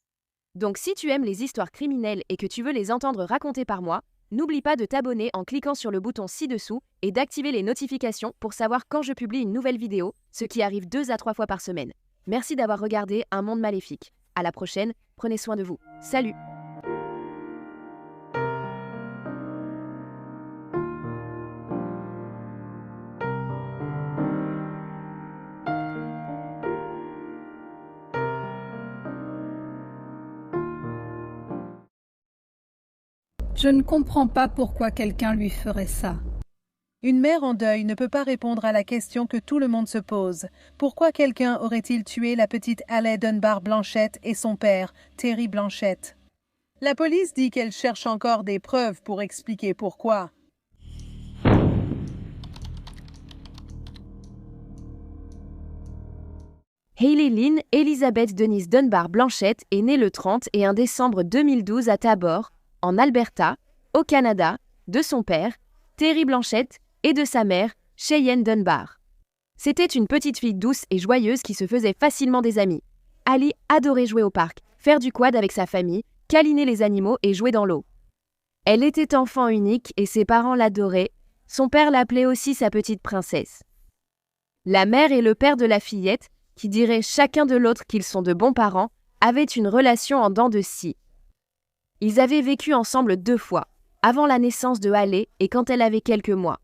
Donc si tu aimes les histoires criminelles et que tu veux les entendre racontées par moi, n'oublie pas de t'abonner en cliquant sur le bouton ci-dessous et d'activer les notifications pour savoir quand je publie une nouvelle vidéo, ce qui arrive 2 à 3 fois par semaine. Merci d'avoir regardé Un Monde Maléfique. À la prochaine, prenez soin de vous. Salut! Je ne comprends pas pourquoi quelqu'un lui ferait ça. Une mère en deuil ne peut pas répondre à la question que tout le monde se pose. Pourquoi quelqu'un aurait-il tué la petite Haley Dunbar Blanchette et son père, Terry Blanchette? La police dit qu'elle cherche encore des preuves pour expliquer pourquoi. Hayley Lynn Elizabeth Denise Dunbar Blanchette est née le 31 décembre 2012 à Tabor, en Alberta, au Canada, de son père, Terry Blanchette, et de sa mère, Cheyenne Dunbar. C'était une petite fille douce et joyeuse qui se faisait facilement des amis. Ali adorait jouer au parc, faire du quad avec sa famille, câliner les animaux et jouer dans l'eau. Elle était enfant unique et ses parents l'adoraient. Son père l'appelait aussi sa petite princesse. La mère et le père de la fillette, qui diraient chacun de l'autre qu'ils sont de bons parents, avaient une relation en dents de scie. Ils avaient vécu ensemble 2 fois, avant la naissance de Haley et quand elle avait quelques mois.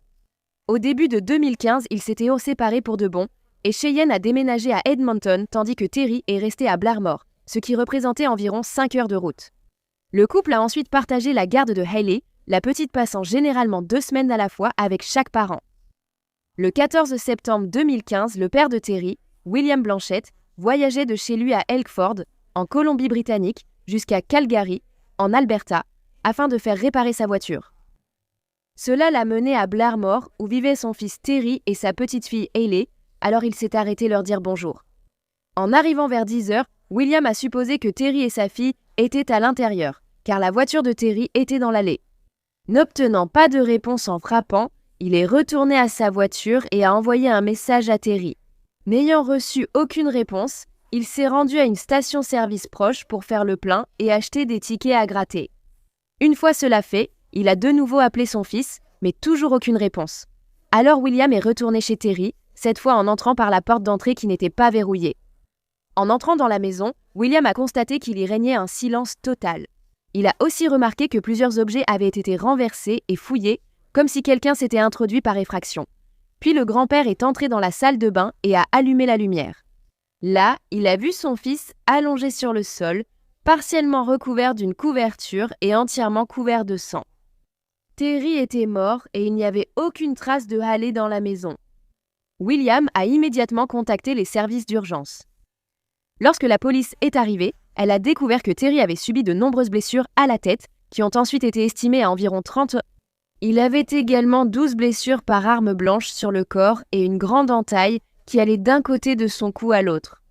Au début de 2015, ils s'étaient séparés pour de bon, et Cheyenne a déménagé à Edmonton tandis que Terry est resté à Blairmore, ce qui représentait environ 5 heures de route. Le couple a ensuite partagé la garde de Haley, la petite passant généralement 2 semaines à la fois avec chaque parent. Le 14 septembre 2015, le père de Terry, William Blanchette, voyageait de chez lui à Elkford, en Colombie-Britannique, jusqu'à Calgary, en Alberta, afin de faire réparer sa voiture. Cela l'a mené à Blairmore, où vivaient son fils Terry et sa petite-fille Hayley, alors il s'est arrêté leur dire bonjour. En arrivant vers 10h, William a supposé que Terry et sa fille étaient à l'intérieur, car la voiture de Terry était dans l'allée. N'obtenant pas de réponse en frappant, il est retourné à sa voiture et a envoyé un message à Terry. N'ayant reçu aucune réponse, il s'est rendu à une station-service proche pour faire le plein et acheter des tickets à gratter. Une fois cela fait, il a de nouveau appelé son fils, mais toujours aucune réponse. Alors William est retourné chez Terry, cette fois en entrant par la porte d'entrée qui n'était pas verrouillée. En entrant dans la maison, William a constaté qu'il y régnait un silence total. Il a aussi remarqué que plusieurs objets avaient été renversés et fouillés, comme si quelqu'un s'était introduit par effraction. Puis le grand-père est entré dans la salle de bain et a allumé la lumière. Là, il a vu son fils allongé sur le sol, partiellement recouvert d'une couverture et entièrement couvert de sang. Terry était mort et il n'y avait aucune trace de Haley dans la maison. William a immédiatement contacté les services d'urgence. Lorsque la police est arrivée, elle a découvert que Terry avait subi de nombreuses blessures à la tête, qui ont ensuite été estimées à environ 30. Il avait également 12 blessures par arme blanche sur le corps et une grande entaille qui allait d'un côté de son cou à l'autre.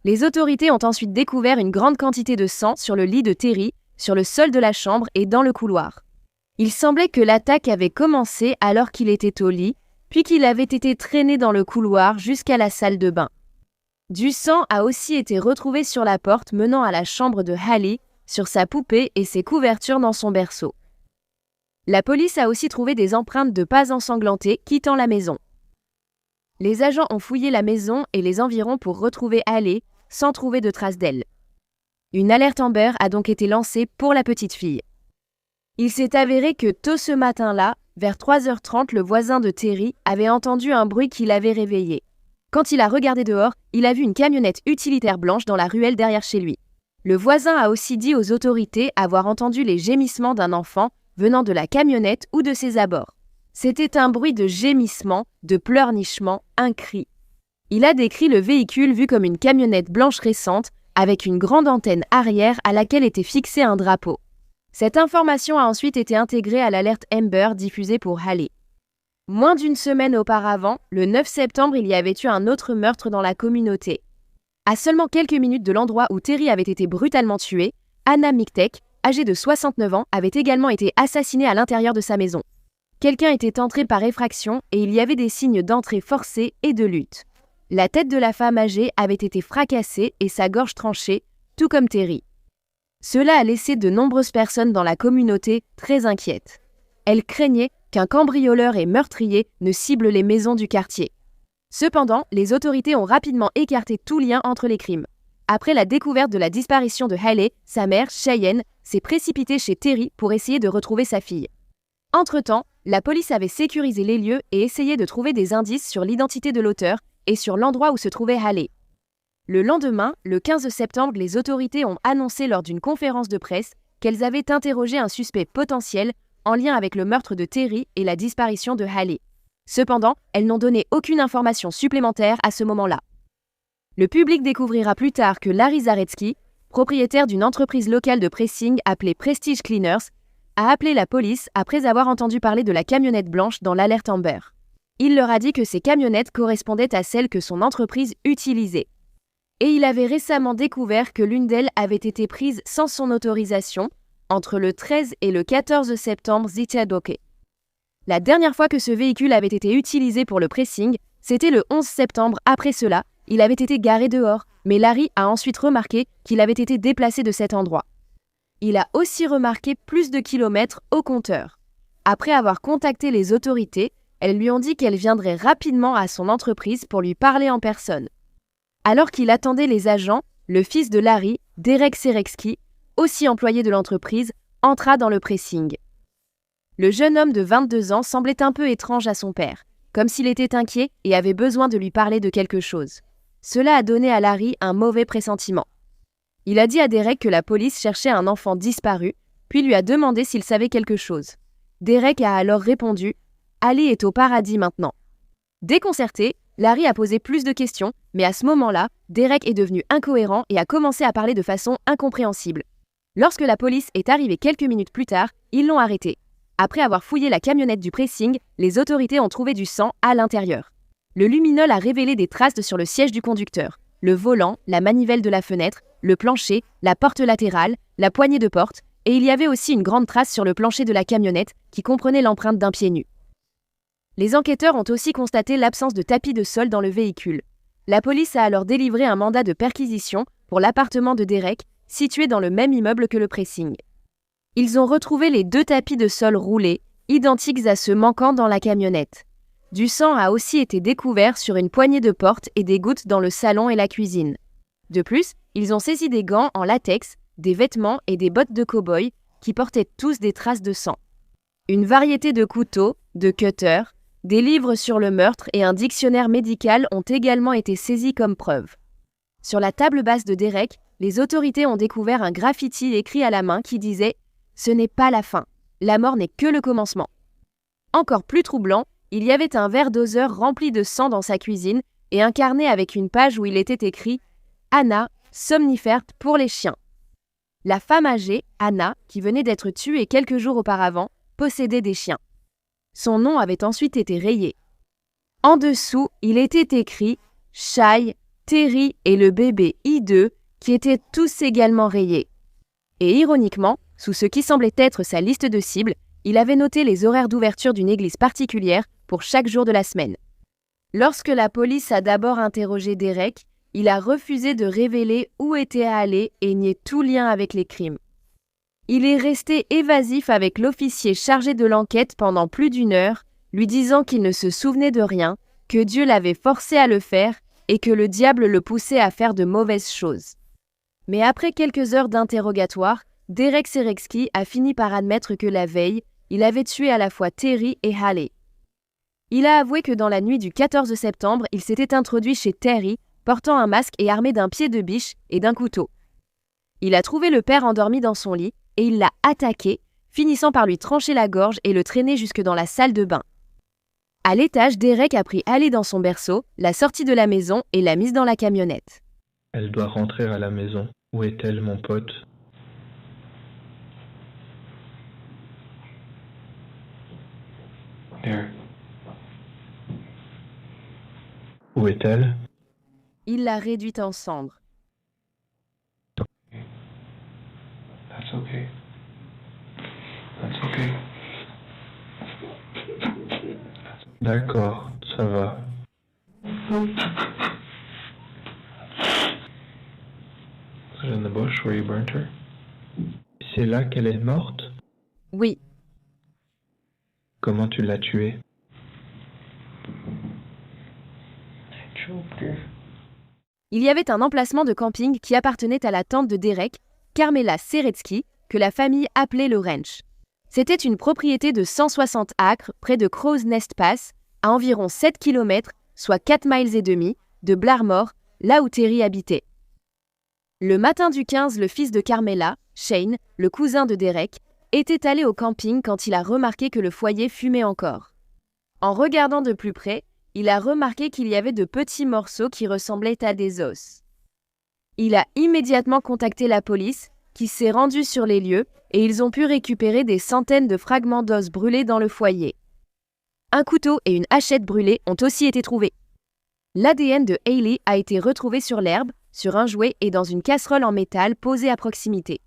Les autorités ont ensuite découvert une grande quantité de sang sur le lit de Terry, sur le sol de la chambre et dans le couloir. Il semblait que l'attaque avait commencé alors qu'il était au lit, puis qu'il avait été traîné dans le couloir jusqu'à la salle de bain. Du sang a aussi été retrouvé sur la porte menant à la chambre de Hallie, sur sa poupée et ses couvertures dans son berceau. La police a aussi trouvé des empreintes de pas ensanglantées quittant la maison. Les agents ont fouillé la maison et les environs pour retrouver Hallie, sans trouver de traces d'elle. Une alerte Amber a donc été lancée pour la petite fille. Il s'est avéré que tôt ce matin-là, vers 3h30, le voisin de Terry avait entendu un bruit qui l'avait réveillé. Quand il a regardé dehors, il a vu une camionnette utilitaire blanche dans la ruelle derrière chez lui. Le voisin a aussi dit aux autorités avoir entendu les gémissements d'un enfant venant de la camionnette ou de ses abords. C'était un bruit de gémissement, de pleurnichement, un cri. Il a décrit le véhicule vu comme une camionnette blanche récente avec une grande antenne arrière à laquelle était fixé un drapeau. Cette information a ensuite été intégrée à l'alerte Amber diffusée pour Hallie. Moins d'une semaine auparavant, le 9 septembre, il y avait eu un autre meurtre dans la communauté. À seulement quelques minutes de l'endroit où Terry avait été brutalement tué, Anna Miktek, âgée de 69 ans, avait également été assassinée à l'intérieur de sa maison. Quelqu'un était entré par effraction et il y avait des signes d'entrée forcée et de lutte. La tête de la femme âgée avait été fracassée et sa gorge tranchée, tout comme Terry. Cela a laissé de nombreuses personnes dans la communauté très inquiètes. Elles craignaient qu'un cambrioleur et meurtrier ne cible les maisons du quartier. Cependant, les autorités ont rapidement écarté tout lien entre les crimes. Après la découverte de la disparition de Hallie, sa mère, Cheyenne, s'est précipitée chez Terry pour essayer de retrouver sa fille. Entre-temps, la police avait sécurisé les lieux et essayé de trouver des indices sur l'identité de l'auteur et sur l'endroit où se trouvait Hallie. Le lendemain, le 15 septembre, les autorités ont annoncé lors d'une conférence de presse qu'elles avaient interrogé un suspect potentiel en lien avec le meurtre de Terry et la disparition de Hallie. Cependant, elles n'ont donné aucune information supplémentaire à ce moment-là. Le public découvrira plus tard que Larry Zaretsky, propriétaire d'une entreprise locale de pressing appelée Prestige Cleaners, a appelé la police après avoir entendu parler de la camionnette blanche dans l'alerte Amber. Il leur a dit que ces camionnettes correspondaient à celles que son entreprise utilisait. Et il avait récemment découvert que l'une d'elles avait été prise sans son autorisation entre le 13 et le 14 septembre Zitadoke. La dernière fois que ce véhicule avait été utilisé pour le pressing, c'était le 11 septembre. Après cela, il avait été garé dehors, mais Larry a ensuite remarqué qu'il avait été déplacé de cet endroit. Il a aussi remarqué plus de kilomètres au compteur. Après avoir contacté les autorités, elles lui ont dit qu'elle viendrait rapidement à son entreprise pour lui parler en personne. Alors qu'il attendait les agents, le fils de Larry, Derek Serexky, aussi employé de l'entreprise, entra dans le pressing. Le jeune homme de 22 ans semblait un peu étrange à son père, comme s'il était inquiet et avait besoin de lui parler de quelque chose. Cela a donné à Larry un mauvais pressentiment. Il a dit à Derek que la police cherchait un enfant disparu, puis lui a demandé s'il savait quelque chose. Derek a alors répondu « Hallie est au paradis maintenant ». Déconcerté, Larry a posé plus de questions, mais à ce moment-là, Derek est devenu incohérent et a commencé à parler de façon incompréhensible. Lorsque la police est arrivée quelques minutes plus tard, ils l'ont arrêté. Après avoir fouillé la camionnette du pressing, les autorités ont trouvé du sang à l'intérieur. Le luminol a révélé des traces sur le siège du conducteur, le volant, la manivelle de la fenêtre, le plancher, la porte latérale, la poignée de porte, et il y avait aussi une grande trace sur le plancher de la camionnette qui comprenait l'empreinte d'un pied nu. Les enquêteurs ont aussi constaté l'absence de tapis de sol dans le véhicule. La police a alors délivré un mandat de perquisition pour l'appartement de Derek, situé dans le même immeuble que le pressing. Ils ont retrouvé les 2 tapis de sol roulés, identiques à ceux manquants dans la camionnette. Du sang a aussi été découvert sur une poignée de porte et des gouttes dans le salon et la cuisine. De plus, ils ont saisi des gants en latex, des vêtements et des bottes de cow-boy qui portaient tous des traces de sang. Une variété de couteaux, de cutters, des livres sur le meurtre et un dictionnaire médical ont également été saisis comme preuve. Sur la table basse de Derek, les autorités ont découvert un graffiti écrit à la main qui disait « Ce n'est pas la fin, la mort n'est que le commencement ». Encore plus troublant, il y avait un verre doseur rempli de sang dans sa cuisine et un carnet avec une page où il était écrit « Anna, somnifère pour les chiens. La femme âgée, Anna, qui venait d'être tuée quelques jours auparavant, possédait des chiens. Son nom avait ensuite été rayé. En dessous, il était écrit « Shai, Terry et le bébé I2 » qui étaient tous également rayés. Et ironiquement, sous ce qui semblait être sa liste de cibles, il avait noté les horaires d'ouverture d'une église particulière pour chaque jour de la semaine. Lorsque la police a d'abord interrogé Derek, il a refusé de révéler où était allé et nié tout lien avec les crimes. Il est resté évasif avec l'officier chargé de l'enquête pendant plus d'1 heure, lui disant qu'il ne se souvenait de rien, que Dieu l'avait forcé à le faire et que le diable le poussait à faire de mauvaises choses. Mais après quelques heures d'interrogatoire, Derek Seretsky a fini par admettre que la veille, il avait tué à la fois Terry et Haley. Il a avoué que dans la nuit du 14 septembre, il s'était introduit chez Terry, portant un masque et armé d'un pied de biche et d'un couteau. Il a trouvé le père endormi dans son lit et il l'a attaqué, finissant par lui trancher la gorge et le traîner jusque dans la salle de bain. À l'étage, Derek a pris Haley dans son berceau, l'a sortie de la maison et l'a mise dans la camionnette. Elle doit rentrer à la maison. Où est-elle, mon pote? Here. Où est-elle? Il l'a réduite en cendres. That's okay. That's okay. D'accord, ça va. In the bush where you burnt her? C'est là qu'elle est morte? Oui. Comment tu l'as tuée? Il y avait un emplacement de camping qui appartenait à la tante de Derek, Carmela Seretsky, que la famille appelait le ranch. C'était une propriété de 160 acres près de Crow's Nest Pass, à environ 7 km, soit 4 miles et demi, de Blairmore, là où Terry habitait. Le matin du 15, le fils de Carmela, Shane, le cousin de Derek, était allé au camping quand il a remarqué que le foyer fumait encore. En regardant de plus près, il a remarqué qu'il y avait de petits morceaux qui ressemblaient à des os. Il a immédiatement contacté la police, qui s'est rendue sur les lieux, et ils ont pu récupérer des centaines de fragments d'os brûlés dans le foyer. Un couteau et une hachette brûlée ont aussi été trouvés. L'ADN de Haley a été retrouvé sur l'herbe, sur un jouet et dans une casserole en métal posée à proximité.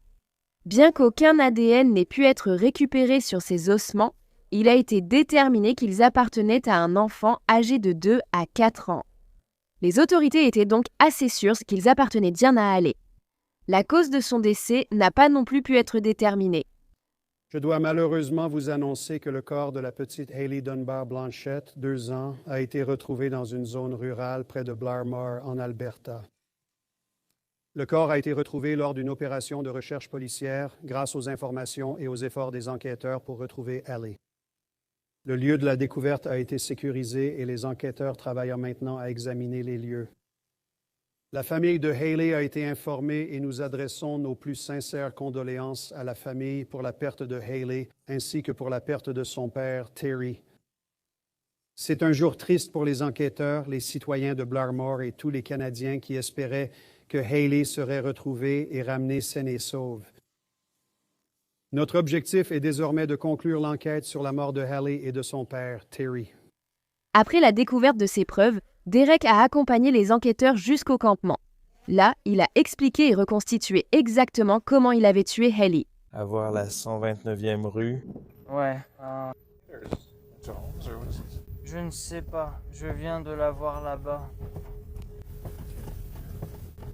Bien qu'aucun ADN n'ait pu être récupéré sur ces ossements, il a été déterminé qu'ils appartenaient à un enfant âgé de 2 à 4 ans. Les autorités étaient donc assez sûres qu'ils appartenaient bien à Haley. La cause de son décès n'a pas non plus pu être déterminée. Je dois malheureusement vous annoncer que le corps de la petite Haley Dunbar Blanchette, 2 ans, a été retrouvé dans une zone rurale près de Blairmore, en Alberta. Le corps a été retrouvé lors d'une opération de recherche policière grâce aux informations et aux efforts des enquêteurs pour retrouver Haley. Le lieu de la découverte a été sécurisé et les enquêteurs travaillent maintenant à examiner les lieux. La famille de Haley a été informée et nous adressons nos plus sincères condoléances à la famille pour la perte de Haley ainsi que pour la perte de son père, Terry. C'est un jour triste pour les enquêteurs, les citoyens de Blairmore et tous les Canadiens qui espéraient que Haley serait retrouvée et ramenée saine et sauve. Notre objectif est désormais de conclure l'enquête sur la mort de Haley et de son père, Terry. Après la découverte de ces preuves, Derek a accompagné les enquêteurs jusqu'au campement. Là, il a expliqué et reconstitué exactement comment il avait tué Haley. Avoir la 129e rue. Ouais. Je ne sais pas. Je viens de la voir là-bas.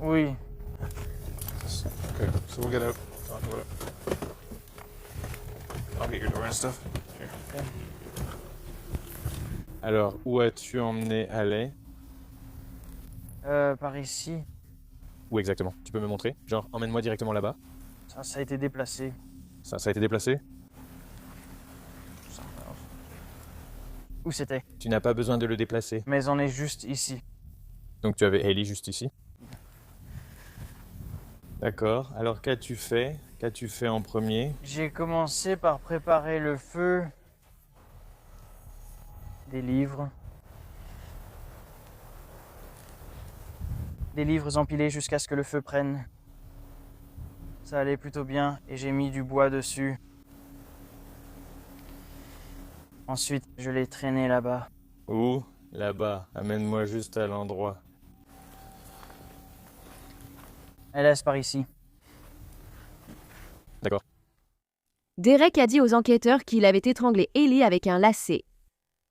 Oui. Okay, so we'll get out. I'll get your door and stuff. Here. Okay. Alors, où as-tu emmené Haley? Par ici. Où exactement? Tu peux me montrer? Genre, emmène-moi directement là-bas. Ça a été déplacé. Ça a été déplacé? Où c'était? Tu n'as pas besoin de le déplacer. Mais on est juste ici. Donc tu avais Haley juste ici? D'accord. Alors qu'as-tu fait? Qu'as-tu fait en premier? J'ai commencé par préparer le feu. Des livres. des livres empilés jusqu'à ce que le feu prenne. Ça allait plutôt bien et j'ai mis du bois dessus. Ensuite, je l'ai traîné là-bas. Où? Là-bas. Amène-moi juste à l'endroit. Elle laisse par ici. D'accord. Derek a dit aux enquêteurs qu'il avait étranglé Ellie avec un lacet.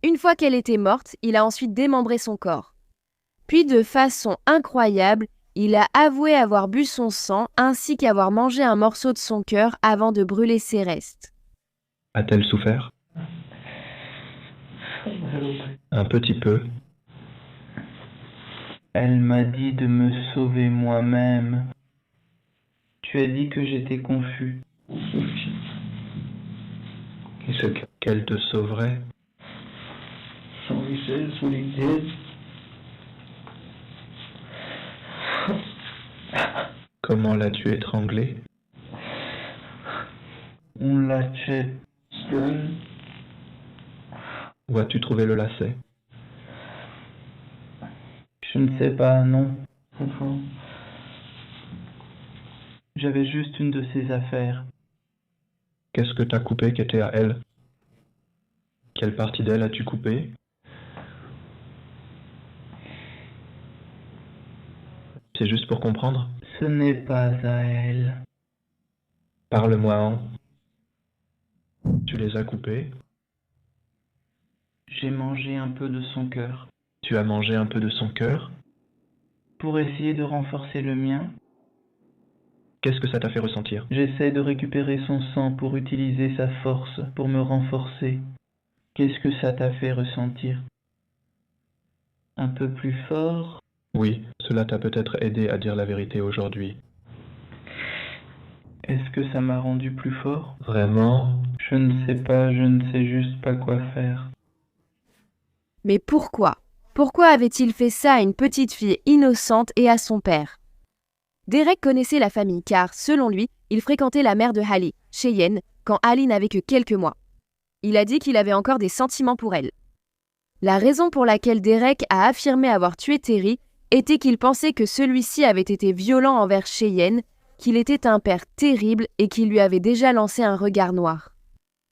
Une fois qu'elle était morte, il a ensuite démembré son corps. Puis, de façon incroyable, il a avoué avoir bu son sang ainsi qu'avoir mangé un morceau de son cœur avant de brûler ses restes. A-t-elle souffert? Un petit peu. Elle m'a dit de me sauver moi-même. Tu as dit que j'étais confus. Et ce qu'elle te sauverait? Comment l'as-tu étranglée? On l'a tué. Où as-tu trouvé le lacet? Je ne sais pas, non. J'avais juste une de ses affaires. Qu'est-ce que t'as coupé qui était à elle? Quelle partie d'elle as-tu coupé? C'est juste pour comprendre? Ce n'est pas à elle. Parle-moi en. Tu les as coupés? J'ai mangé un peu de son cœur. Tu as mangé un peu de son cœur? Pour essayer de renforcer le mien. Qu'est-ce que ça t'a fait ressentir? J'essaie de récupérer son sang pour utiliser sa force, pour me renforcer. Qu'est-ce que ça t'a fait ressentir? Un peu plus fort? Oui, cela t'a peut-être aidé à dire la vérité aujourd'hui. Est-ce que ça m'a rendu plus fort? Vraiment? Je ne sais pas, je ne sais juste pas quoi faire. Mais pourquoi? Pourquoi avait-il fait ça à une petite fille innocente et à son père? Derek connaissait la famille car, selon lui, il fréquentait la mère de Hallie, Cheyenne, quand Hallie n'avait que quelques mois. Il a dit qu'il avait encore des sentiments pour elle. La raison pour laquelle Derek a affirmé avoir tué Terry était qu'il pensait que celui-ci avait été violent envers Cheyenne, qu'il était un père terrible et qu'il lui avait déjà lancé un regard noir.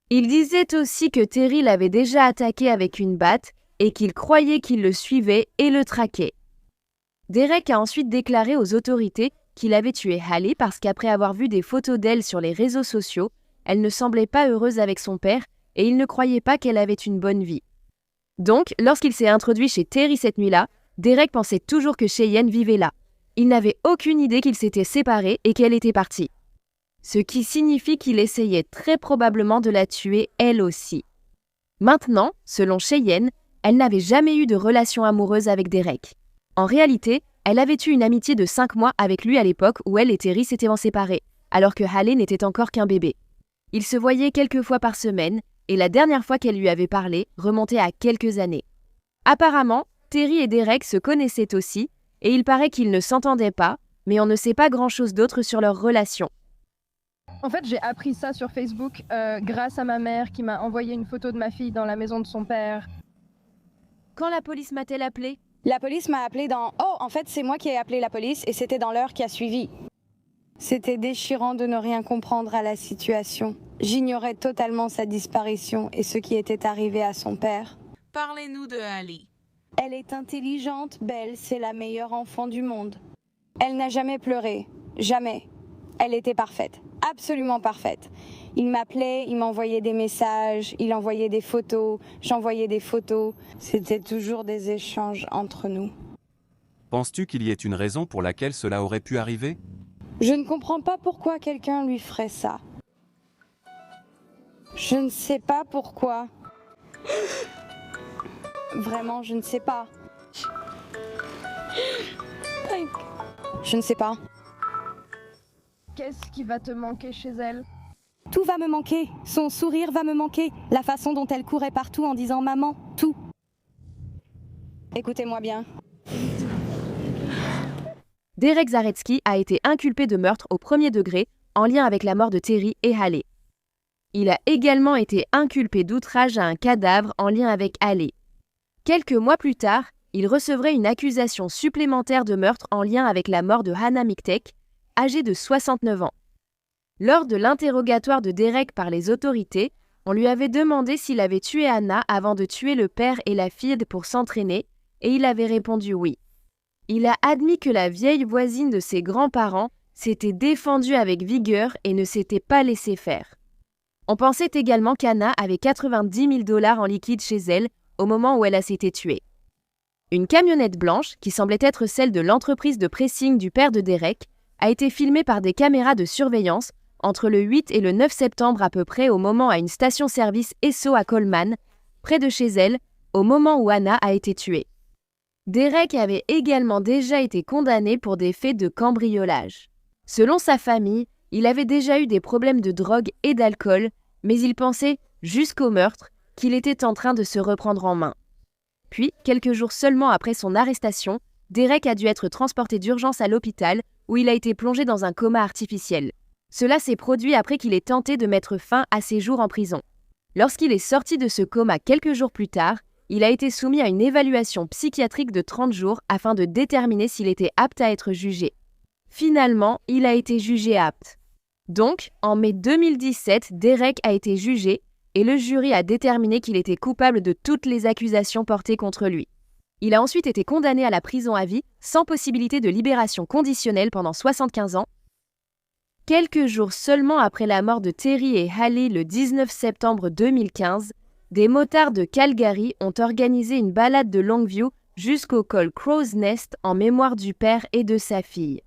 Il disait aussi que Terry l'avait déjà attaqué avec une batte et qu'il croyait qu'il le suivait et le traquait. Derek a ensuite déclaré aux autorités qu'il avait tué Hallie parce qu'après avoir vu des photos d'elle sur les réseaux sociaux, elle ne semblait pas heureuse avec son père et il ne croyait pas qu'elle avait une bonne vie. Donc, lorsqu'il s'est introduit chez Terry cette nuit-là, Derek pensait toujours que Cheyenne vivait là. Il n'avait aucune idée qu'ils s'étaient séparés et qu'elle était partie. Ce qui signifie qu'il essayait très probablement de la tuer elle aussi. Maintenant, selon Cheyenne, elle n'avait jamais eu de relation amoureuse avec Derek. En réalité, elle avait eu une amitié de 5 mois avec lui à l'époque où elle et Terry s'étaient séparés, alors que Hallie n'était encore qu'un bébé. Ils se voyaient quelques fois par semaine, et la dernière fois qu'elle lui avait parlé remontait à quelques années. Apparemment, Terry et Derek se connaissaient aussi, et il paraît qu'ils ne s'entendaient pas, mais on ne sait pas grand-chose d'autre sur leur relation. En fait, j'ai appris ça sur Facebook grâce à ma mère qui m'a envoyé une photo de ma fille dans la maison de son père. Quand la police m'a-t-elle appelé? La police m'a appelé dans... Oh, en fait, c'est moi qui ai appelé la police et c'était dans l'heure qui a suivi. C'était déchirant de ne rien comprendre à la situation. J'ignorais totalement sa disparition et ce qui était arrivé à son père. Parlez-nous de Hallie. Elle est intelligente, belle, c'est la meilleure enfant du monde. Elle n'a jamais pleuré, jamais. Elle était parfaite, absolument parfaite. Il m'appelait, il m'envoyait des messages, il envoyait des photos, j'envoyais des photos. C'était toujours des échanges entre nous. Penses-tu qu'il y ait une raison pour laquelle cela aurait pu arriver? Je ne comprends pas pourquoi quelqu'un lui ferait ça. Je ne sais pas pourquoi. Vraiment, je ne sais pas. Je ne sais pas. Qu'est-ce qui va te manquer chez elle? Tout va me manquer. Son sourire va me manquer. La façon dont elle courait partout en disant maman, tout. Écoutez-moi bien. Derek Zaretsky a été inculpé de meurtre au premier degré en lien avec la mort de Terry et Hallie. Il a également été inculpé d'outrage à un cadavre en lien avec Hallie. Quelques mois plus tard, il recevrait une accusation supplémentaire de meurtre en lien avec la mort de Hannah Miktek, âgée de 69 ans. Lors de l'interrogatoire de Derek par les autorités, on lui avait demandé s'il avait tué Hannah avant de tuer le père et la fille pour s'entraîner, et il avait répondu oui. Il a admis que la vieille voisine de ses grands-parents s'était défendue avec vigueur et ne s'était pas laissée faire. On pensait également qu'Hannah avait 90 000 $ en liquide chez elle au moment où elle a été tuée. Une camionnette blanche, qui semblait être celle de l'entreprise de pressing du père de Derek, a été filmée par des caméras de surveillance entre le 8 et le 9 septembre à peu près au moment à une station-service Esso à Coleman, près de chez elle, au moment où Hannah a été tuée. Derek avait également déjà été condamné pour des faits de cambriolage. Selon sa famille, il avait déjà eu des problèmes de drogue et d'alcool, mais il pensait, jusqu'au meurtre, qu'il était en train de se reprendre en main. Puis, quelques jours seulement après son arrestation, Derek a dû être transporté d'urgence à l'hôpital où il a été plongé dans un coma artificiel. Cela s'est produit après qu'il ait tenté de mettre fin à ses jours en prison. Lorsqu'il est sorti de ce coma quelques jours plus tard, il a été soumis à une évaluation psychiatrique de 30 jours afin de déterminer s'il était apte à être jugé. Finalement, il a été jugé apte. Donc, en mai 2017, Derek a été jugé et le jury a déterminé qu'il était coupable de toutes les accusations portées contre lui. Il a ensuite été condamné à la prison à vie, sans possibilité de libération conditionnelle pendant 75 ans. Quelques jours seulement après la mort de Terry et Hallie le 19 septembre 2015, des motards de Calgary ont organisé une balade de Longview jusqu'au col Crow's Nest en mémoire du père et de sa fille.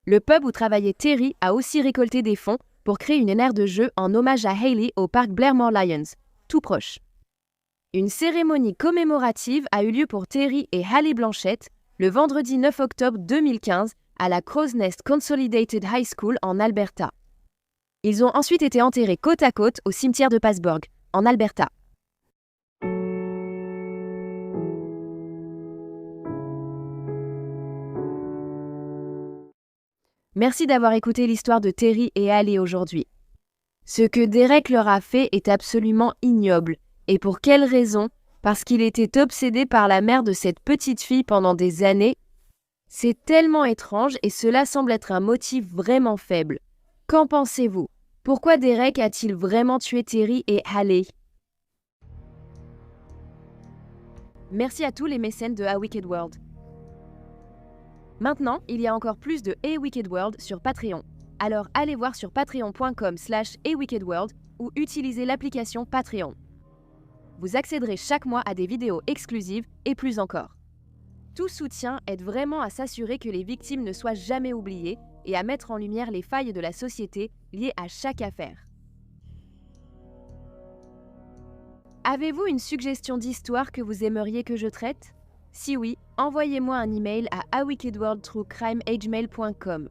Le pub où travaillait Terry a aussi récolté des fonds pour créer une aire de jeu en hommage à Hallie au parc Blairmore Lions, tout proche. Une cérémonie commémorative a eu lieu pour Terry et Hallie Blanchette le vendredi 9 octobre 2015 à la Crow's Nest Consolidated High School en Alberta. Ils ont ensuite été enterrés côte à côte au cimetière de Passburg, en Alberta. Merci d'avoir écouté l'histoire de Terry et Hallie aujourd'hui. Ce que Derek leur a fait est absolument ignoble. Et pour quelle raison? Parce qu'il était obsédé par la mère de cette petite fille pendant des années. C'est tellement étrange et cela semble être un motif vraiment faible. Qu'en pensez-vous? Pourquoi Derek a-t-il vraiment tué Terry et Hallie? Merci à tous les mécènes de A Wicked World. Maintenant, il y a encore plus de A Wicked World sur Patreon. Alors allez voir sur patreon.com/awickedworld ou utilisez l'application Patreon. Vous accéderez chaque mois à des vidéos exclusives et plus encore. Tout soutien aide vraiment à s'assurer que les victimes ne soient jamais oubliées et à mettre en lumière les failles de la société liées à chaque affaire. Avez-vous une suggestion d'histoire que vous aimeriez que je traite? Si oui, envoyez-moi un email à awickedworldtruecrime@gmail.com.